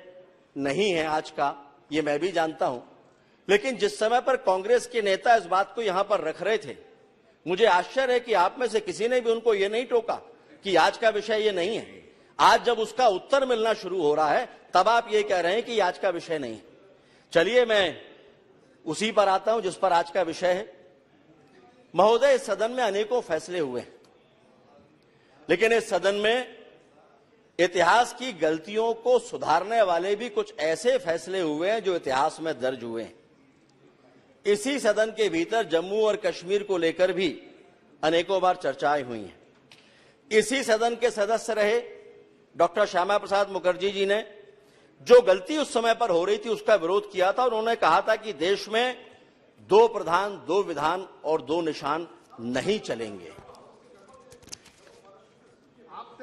नहीं है आज का, ये मैं भी जानता हूं, लेकिन जिस समय पर कांग्रेस के नेता इस बात को यहां पर रख रहे थे, मुझे आश्चर्य है कि आप में से किसी ने भी उनको ये नहीं टोका कि आज का विषय ये नहीं है। आज जब उसका उत्तर मिलना शुरू हो रहा है तब आप ये कह रहे हैं कि आज का विषय नहीं है। चलिए मैं उसी पर आता हूं जिस पर आज का विषय है। महोदय, इस सदन में अनेकों फैसले हुए हैं, लेकिन इस सदन में इतिहास की गलतियों को सुधारने वाले भी कुछ ऐसे फैसले हुए हैं जो इतिहास में दर्ज हुए हैं। इसी सदन के भीतर जम्मू और कश्मीर को लेकर भी अनेकों बार चर्चाएं हुई हैं। इसी सदन के सदस्य रहे डॉक्टर श्यामा प्रसाद मुखर्जी जी ने जो गलती उस समय पर हो रही थी उसका विरोध किया था। उन्होंने कहा था कि देश में 2 प्रधान, 2 विधान और 2 निशान नहीं चलेंगे।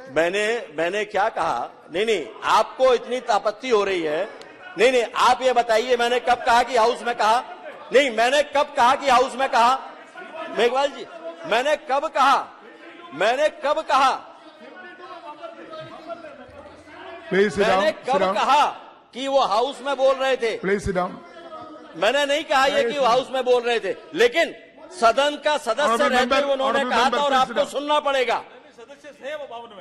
मैंने क्या कहा? नहीं, आपको इतनी आपत्ति हो रही है। नहीं, आप ये बताइए मैंने कब कहा कि हाउस में कहा? नहीं, मैंने कब कहा कि हाउस में कहा? मेघवाल जी, मैंने कब कहा? मैंने कब कहा कि वो हाउस में बोल रहे थे? Please sit down. मैंने नहीं कहा ये कि वो हाउस में बोल रहे थे, लेकिन सदन का सदस्य रहते हुए उन्होंने कहा था और आपको सुनना पड़ेगा।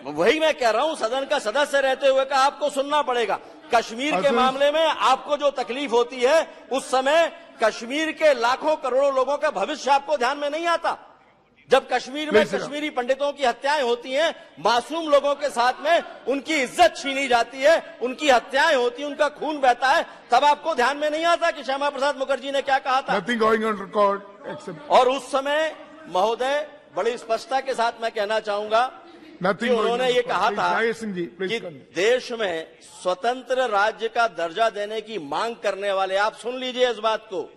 वही मैं कह रहा हूं, सदन का सदस्य रहते हुए का आपको सुनना पड़ेगा। कश्मीर के मामले में आपको जो तकलीफ होती है, उस समय कश्मीर के लाखों करोड़ों लोगों का भविष्य आपको ध्यान में नहीं आता। जब कश्मीर में कश्मीरी पंडितों की हत्याएं होती हैं, मासूम लोगों के साथ में उनकी इज्जत छीनी जाती है, उनकी हत्याएं होती हैं, उनका खून बहता है, तब आपको ध्यान में नहीं आता कि श्यामा प्रसाद मुखर्जी ने क्या कहा था। Nothing going on record except... और उस समय महोदय बड़ी स्पष्टता के साथ मैं कहना चाहूंगा कि उन्होंने ये कहा था कि देश में स्वतंत्र राज्य का दर्जा देने की मांग करने वाले, आप सुन लीजिए इस बात को,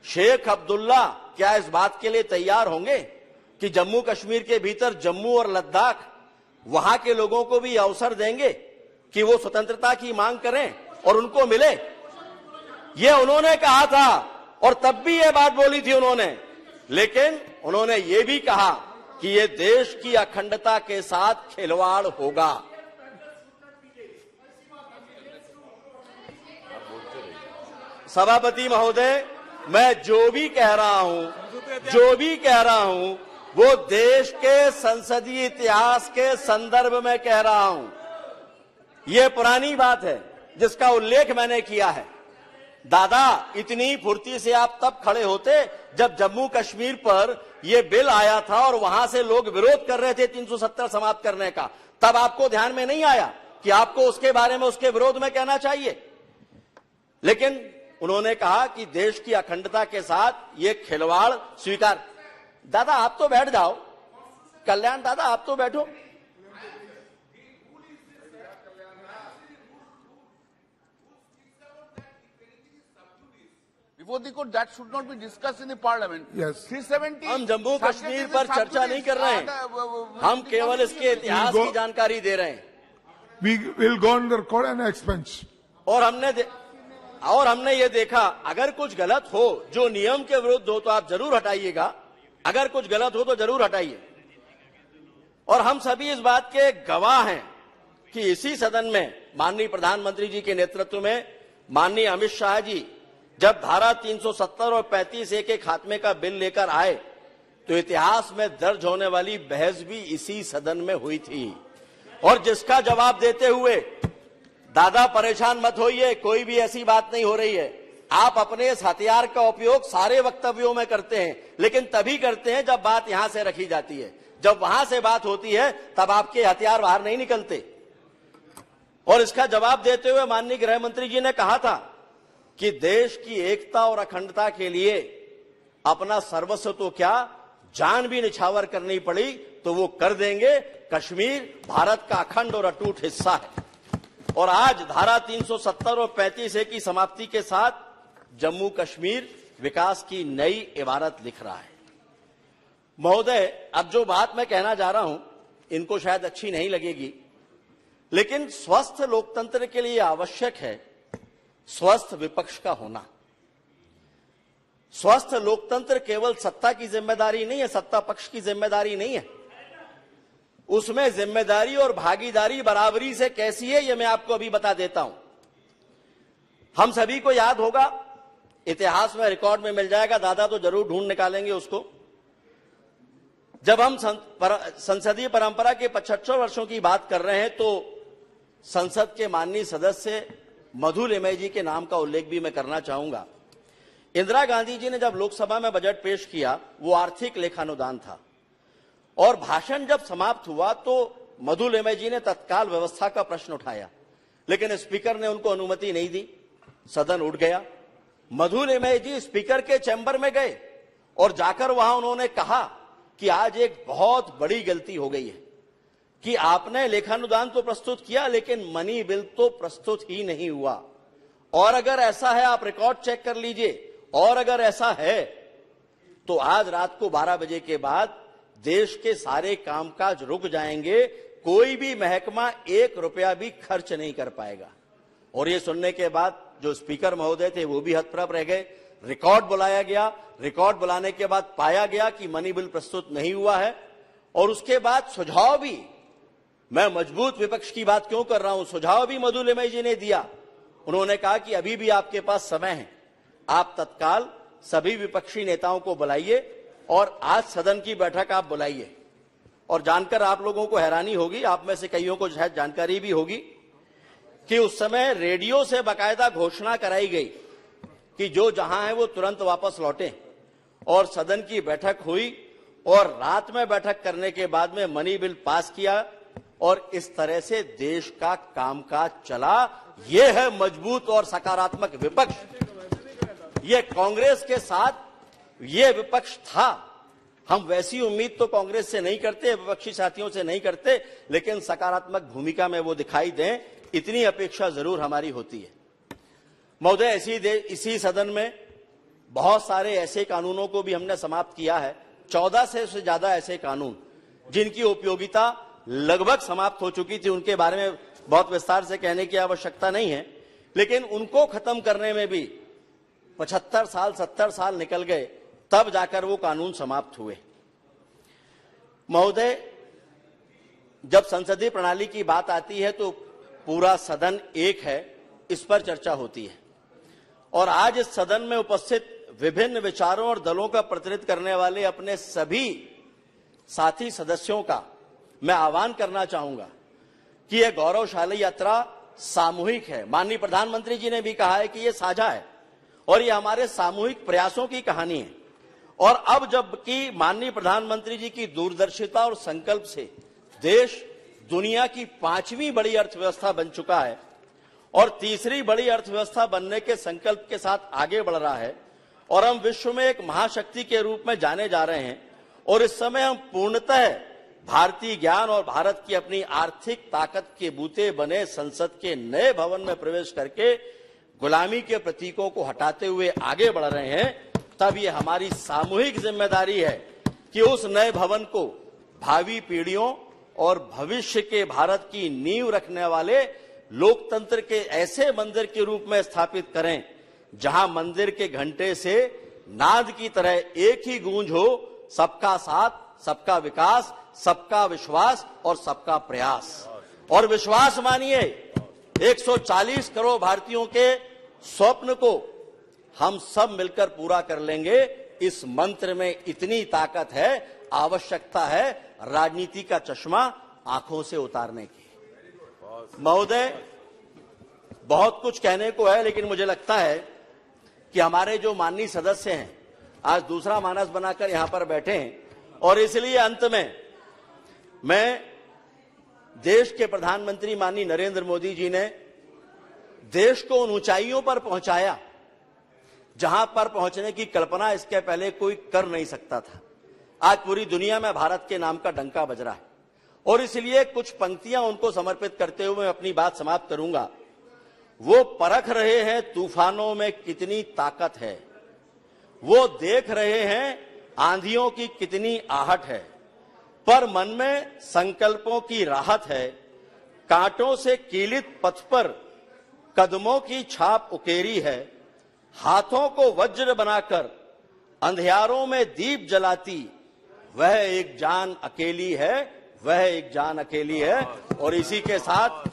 शेख अब्दुल्ला क्या इस बात के लिए तैयार होंगे कि जम्मू कश्मीर के भीतर जम्मू और लद्दाख, वहां के लोगों को भी अवसर देंगे कि वो स्वतंत्रता की मांग करें और उनको मिले? ये उन्होंने कहा था और तब भी ये बात बोली थी उन्होंने, लेकिन उन्होंने ये भी कहा कि ये देश की अखंडता के साथ खिलवाड़ होगा। सभापति महोदय, मैं जो भी कह रहा हूं वो देश के संसदीय इतिहास के संदर्भ में कह रहा हूं। ये पुरानी बात है जिसका उल्लेख मैंने किया है। दादा, इतनी फुर्ती से आप तब खड़े होते जब जम्मू कश्मीर पर यह बिल आया था और वहां से लोग विरोध कर रहे थे 370 समाप्त करने का, तब आपको ध्यान में नहीं आया कि आपको उसके बारे में, उसके विरोध में कहना चाहिए। लेकिन उन्होंने कहा कि देश की अखंडता के साथ ये खिलवाड़ स्वीकार। दादा आप तो बैठ जाओ, कल्याण दादा आप तो बैठो। Before the court, that should not be discussed in the parliament. Yes. 370. हम जम्मू कश्मीर पर चर्चा नहीं कर रहे हैं, हम केवल इसके इतिहास की जानकारी दे रहे हैं। We will go on the record and expense. और हमने ये देखा, अगर कुछ गलत हो, जो नियम के विरुद्ध हो तो आप जरूर हटाइएगा, अगर कुछ गलत हो तो जरूर हटाइए। और हम सभी इस बात के गवाह हैं कि इसी सदन में माननीय प्रधानमंत्री जी के नेतृत्व में माननीय अमित शाह जी जब धारा 370 और 35A के खात्मे का बिल लेकर आए तो इतिहास में दर्ज होने वाली बहस भी इसी सदन में हुई थी, और जिसका जवाब देते हुए दादा परेशान मत होइए, कोई भी ऐसी बात नहीं हो रही है। आप अपने इस हथियार का उपयोग सारे वक्तव्यों में करते हैं, लेकिन तभी करते हैं जब बात यहां से रखी जाती है। जब वहां से बात होती है तब आपके हथियार बाहर नहीं निकलते। और इसका जवाब देते हुए माननीय गृह मंत्री जी ने कहा था कि देश की एकता और अखंडता के लिए अपना सर्वस्व तो क्या, जान भी निछावर करनी पड़ी तो वो कर देंगे। कश्मीर भारत का अखंड और अटूट हिस्सा है। और आज धारा 370 और 35A की समाप्ति के साथ जम्मू कश्मीर विकास की नई इबारत लिख रहा है। महोदय, अब जो बात मैं कहना जा रहा हूं इनको शायद अच्छी नहीं लगेगी, लेकिन स्वस्थ लोकतंत्र के लिए आवश्यक है स्वस्थ विपक्ष का होना। स्वस्थ लोकतंत्र केवल सत्ता की जिम्मेदारी नहीं है, सत्ता पक्ष की जिम्मेदारी नहीं है। उसमें जिम्मेदारी और भागीदारी बराबरी से कैसी है, यह मैं आपको अभी बता देता हूं। हम सभी को याद होगा, इतिहास में रिकॉर्ड में मिल जाएगा, दादा तो जरूर ढूंढ निकालेंगे उसको। जब हम संसदीय परंपरा के 75 वर्षों की बात कर रहे हैं तो संसद के माननीय सदस्य मधु लिमय जी के नाम का उल्लेख भी मैं करना चाहूंगा। इंदिरा गांधी जी ने जब लोकसभा में बजट पेश किया, वो आर्थिक लेखानुदान था, और भाषण जब समाप्त हुआ तो मधु लिमय जी ने तत्काल व्यवस्था का प्रश्न उठाया, लेकिन स्पीकर ने उनको अनुमति नहीं दी, सदन उठ गया। मधु लिमय जी स्पीकर के चैम्बर में गए और जाकर वहां उन्होंने कहा कि आज एक बहुत बड़ी गलती हो गई है कि आपने लेखानुदान तो प्रस्तुत किया लेकिन मनी बिल तो प्रस्तुत ही नहीं हुआ, और अगर ऐसा है आप रिकॉर्ड चेक कर लीजिए, और अगर ऐसा है तो आज रात को 12 बजे के बाद देश के सारे कामकाज रुक जाएंगे, कोई भी महकमा 1 रुपया भी खर्च नहीं कर पाएगा। और ये सुनने के बाद जो स्पीकर महोदय थे वो भी हतप्रभ रह गए। रिकॉर्ड बुलाया गया, रिकॉर्ड बुलाने के बाद पाया गया कि मनी बिल प्रस्तुत नहीं हुआ है, और उसके बाद सुझाव भी, मैं मजबूत विपक्ष की बात क्यों कर रहा हूं, सुझाव भी मधु लिमय जी ने दिया। उन्होंने कहा कि अभी भी आपके पास समय है, आप तत्काल सभी विपक्षी नेताओं को बुलाइए और आज सदन की बैठक आप बुलाइए। और जानकर आप लोगों को हैरानी होगी, आप में से कईयों को शायद जानकारी भी होगी कि उस समय रेडियो से बाकायदा घोषणा कराई गई कि जो जहां है वो तुरंत वापस लौटे, और सदन की बैठक हुई और रात में बैठक करने के बाद में मनी बिल पास किया, और इस तरह से देश का कामकाज चला। ये है मजबूत और सकारात्मक विपक्ष। ये कांग्रेस के साथ ये विपक्ष था। हम वैसी उम्मीद तो कांग्रेस से नहीं करते, विपक्षी साथियों से नहीं करते, लेकिन सकारात्मक भूमिका में वो दिखाई दें, इतनी अपेक्षा जरूर हमारी होती है। महोदय, इसी सदन में बहुत सारे ऐसे कानूनों को भी हमने समाप्त किया है, 14 से ज्यादा ऐसे कानून जिनकी उपयोगिता लगभग समाप्त हो चुकी थी। उनके बारे में बहुत विस्तार से कहने की आवश्यकता नहीं है, लेकिन उनको खत्म करने में भी 75 साल 70 साल निकल गए, तब जाकर वो कानून समाप्त हुए। महोदय, जब संसदीय प्रणाली की बात आती है तो पूरा सदन एक है, इस पर चर्चा होती है। और आज इस सदन में उपस्थित विभिन्न विचारों और दलों का प्रतिनिधित्व करने वाले अपने सभी साथी सदस्यों का मैं आह्वान करना चाहूंगा कि यह गौरवशाली यात्रा सामूहिक है। माननीय प्रधानमंत्री जी ने भी कहा है कि यह साझा है और यह हमारे सामूहिक प्रयासों की कहानी है। और अब जबकि माननीय प्रधानमंत्री जी की दूरदर्शिता और संकल्प से देश दुनिया की 5वीं बड़ी अर्थव्यवस्था बन चुका है और तीसरी बड़ी अर्थव्यवस्था बनने के संकल्प के साथ आगे बढ़ रहा है, और हम विश्व में एक महाशक्ति के रूप में जाने जा रहे हैं। और इस समय हम पूर्णतः भारतीय ज्ञान और भारत की अपनी आर्थिक ताकत के बूते बने संसद के नए भवन में प्रवेश करके गुलामी के प्रतीकों को हटाते हुए आगे बढ़ रहे हैं, तब ये हमारी सामूहिक जिम्मेदारी है कि उस नए भवन को भावी पीढ़ियों और भविष्य के भारत की नींव रखने वाले लोकतंत्र के ऐसे मंदिर के रूप में स्थापित करें, जहां मंदिर के घंटे से नाद की तरह एक ही गूंज हो, सबका साथ, सबका विकास, सबका विश्वास और सबका प्रयास। और विश्वास मानिए, 140 करोड़ भारतीयों के स्वप्न को हम सब मिलकर पूरा कर लेंगे। इस मंत्र में इतनी ताकत है, आवश्यकता है राजनीति का चश्मा आंखों से उतारने की। महोदय, बहुत कुछ कहने को है, लेकिन मुझे लगता है कि हमारे जो माननीय सदस्य हैं आज दूसरा मानस बनाकर यहां पर बैठे हैं, और इसलिए अंत में मैं देश के प्रधानमंत्री माननीय नरेंद्र मोदी जी ने देश को उन ऊंचाइयों पर पहुंचाया जहां पर पहुंचने की कल्पना इसके पहले कोई कर नहीं सकता था। आज पूरी दुनिया में भारत के नाम का डंका बज रहा है, और इसलिए कुछ पंक्तियां उनको समर्पित करते हुए मैं अपनी बात समाप्त करूंगा। वो परख रहे हैं तूफानों में कितनी ताकत है, वो देख रहे हैं आंधियों की कितनी आहट है, पर मन में संकल्पों की राहत है। कांटों से कीलित पथ पर कदमों की छाप उकेरी है, हाथों को वज्र बनाकर अंधियारों में दीप जलाती वह एक जान अकेली है, वह एक जान अकेली है। और इसी के साथ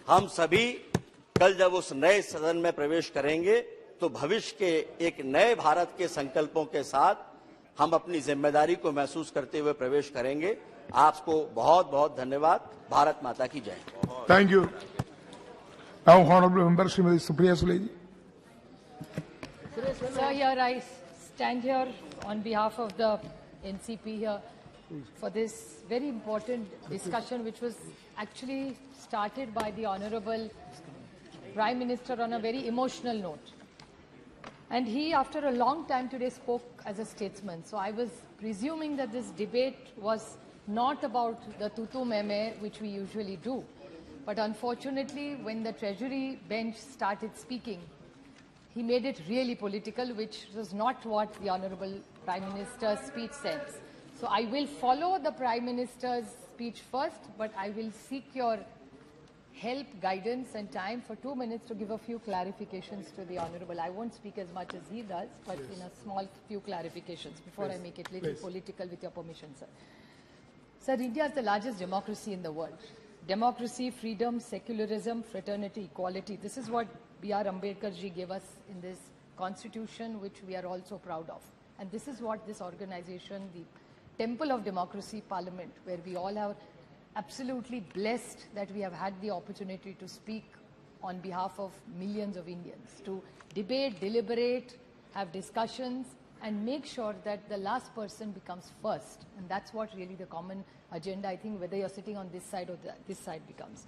हम सभी कल जब उस नए सदन में प्रवेश करेंगे तो भविष्य के एक नए भारत के संकल्पों के साथ हम अपनी जिम्मेदारी को महसूस करते हुए प्रवेश करेंगे। आपको बहुत बहुत धन्यवाद। भारत माता की जय। Thank you. Now honorable member Srimati Supriya Sule ji. Sir, here I stand here on behalf of the NCP here for this very important discussion, which was actually started by the Honorable Prime Minister on a very emotional note. And he, after a long time today, spoke as a statesman. So I was presuming that this debate was not about the tutu meme, which we usually do. But unfortunately, when the Treasury bench started speaking, he made it really political, which was not what the Honorable Prime Minister's speech says. So I will follow the Prime Minister's speech first, but I will seek your help, guidance and time for 2 minutes to give a few clarifications to the Honorable. I won't speak as much as he does, but in a small few clarifications before I make it a little political, with your permission, sir. Sir, India is the largest democracy in the world. Democracy, freedom, secularism, fraternity, equality. This is what B.R. Ambedkar ji gave us in this constitution, which we are also proud of. And this is what this organization, the Temple of Democracy Parliament, where we all are absolutely blessed that we have had the opportunity to speak on behalf of millions of Indians, to debate, deliberate, have discussions, and make sure that the last person becomes first. And that's what really the common agenda, I think, whether you're sitting on this side or this side, becomes.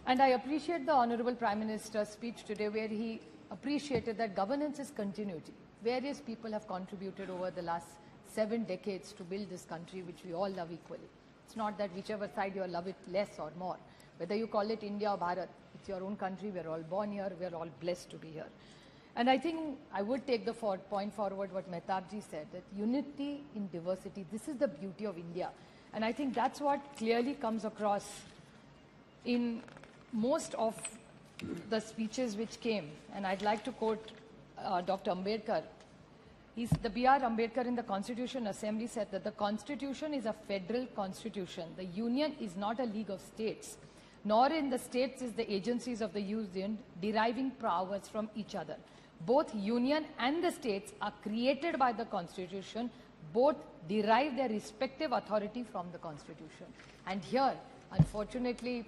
And I appreciate the Honorable Prime Minister's speech today, where he appreciated that governance is continuity. Various people have contributed over the last 7 decades to build this country, which we all love equally. It's not that whichever side you love it less or more. Whether you call it India or Bharat, it's your own country. We're all born here. We're all blessed to be here. And I think I would take the point forward what Mehtabji said, that unity in diversity, this is the beauty of India. And I think that's what clearly comes across in most of the speeches which came. And I'd like to quote Dr. Ambedkar. The B.R. Ambedkar in the Constitution Assembly said that the Constitution is a federal constitution. The Union is not a league of states, nor in the states is the agencies of the Union deriving powers from each other. Both Union and the states are created by the Constitution. Both derive their respective authority from the Constitution. And here, unfortunately,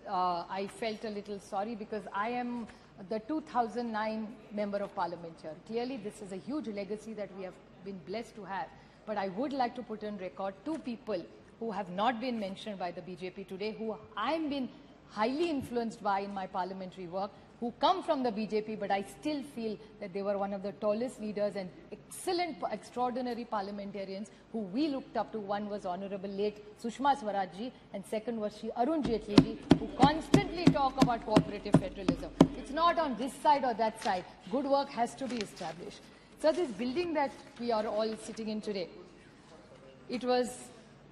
I felt a little sorry because I am the 2009 Member of Parliament here. Clearly, this is a huge legacy that we have been blessed to have. But I would like to put on record 2 people who have not been mentioned by the BJP today, who I have been highly influenced by in my parliamentary work. who come from the BJP, but I still feel that they were one of the tallest leaders and excellent, extraordinary parliamentarians who we looked up to. One was Honorable late Sushma Swaraj ji, and second was Shri Arun Jaitley ji, who constantly talk about cooperative federalism. It's not on this side or that side. Good work has to be established. So this building that we are all sitting in today, it was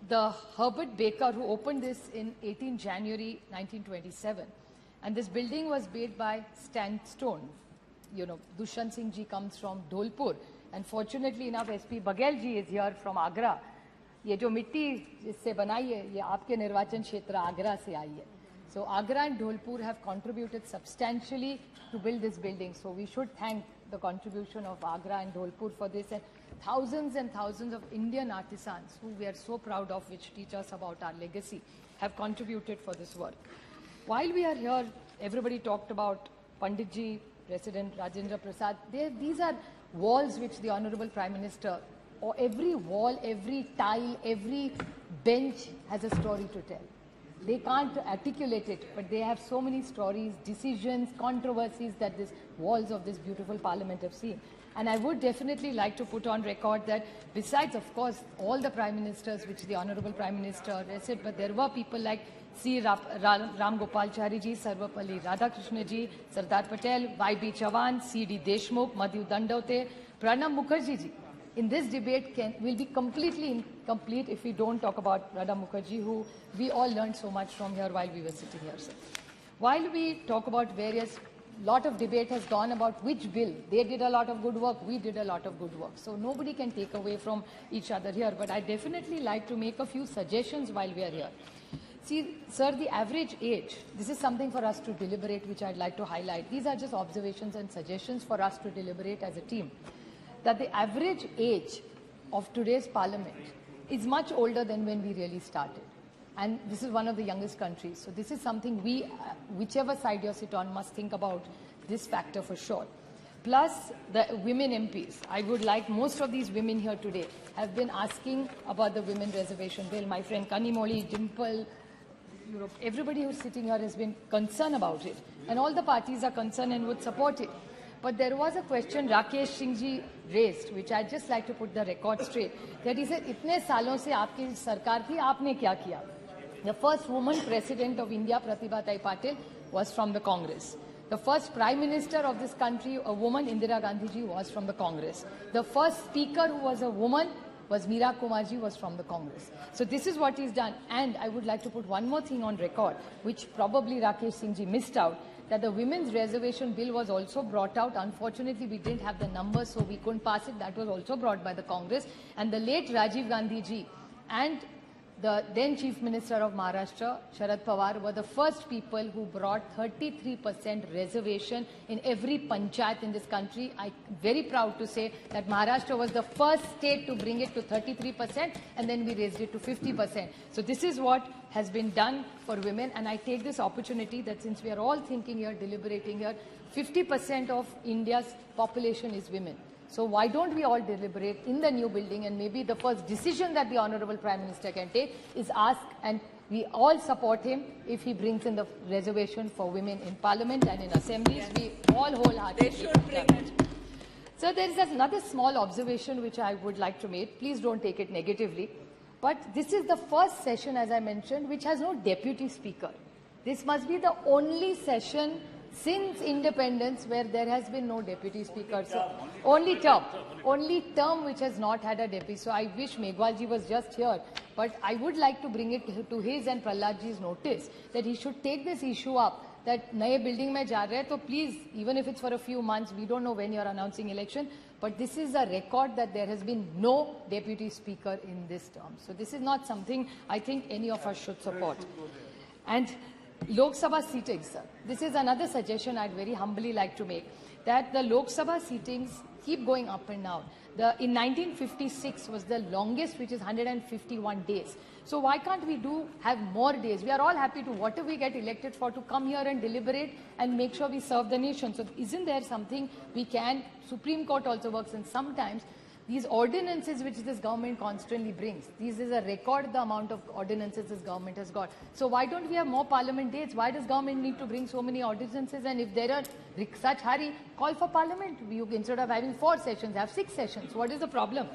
the Herbert Baker who opened this in 18 January 1927. And this building was built by sandstone. You know, Dushyant Singh ji comes from Dholpur. And fortunately enough, SP Baghel ji is here from Agra. ये जो मिट्टी इससे बनाई है, ये आपके निर्वाचन क्षेत्र आगरा से आई है. So Agra and Dholpur have contributed substantially to build this building. So we should thank the contribution of Agra and Dholpur for this, and thousands of Indian artisans who we are so proud of, which teach us about our legacy, have contributed for this work. While we are here, everybody talked about Panditji, President Rajendra Prasad. These are walls which the Honorable Prime Minister, or every wall, every tile, every bench has a story to tell. They can't articulate it, but they have so many stories, decisions, controversies that these walls of this beautiful parliament have seen. And I would definitely like to put on record that besides, of course, all the Prime Ministers which the Honorable Prime Minister said, but there were people like C. Ram Gopalachari ji, Sarvapalli Radhakrishna ji, Sardar Patel, Y.B. Chavan, C.D. Deshmukh, Madhu Dandaute, Pranab Mukherjee ji. In this debate will be completely incomplete if we don't talk about Pranab Mukherjee, who we all learned so much from here while we were sitting here. Sir. While we talk about various, lot of debate has gone about which bill. They did a lot of good work, we did a lot of good work. So nobody can take away from each other here. But I definitely like to make a few suggestions while we are here. See, sir, the average age, this is something for us to deliberate, which I'd like to highlight. These are just observations and suggestions for us to deliberate as a team. That the average age of today's parliament is much older than when we really started. And this is one of the youngest countries. So this is something we, whichever side you sit on, must think about this factor for sure. Plus the women MPs. I would like, most of these women here today have been asking about the women reservation bill. My friend Kanimoli, Dimple, everybody who's sitting here has been concerned about it. And all the parties are concerned and would support it. But there was a question Rakesh Singh ji raised, which I'd just like to put the record straight, that he said, "Itne salon se aapki sarkar thi, aapne kya kiya?" The first woman president of India, Pratibha Tai Patil, was from the Congress. The first prime minister of this country, a woman, Indira Gandhi ji, was from the Congress. The first speaker who was a woman was Meera Kumarji, was from the Congress. So this is what he's done. And I would like to put one more thing on record, which probably Rakesh Singh ji missed out, that the women's reservation bill was also brought out. Unfortunately, we didn't have the numbers, so we couldn't pass it. That was also brought by the Congress. And the late Rajiv Gandhi ji and the then Chief Minister of Maharashtra, Sharad Pawar, were the first people who brought 33% reservation in every panchayat in this country. I'm very proud to say that Maharashtra was the first state to bring it to 33%, and then we raised it to 50%. So this is what has been done for women, and I take this opportunity that since we are all thinking here, deliberating here, 50% of India's population is women. So why don't we all deliberate in the new building, and maybe the first decision that the Honorable Prime Minister can take is ask, and we all support him if he brings in the reservation for women in Parliament and in assemblies. We all wholeheartedly. They should bring it. So there is another small observation which I would like to make. Please don't take it negatively. But this is the first session, as I mentioned, which has no deputy speaker. This must be the only session since independence where there has been no deputy speaker. So only term which has not had a deputy. So I wish Meghwalji was just here, but I would like to bring it to his and Prahladji's notice that he should take this issue up, that naye building mein ja rahe, so please, even if it's for a few months, we don't know when you're announcing election, but this is a record that there has been no deputy speaker in this term. So this is not something I think any of us should support. And Loksabha seatings, sir. This is another suggestion I'd very humbly like to make, that the Loksabha seatings keep going up and down. In 1956 was the longest, which is 151 days. So why can't we have more days? We are all happy to, whatever we get elected for, to come here and deliberate and make sure we serve the nation. So isn't there something we can, Supreme Court also works, and sometimes These ordinances which this government constantly brings, this is a record the amount of ordinances this government has got. So why don't we have more parliament dates? Why does government need to bring so many ordinances? And if there are such hurry, call for parliament. Instead of having 4 sessions, have 6 sessions. What is the problem?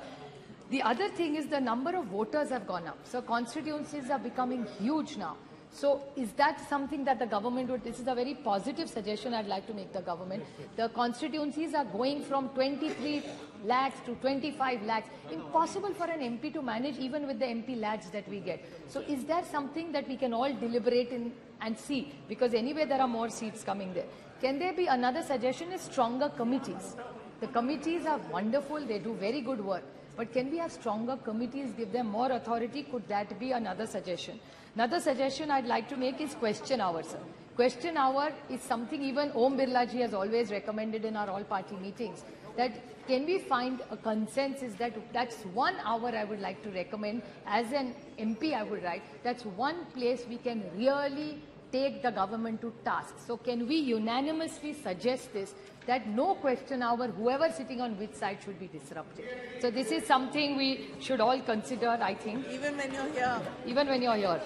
The other thing is the number of voters have gone up. So constituencies are becoming huge now. So is that something that the government would, this is a very positive suggestion I'd like to make the government. The constituencies are going from 23 lakhs to 25 lakhs. Impossible for an MP to manage even with the MP lads that we get. So is there something that we can all deliberate in and see? Because anyway there are more seats coming there. Can there be another suggestion is stronger committees? The committees are wonderful, they do very good work. But can we have stronger committees, give them more authority? Could that be another suggestion? Another suggestion I'd like to make is question hour, sir. Question hour is something even Om Birla ji has always recommended in our all-party meetings. That can we find a consensus that that's 1 hour I would like to recommend as an MP I would write. That's one place we can really take the government to task. So can we unanimously suggest this, that no question hour, whoever sitting on which side should be disrupted. So this is something we should all consider, I think. Even when you're here. Even when you're here.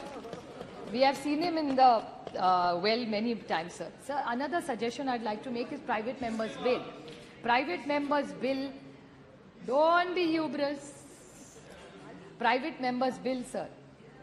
We have seen him in the, well, many times, sir. Sir, another suggestion I'd like to make is private members' bill. Private members' bill, don't be hubris. Private members' bill, sir.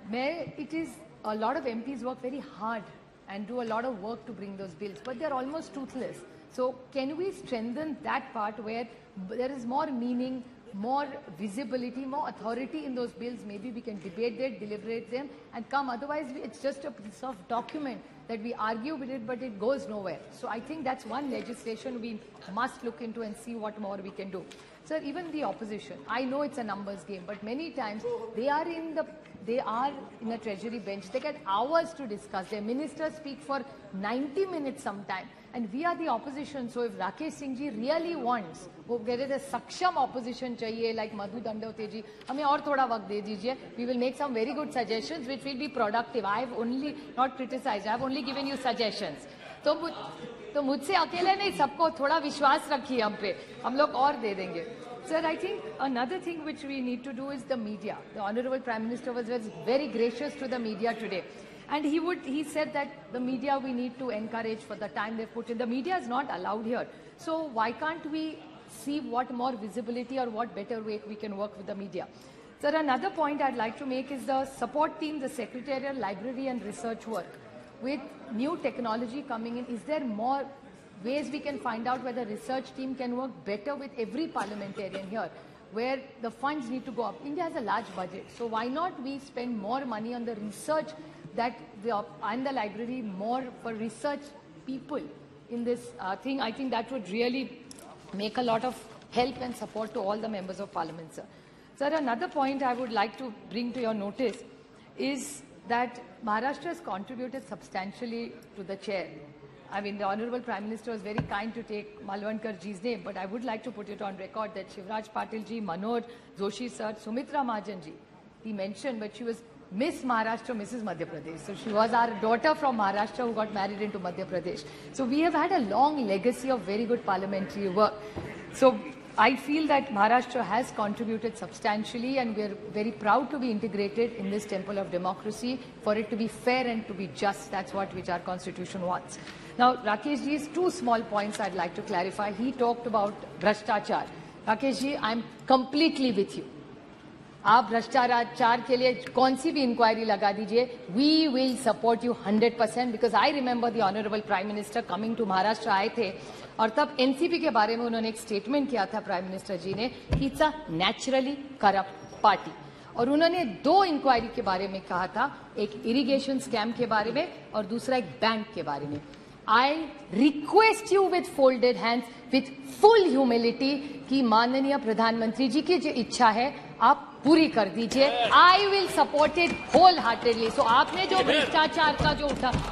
It is, a lot of MPs work very hard and do a lot of work to bring those bills, but they're almost toothless. So can we strengthen that part where there is more meaning, more visibility, more authority in those bills? Maybe we can debate them, deliberate them and come. Otherwise, it's just a piece of document that we argue with it, but it goes nowhere. So I think that's one legislation we must look into and see what more we can do. Sir, even the opposition, I know it's a numbers game, but many times they are in a treasury bench. They get hours to discuss. Their ministers speak for 90 minutes sometime. And we are the opposition. So if Rakesh Singh ji really wants, there is a saksham opposition chahiye, like Madhu Dandavate ji, hame aur thoda waqt de dijiye. We will make some very good suggestions which will be productive. I have only not criticized. I have only given you suggestions. तो मुझसे अकेले नहीं, सबको थोड़ा विश्वास रखिए हम पे, हम लोग और दे देंगे. Sir, I think another thing which we need to do is the media. The Honorable Prime Minister was very gracious to the media today. And he said that the media we need to encourage for the time they put in. The media is not allowed here. So why can't we see what more visibility or what better way we can work with the media? Sir, another point I'd like to make is the support team, the secretarial, library and research work. With new technology coming in, is there more ways we can find out where the research team can work better with every parliamentarian here, where the funds need to go up? India has a large budget, so why not we spend more money on the research and the library, more for research people in this thing? I think that would really make a lot of help and support to all the members of parliament, sir. Sir, another point I would like to bring to your notice is that Maharashtra has contributed substantially to the chair. I mean, the Honorable Prime Minister was very kind to take Malvankar ji's name, but I would like to put it on record that Shivraj Patil ji, Manoj Joshi sir, Sumitra Mahajan ji, he mentioned, but she was Miss Maharashtra, Mrs. Madhya Pradesh. So she was our daughter from Maharashtra who got married into Madhya Pradesh. So we have had a long legacy of very good parliamentary work. So I feel that Maharashtra has contributed substantially and we are very proud to be integrated in this temple of democracy, for it to be fair and to be just. That's which our constitution wants. Now, Rakesh ji's 2 small points I'd like to clarify. He talked about Bhraштाचार. Rakesh ji, I'm completely with you. आप भ्रष्टाचार के लिए कौन सी भी इंक्वायरी लगा दीजिए. We will support you 100% because I remember the Honorable Prime Minister coming to Maharashtra आए थे और तब एनसीपी के बारे में उन्होंने एक स्टेटमेंट किया था प्राइम मिनिस्टर जी ने कि it's a naturally corrupt party. और उन्होंने 2 इंक्वायरी के बारे में कहा था, एक इरिगेशन स्कैम के बारे में और दूसरा एक बैंक के बारे में. I request you with folded hands, with full humility कि माननीय प्रधानमंत्री जी की जो इच्छा है आप पूरी कर दीजिए. I will support it wholeheartedly. So आपने जो भ्रष्टाचार का जो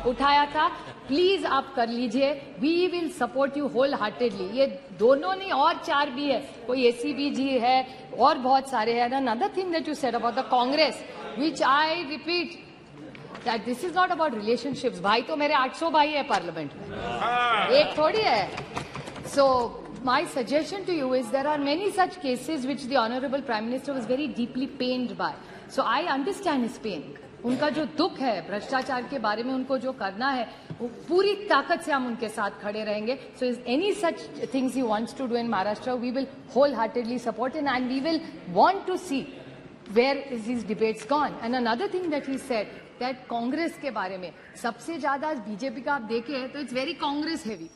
उठाया था, प्लीज आप कर लीजिए. We will support you wholeheartedly. ये दोनों नहीं और 4 भी है, कोई एसीबी जी है और बहुत सारे हैं. Another thing that you said about the Congress, which I repeat, that this is not about relationships. भाई तो मेरे 800 भाई है पार्लियामेंट में, एक थोड़ी है. So my suggestion to you is there are many such cases which the Honorable Prime Minister was very deeply pained by. So I understand his pain. उनका जो दुख है भ्रष्टाचार के बारे में उनको जो करना है वो पूरी ताकत से हम उनके साथ खड़े रहेंगे. So is any such things he wants to do in Maharashtra, we will wholeheartedly support him and we will want to see where is these debates gone. And another thing that he said that Congress के बारे में सबसे ज्यादा बीजेपी का आप देखें तो इट्स वेरी कांग्रेस हेवी.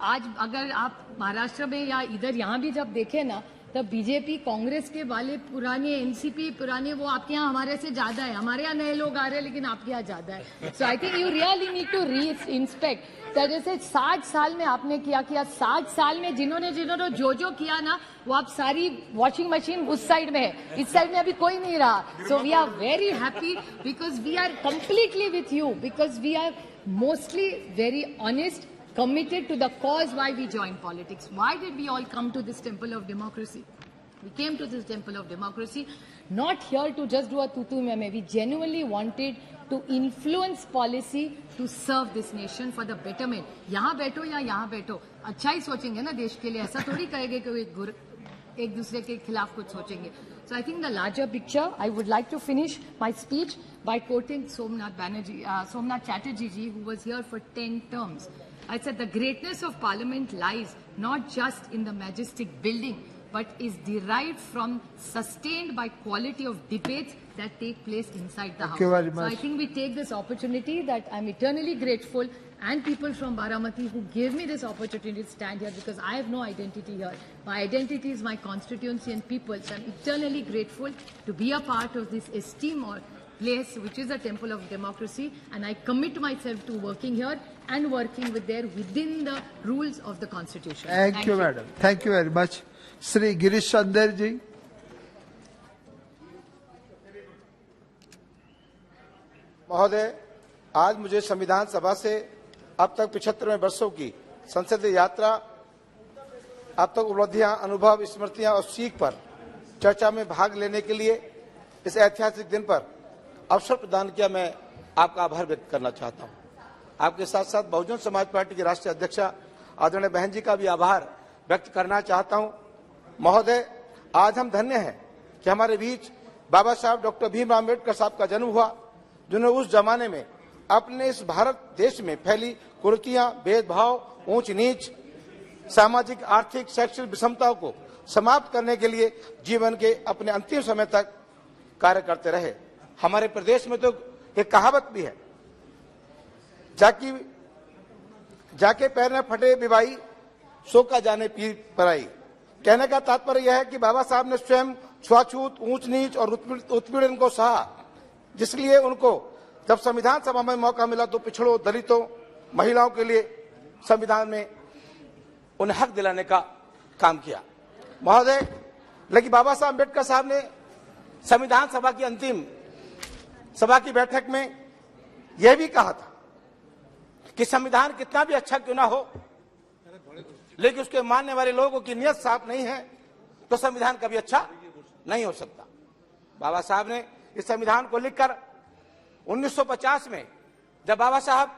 आज अगर आप महाराष्ट्र में या इधर यहाँ भी जब देखें ना तब बीजेपी कांग्रेस के वाले पुराने एनसीपी पुराने वो आपके यहाँ हमारे से ज्यादा है. हमारे यहाँ नए लोग आ रहे हैं लेकिन आपके यहाँ ज्यादा है. So I think you really need to reinspect. जैसे 60 साल में आपने किया 60 साल में जिन्होंने जो किया ना वो आप सारी वॉशिंग मशीन उस साइड में है, इस साइड में अभी कोई नहीं रहा. So we are very happy because we are completely with you because we are mostly very honest, committed to the cause why we joined politics. Why did we all come to this temple of democracy? We came to this temple of democracy not here to just do a tutu meme. We genuinely wanted to influence policy to serve this nation for the betterment. यहाँ बैठो या यहाँ बैठो अच्छा ही सोचेंगे ना देश के लिए, ऐसा थोड़ी कहेंगे कि एक दूसरे के खिलाफ कुछ सोचेंगे. So I think the larger picture, I would like to finish my speech by quoting Somnath Chatterjee ji, who was here for 10 terms. I said the greatness of Parliament lies not just in the majestic building, but is derived from sustained by quality of debates that take place inside the House. Thank you very much. So I think we take this opportunity that I'm eternally grateful and people from Baramati who gave me this opportunity to stand here because I have no identity here. My identity is my constituency and people. So I'm eternally grateful to be a part of this esteemed place which is a temple of democracy, and I commit myself to working here and working within the rules of the constitution. Thank you, madam. Thank you very much. Shri Girish Chandar ji. महोदय, आज मुझे संविधान सभा से अब तक 75वें वर्षों की संसदीय यात्रा, अब तक उपलब्धियां, अनुभव, स्मृतियां और सीख पर चर्चा में भाग लेने के लिए इस ऐतिहासिक दिन पर अवसर प्रदान किया. मैं आपका आभार व्यक्त करना चाहता हूं. आपके साथ साथ बहुजन समाज पार्टी की राष्ट्रीय अध्यक्षा आदरणीय बहन जी का भी आभार व्यक्त करना चाहता हूं. महोदय, आज हम धन्य हैं कि हमारे बीच बाबा साहब डॉक्टर भीमराव अम्बेडकर साहब का जन्म हुआ, जिन्होंने उस जमाने में अपने इस भारत देश में फैली कुरीतियां, भेदभाव, ऊंच नीच, सामाजिक, आर्थिक, शैक्षणिक विषमताओं को समाप्त करने के लिए जीवन के अपने अंतिम समय तक कार्य करते रहे. हमारे प्रदेश में तो एक कहावत भी है, जाके पैर में फटे बिबाई सो का जाने पीर पराई. कहने का तात्पर्य यह है कि बाबा साहब ने स्वयं छुआछूत, ऊंच नीच और उत्पीड़न को सहा, जिसलिए उनको जब संविधान सभा में मौका मिला तो पिछड़ों, दलितों, महिलाओं के लिए संविधान में उन्हें हक दिलाने का काम किया. महोदय, लेकिन बाबा साहब अम्बेडकर साहब ने संविधान सभा की अंतिम सभा की बैठक में यह भी कहा था कि संविधान कितना भी अच्छा क्यों ना हो, लेकिन उसके मानने वाले लोगों की नियत साफ नहीं है तो संविधान कभी अच्छा नहीं हो सकता. बाबा साहब ने इस संविधान को लिखकर 1950 में जब बाबा साहब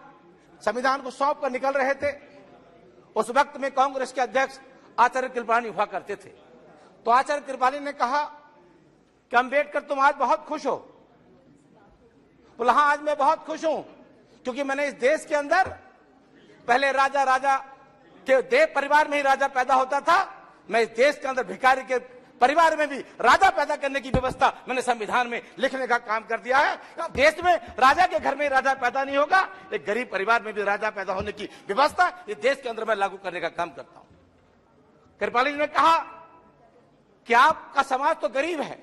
संविधान को सौंप कर निकल रहे थे, उस वक्त में कांग्रेस के अध्यक्ष आचार्य कृपलानी हुआ करते थे. तो आचार्य कृपलानी ने कहा कि अम्बेडकर तुम आज बहुत खुश हो. बोला हाँ, आज मैं बहुत खुश हूं क्योंकि मैंने इस देश के अंदर पहले राजा के देव परिवार में ही राजा पैदा होता था, मैं इस देश के अंदर भिखारी के परिवार में भी राजा पैदा करने की व्यवस्था मैंने संविधान में लिखने का काम कर दिया है. देश में राजा के घर में राजा पैदा नहीं होगा, एक गरीब परिवार में भी राजा पैदा होने की व्यवस्था इस देश के अंदर मैं लागू करने का काम करता हूं. कृपाली जी ने कहा कि आपका समाज तो गरीब है,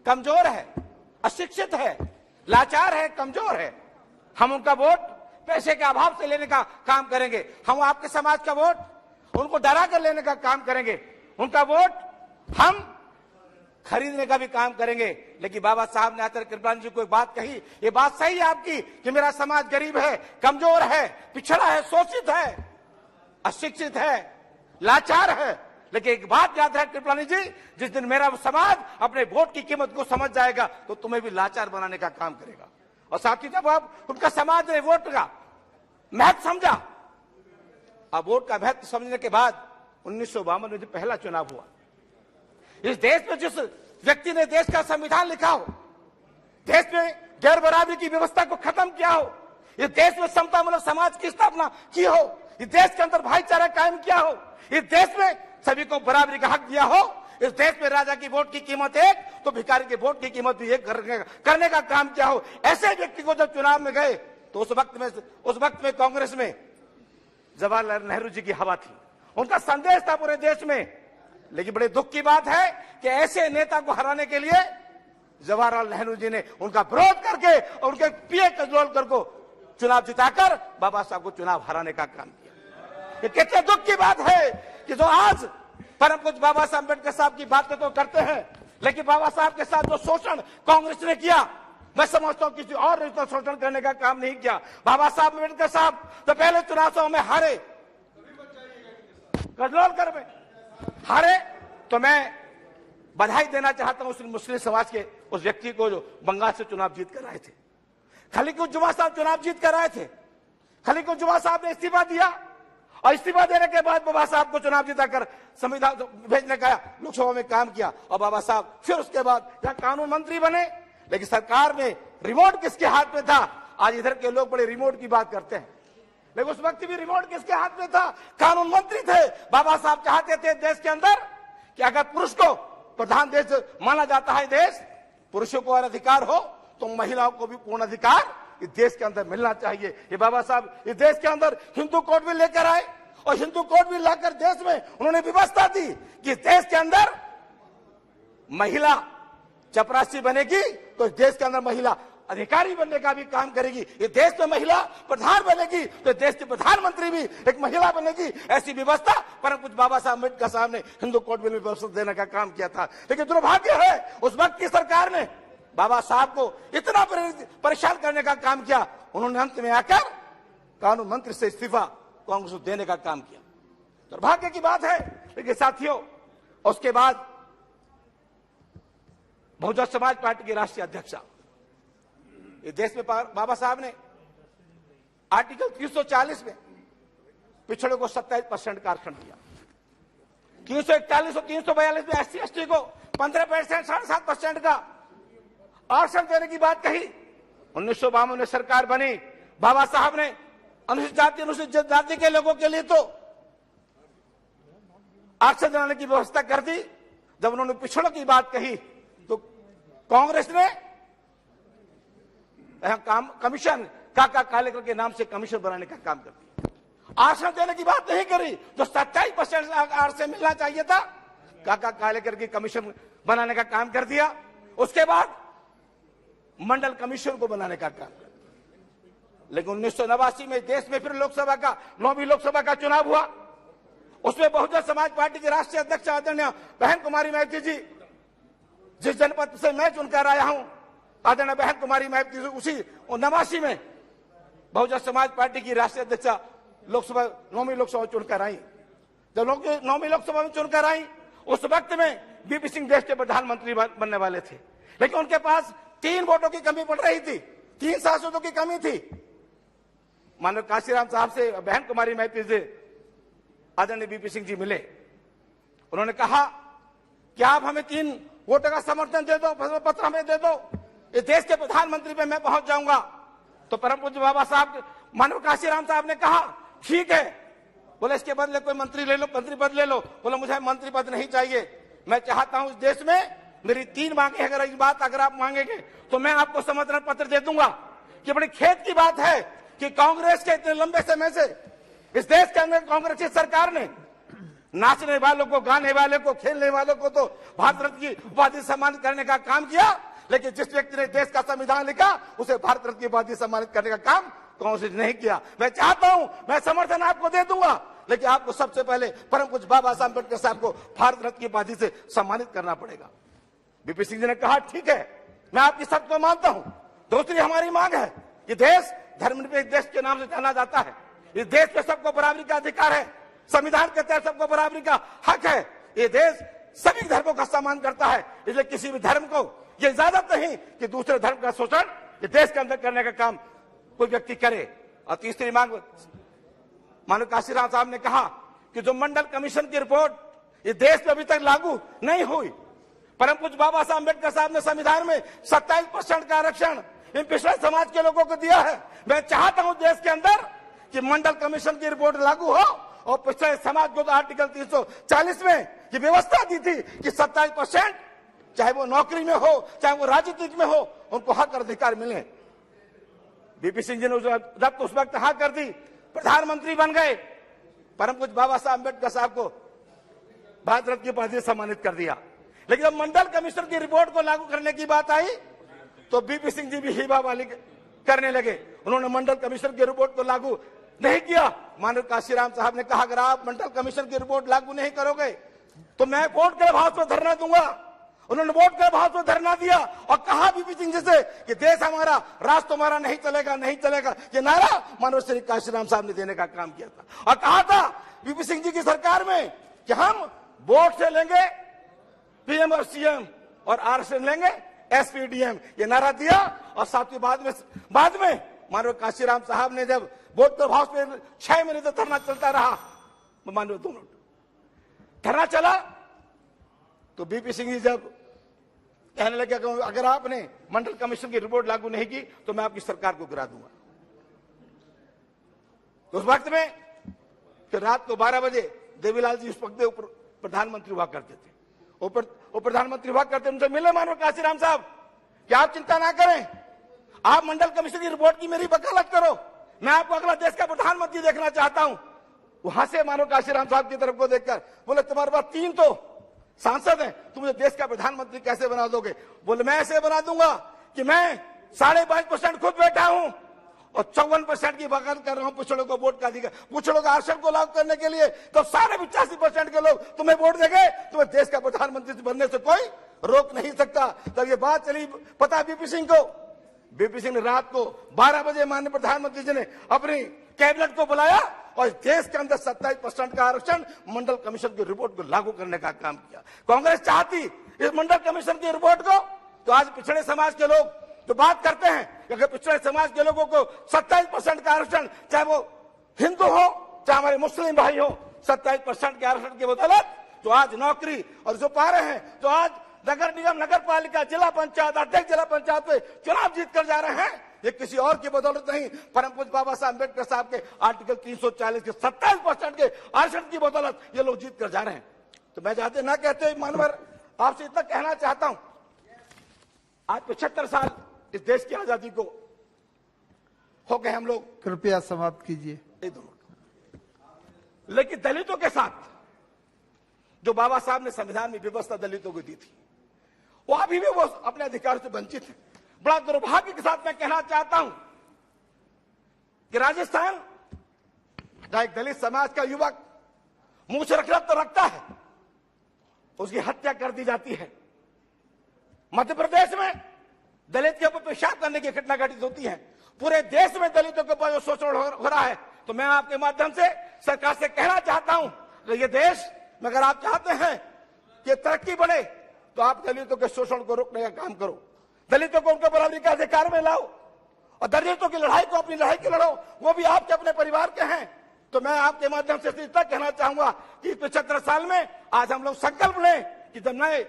कमजोर है, अशिक्षित है, लाचार है, कमजोर है. हम उनका वोट पैसे के अभाव से लेने का काम करेंगे. हम आपके समाज का वोट उनको डरा कर लेने का काम करेंगे. उनका वोट हम खरीदने का भी काम करेंगे. लेकिन बाबा साहब ने आचार्य कृपलानी जी को एक बात कही, ये बात सही है आपकी कि मेरा समाज गरीब है, कमजोर है, पिछड़ा है, शोषित है, अशिक्षित है, लाचार है. लेकिन एक बात याद है कृपलानी जी, जिस दिन मेरा समाज अपने वोट की कीमत को समझ जाएगा तो तुम्हें भी लाचार बनाने का काम करेगा. और साथ ही जब अब उनका समाज ने वोट का महत्व समझा, अब वोट का महत्व समझने के बाद 1952 में जो पहला चुनाव हुआ, इस देश में जिस व्यक्ति ने देश का संविधान लिखा हो, देश में गैर बराबरी की व्यवस्था को खत्म किया हो, इस देश में समतामूलक समाज की स्थापना की हो, इस देश के अंदर भाईचारा कायम किया हो, इस देश में सभी को बराबरी का हक दिया हो, इस देश में राजा की वोट की कीमत एक तो भिखारी की वोट की कीमत भी एक करने का काम किया हो, ऐसे व्यक्ति को जब चुनाव में गए तो उस वक्त में कांग्रेस में जवाहरलाल नेहरू जी की हवा थी, उनका संदेश था पूरे देश में। लेकिन बड़े दुख की बात है कि ऐसे नेता को हराने के लिए जवाहरलाल नेहरू जी ने उनका विरोध करके और उनके पीए कजरोलकर को चुनाव जिताकर बाबा साहब को चुनाव हराने का काम किया। ये कितने दुख की बात है कि जो आज परम पूज्य बाबा साहब अम्बेडकर साहब की बातें तो करते हैं, लेकिन बाबा साहब के साथ जो शोषण कांग्रेस ने किया, मैं समझता हूं किसी और ने तो शोषण करने का काम नहीं किया। बाबा साहब अम्बेडकर साहब तो पहले चुनाव में हारे, कजरोलकर में हारे, तो मैं बधाई देना चाहता हूं उस मुस्लिम समाज के उस व्यक्ति को जो बंगाल से चुनाव जीत कर आए थे। खलीकुज्जुमा साहब चुनाव जीत कर आए थे, खलीकुज्जुमा साहब ने इस्तीफा दिया और इस्तीफा देने के बाद बाबा साहब को चुनाव जीताकर संविधान भेजने का लोकसभा में काम किया और बाबा साहब फिर उसके बाद यहाँ कानून मंत्री बने। लेकिन सरकार में रिमोट किसके हाथ में था? आज इधर के लोग बड़े रिमोट की बात करते हैं, लेकिन उस वक्त भी रिमोट किसके हाथ में था? कानून मंत्री थे। बाबा साहब चाहते थे देश के अंदर कि अगर पुरुष को प्रधान देश माना जाता है देश, पुरुषों को और अधिकार हो तो महिलाओं को भी पूर्ण अधिकार इस देश के अंदर मिलना चाहिए। ये बाबा साहब इस देश के अंदर हिंदू कोड बिल लेकर आए और हिंदू कोड बिल लाकर देश में उन्होंने व्यवस्था दी कि देश के अंदर महिला चपरासी बनेगी तो इस देश के अंदर महिला अधिकारी बनने का भी काम करेगी। इस देश में महिला प्रधान बनेगी तो देश की प्रधानमंत्री भी एक महिला बनेगी। ऐसी व्यवस्था परम पूज्य बाबा साहब अम्बेडकर साहब ने हिंदू कोड बिल में व्यवस्था देने का काम किया था। लेकिन दुर्भाग्य है उस वक्त की सरकार ने बाबा साहब को इतना परेशान करने का काम किया, उन्होंने अंत में आकर कानून मंत्री से इस्तीफा कांग्रेस को देने का काम किया। दुर्भाग्य की बात है। लेकिन साथियों, उसके बाद बहुजन समाज पार्टी के राष्ट्रीय अध्यक्ष इस देश में बाबा साहब ने आर्टिकल 340 में पिछड़े को 27% का आरक्षण दिया, 341 और 342 में SC ST को 15%, 7.5% का आरक्षण देने की बात कही। 1952 में सरकार बनी, बाबा साहब ने अनुसूचित जाति अनुसूचित जाति के लोगों के लिए तो आरक्षण दिलाने की व्यवस्था कर दी। जब उन्होंने पिछड़ों की बात कही तो कांग्रेस ने कमीशन काका कालेकर के नाम से कमीशन बनाने का काम कर दिया। आरक्षण देने की बात नहीं करी, जो 27% आरक्षण मिलना चाहिए था, काका कालेकर की कमीशन बनाने का काम कर दिया। उसके बाद मंडल कमीशन को बनाने का काम कर दिया। लेकिन 1989 में देश में फिर लोकसभा का 9वीं लोकसभा का चुनाव हुआ। उसमें बहुजन समाज पार्टी के राष्ट्रीय अध्यक्ष आदरणीय बहन कुमारी मैत्री जी, जिस जनपद से मैं चुनकर आया हूं, आदरणीय बहन कुमारी मैत्री जी उसी 89 में बहुजन समाज पार्टी की राष्ट्रीय अध्यक्ष लोकसभा 9वीं लोकसभा चुनकर आई। जब 9वीं लोकसभा में चुनकर आई उस वक्त में बीपी सिंह देश के प्रधानमंत्री बनने वाले थे, लेकिन उनके पास 3 वोटों की कमी पड़ रही थी, 3 सांसदों की कमी थी। माननीय काशीराम साहब से बहन कुमारी मैत्री से आदरणीय बीपी सिंह जी मिले। उन्होंने कहा कि आप हमें 3 वोटों का समर्थन दे दो, पत्र हमें दे दो, इस देश के प्रधानमंत्री पे मैं पहुंच जाऊंगा। तो परम पूज्य बाबा साहब मानव काशीराम साहब ने कहा ठीक है। बोले इसके बदले कोई मंत्री ले लो, मंत्री पद ले लो। बोले मुझे मंत्री पद नहीं चाहिए, मैं चाहता हूं इस देश में मेरी 3 मांगे, अगर इस बात अगर आप मांगेंगे तो मैं आपको समर्थन पत्र दे दूंगा। कि बड़ी खेद की बात है कि कांग्रेस के इतने लंबे समय से इस देश के अंदर कांग्रेस की सरकार ने नाचने वालों को, गाने वाले को, खेलने वालों को तो भारत रत्न की उपाधि सम्मानित करने का काम किया, लेकिन जिस व्यक्ति ने देश का संविधान लिखा उसे भारत रत्न की उपाधि सम्मानित करने का काम कांग्रेस ने नहीं किया। मैं चाहता हूं, मैं समर्थन आपको दे दूंगा, लेकिन आपको सबसे पहले परम पूज्य बाबा साहब अम्बेडकर साहब को भारत रत्न की उपाधि से सम्मानित करना पड़ेगा। बीपी सिंह जी ने कहा ठीक है, मैं आपकी शर्त को मानता हूं। दूसरी हमारी मांग है कि देश धर्मनिरपेक्ष देश के नाम से जाना जाता है, इस देश पे सबको बराबरी का अधिकार है, संविधान के तहत सबको बराबरी का हक है। ये देश सभी धर्मों का सम्मान करता है, इसलिए किसी भी धर्म को ये इजाजत नहीं कि दूसरे धर्म का शोषण ये देश के अंदर करने का काम कोई व्यक्ति करे। और तीसरी मांग मानव काशीराम साहब ने कहा कि जो मंडल कमीशन की रिपोर्ट इस देश में अभी तक लागू नहीं हुई, परम पूज्य बाबा साहब अम्बेडकर साहब ने संविधान में 27% का आरक्षण इन पिछड़े समाज के लोगों को दिया है। मैं चाहता हूं देश के अंदर कि मंडल कमीशन की रिपोर्ट लागू हो और पिछड़े समाज को तो आर्टिकल 340 में ये व्यवस्था दी थी कि 27%, चाहे वो नौकरी में हो चाहे वो राजनीति में हो, उनको हक और अधिकार मिले। बीपी सिंह जी ने उस वक्त हाँ कर दी, प्रधानमंत्री बन गए, परम पूज्य बाबा साहब अम्बेडकर साहब को भारत रत्न की उपाधि से सम्मानित कर दिया। लेकिन जब मंडल कमीशन की रिपोर्ट को लागू करने की बात आई तो बीपी सिंह जी भी हिबा वाली करने लगे। उन्होंने मंडल कमीशन की रिपोर्ट को लागू नहीं किया। माननीय काशीराम साहब ने कहा अगर आप मंडल कमीशन की रिपोर्ट लागू नहीं करोगे तो मैं वोट क्लब हाउस में धरना दूंगा। उन्होंने वोट क्लब हाउस में धरना दिया और कहा बीपी सिंह जी से कि देश हमारा, राष्ट्र तुम्हारा नहीं चलेगा, नहीं चलेगा। ये नारा माननीय श्री काशीराम साहब ने देने का काम किया था और कहा था बीपी सिंह जी की सरकार में कि हम वोट से लेंगे पीएम और सीएम और आरक्षण लेंगे एसपीडीएम, ये नारा दिया। और साथ ही बाद में माननीय काशीराम साहब ने जब वोट क्लब हाउस में 6 महीने तक धरना चलता रहा, माननीय दोनों धरना चला तो बीपी सिंह जी जब कहने लगे कि अगर आपने मंडल कमीशन की रिपोर्ट लागू नहीं की तो मैं आपकी सरकार को गिरा दूंगा। तो उस वक्त में फिर रात को 12 बजे देवीलाल जी उस वक्त प्रधानमंत्री हुआ करते थे, वो प्रधानमंत्री हुआ करते, उनसे मिले माननीय काशीराम साहब कि आप चिंता ना करें, आप मंडल कमीशन की रिपोर्ट की मेरी वकालत करो, मैं आपको अगला देश का प्रधानमंत्री देखना चाहता हूं। वहां से माननीय काशीराम साहब की तरफ को देखकर बोले तुम्हारे पास 3 तो सांसद हैं, तुम मुझे देश का प्रधानमंत्री कैसे बना दोगे? बोले मैं ऐसे बना दूंगा कि मैं 22.5% खुद बैठा हूं और 54% की वकालत कर रहा हूं पिछड़ों को वोट का अधिकार, पिछड़ों का आरक्षण को लागू करने के लिए। तो सारे 85% के लोग तुम्हें वोट देंगे, तुम्हें देश का प्रधानमंत्री बनने से कोई रोक नहीं सकता। तब ये बात चली पता बीपी सिंह को। बीपी सिंह ने रात को 12 बजे माननीय प्रधानमंत्री जी ने अपनी कैबिनेट को बुलाया और देश के अंदर 27% का आरक्षण मंडल कमीशन की रिपोर्ट को लागू करने का काम किया। कांग्रेस चाहती इस मंडल कमीशन की रिपोर्ट को, तो आज पिछड़े समाज के लोग तो बात करते हैं कि अगर पिछड़े समाज के लोगों को 27% का आरक्षण, चाहे वो हिंदू हो चाहे हमारे मुस्लिम भाई हो, 27% के आरक्षण की बदौलत तो आज नौकरी और जो पा रहे हैं, तो आज नगर निगम, नगर पालिका, जिला पंचायत अध्यक्ष, जिला पंचायत पे चुनाव जीत कर जा रहे हैं, ये किसी और की बदौलत नहीं, परम पूज्य बाबा साहब अम्बेडकर साहब के आर्टिकल 340 के 27% के आरक्षण की बदौलत ये लोग जीत कर जा रहे हैं। तो मैं चाहते ना कहते मानवर आपसे इतना कहना चाहता हूं, आज 75 साल इस देश की आजादी को हो गए हम लोग। कृपया समाप्त कीजिए। लेकिन दलितों के साथ जो बाबा साहब ने संविधान में व्यवस्था दलितों को दी थी, वो अभी भी वो अपने अधिकार से वंचित है। बड़ा दुर्भाग्य के साथ मैं कहना चाहता हूं कि राजस्थान का एक दलित समाज का युवक मुंह से रखना तो रखता है, उसकी हत्या कर दी जाती है। मध्य प्रदेश में दलित के ऊपर पेशाब करने की घटना घटित होती है। पूरे देश में दलितों के ऊपर जो शोषण हो रहा है, तो मैं आपके माध्यम से सरकार से कहना चाहता हूं कि ये देश में अगर आप चाहते हैं कि तरक्की बढ़े तो आप दलितों के शोषण को रोकने का काम करो, दलितों को उनके बराबरी के अधिकार में लाओ और दलितों की लड़ाई को अपनी लड़ाई की लड़ो, वो भी आपके अपने परिवार के हैं। तो मैं आपके माध्यम से इतना कहना चाहूंगा कि 75 साल में आज हम लोग संकल्प लें कि जब नए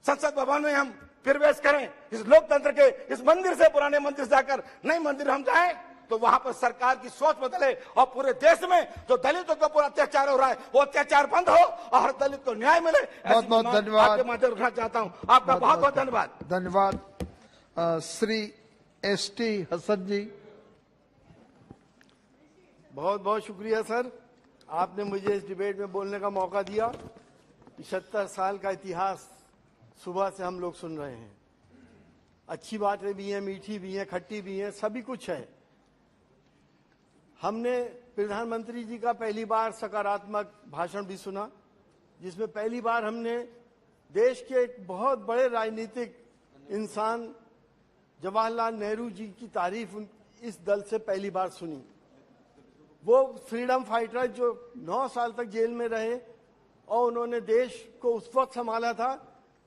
संसद भवन में हम प्रवेश करें, इस लोकतंत्र के इस मंदिर से, पुराने मंदिर से जाकर नए मंदिर हम जाएं, तो वहां पर सरकार की सोच बदले और पूरे देश में जो दलितों के ऊपर अत्याचार हो रहा है वो अत्याचार बंद हो और हर दलित को न्याय मिले। बहुत बहुत धन्यवाद। आपके माध्यम रखना चाहता हूं। आपका बहुत बहुत धन्यवाद। धन्यवाद। श्री एसटी हसन जी। बहुत बहुत शुक्रिया सर, आपने मुझे इस डिबेट में बोलने का मौका दिया। 75 साल का इतिहास सुबह से हम लोग सुन रहे हैं। अच्छी बातें भी हैं, मीठी भी हैं, खट्टी भी हैं, सभी कुछ है। हमने प्रधानमंत्री जी का पहली बार सकारात्मक भाषण भी सुना, जिसमें पहली बार हमने देश के एक बहुत बड़े राजनीतिक इंसान जवाहरलाल नेहरू जी की तारीफ इस दल से पहली बार सुनी। वो फ्रीडम फाइटर जो 9 साल तक जेल में रहे और उन्होंने देश को उस वक्त संभाला था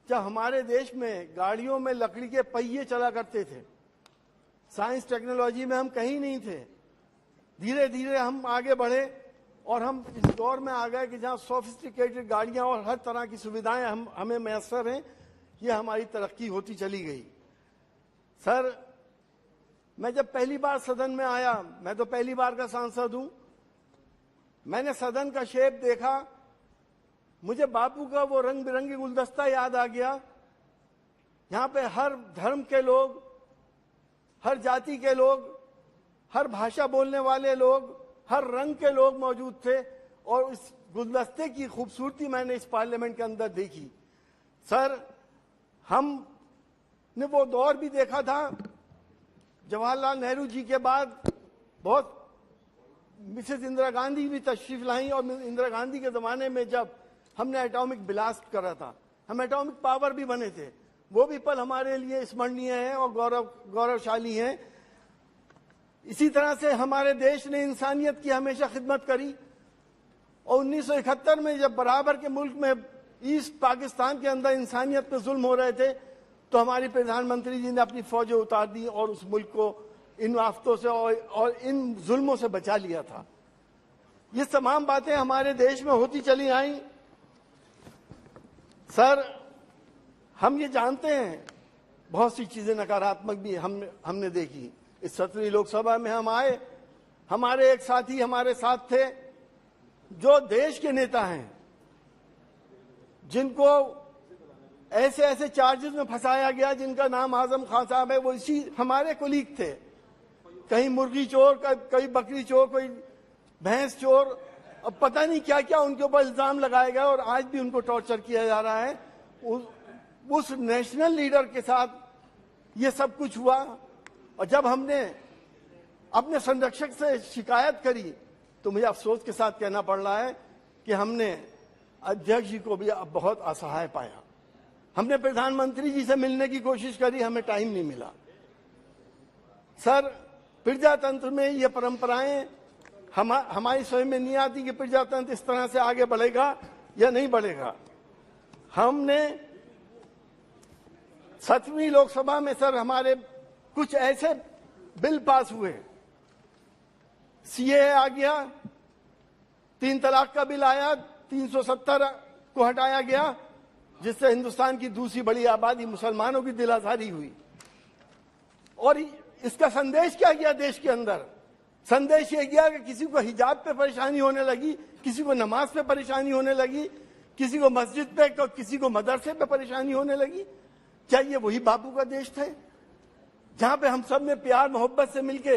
जब हमारे देश में गाड़ियों में लकड़ी के पहिए चला करते थे, साइंस टेक्नोलॉजी में हम कहीं नहीं थे। धीरे धीरे हम आगे बढ़े और हम इस दौर में आ गए कि जहां सोफिस्टिकेटेड गाड़ियां और हर तरह की सुविधाएं हमें मैसर हैं। ये हमारी तरक्की होती चली गई। सर, मैं जब पहली बार सदन में आया, मैं तो पहली बार का सांसद हूं, मैंने सदन का शेप देखा, मुझे बापू का वो रंग बिरंगी गुलदस्ता याद आ गया। यहां पे हर धर्म के लोग, हर जाति के लोग, हर भाषा बोलने वाले लोग, हर रंग के लोग मौजूद थे और इस गुलदस्ते की खूबसूरती मैंने इस पार्लियामेंट के अंदर देखी। सर, हमने वो दौर भी देखा था, जवाहरलाल नेहरू जी के बाद बहुत मिसेस इंदिरा गांधी भी तशरीफ लाई और इंदिरा गांधी के जमाने में जब हमने एटॉमिक ब्लास्ट करा था, हम एटॉमिक पावर भी बने थे, वो भी पल हमारे लिए स्मरणीय है और गौरवशाली है। इसी तरह से हमारे देश ने इंसानियत की हमेशा खिदमत करी और 1971 में जब बराबर के मुल्क में ईस्ट पाकिस्तान के अंदर इंसानियत पे जुल्म हो रहे थे तो हमारी प्रधानमंत्री जी ने अपनी फौजें उतार दी और उस मुल्क को इन आफतों से और इन जुल्मों से बचा लिया था। ये तमाम बातें हमारे देश में होती चली आई। सर, हम ये जानते हैं बहुत सी चीजें नकारात्मक भी हमने देखी। इस 17वीं लोकसभा में हम आए, हमारे एक साथी हमारे साथ थे जो देश के नेता हैं, जिनको ऐसे ऐसे चार्जेस में फंसाया गया जिनका नाम आजम खान साहब है, वो इसी हमारे कोलीग थे। कहीं मुर्गी चोर, कहीं बकरी चोर, कोई भैंस चोर, अब पता नहीं क्या क्या उनके ऊपर इल्जाम लगाए गए और आज भी उनको टॉर्चर किया जा रहा है। उस नेशनल लीडर के साथ ये सब कुछ हुआ और जब हमने अपने संरक्षक से शिकायत करी तो मुझे अफसोस के साथ कहना पड़ रहा है कि हमने अध्यक्ष जी को भी बहुत असहाय पाया। हमने प्रधानमंत्री जी से मिलने की कोशिश करी, हमें टाइम नहीं मिला। सर, प्रजातंत्र में ये परंपराएं हमारी समझ में नहीं आती कि प्रजातंत्र इस तरह से आगे बढ़ेगा या नहीं बढ़ेगा। हमने 17वीं लोकसभा में सर हमारे कुछ ऐसे बिल पास हुए, सीए आ गया, 3 तलाक का बिल आया, 370 को हटाया गया, जिससे हिंदुस्तान की दूसरी बड़ी आबादी मुसलमानों की दिल आजारी हुई। और इसका संदेश क्या गया देश के अंदर? संदेश ये गया कि किसी को हिजाब पे परेशानी होने लगी, किसी को नमाज पे परेशानी होने लगी, किसी को मस्जिद पे, किसी को मदरसे पे परेशानी होने लगी। क्या ये वही बापू का देश था जहां पे हम सब ने प्यार मोहब्बत से मिलके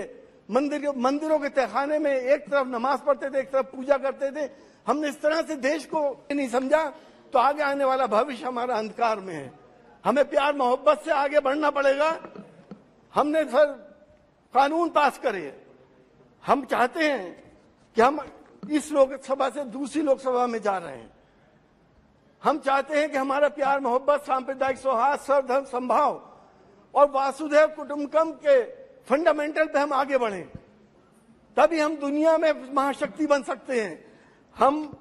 मंदिरों के तहखाने में एक तरफ नमाज पढ़ते थे, एक तरफ पूजा करते थे? हमने इस तरह से देश को नहीं समझा तो आगे आने वाला भविष्य हमारा अंधकार में है। हमें प्यार मोहब्बत से आगे बढ़ना पड़ेगा। हमने सर कानून पास करे। हम चाहते हैं कि हम इस लोकसभा से दूसरी लोकसभा में जा रहे हैं। हम चाहते हैं कि हमारा प्यार मोहब्बत, सांप्रदायिक सौहार्द, सर्वधर्म संभाव और वासुदेव कुटुंबकम के फंडामेंटल पे हम आगे बढ़ें, तभी हम दुनिया में महाशक्ति बन सकते हैं। हम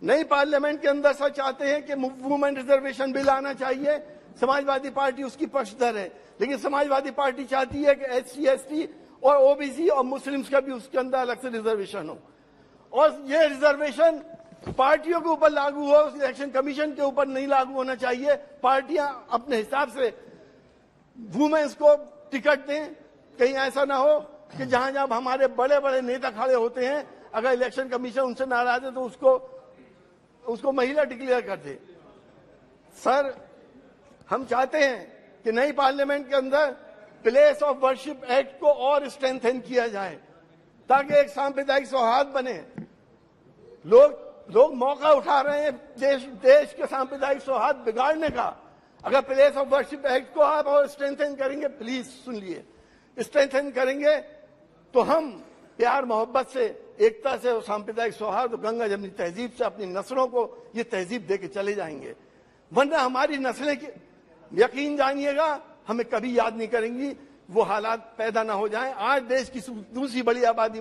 नई पार्लियामेंट के अंदर सर चाहते हैं कि वुमेन रिजर्वेशन बिल आना चाहिए। समाजवादी पार्टी उसकी पक्षधर है, लेकिन समाजवादी पार्टी चाहती है कि SC, ST और OBC और मुस्लिम्स का भी उसके अंदर अलग से रिजर्वेशन हो और ये रिजर्वेशन पार्टियों के ऊपर लागू हो, इलेक्शन कमीशन के ऊपर नहीं लागू होना चाहिए। पार्टियां अपने हिसाब से वुमेन्स को टिकट दें। कहीं ऐसा ना हो कि जहां जहां हमारे बड़े बड़े नेता खड़े होते हैं, अगर इलेक्शन कमीशन उनसे नाराज है तो उसको महिला डिक्लेयर कर दे। सर, हम चाहते हैं कि नई पार्लियामेंट के अंदर प्लेस ऑफ वर्शिप एक्ट को और स्ट्रेंथन किया जाए ताकि एक सांप्रदायिक सौहार्द बने। लोग मौका उठा रहे हैं देश के सांप्रदायिक सौहार्द बिगाड़ने का। अगर प्लेस ऑफ वर्शिप एक्ट को आप और स्ट्रेंथन करेंगे, प्लीज सुन लिए, स्ट्रेंथन करेंगे तो हम प्यार मोहब्बत से, एकता से और सांप्रदायिक सौहार्द और गंगा जमनी तहजीब से अपनी नस्लों को ये तहजीब दे के चले जाएंगे। वरना हमारी नस्लें, यकीन जानिएगा, हमें कभी याद नहीं करेंगी। वो हालात पैदा ना हो जाएं। आज देश की दूसरी बड़ी आबादी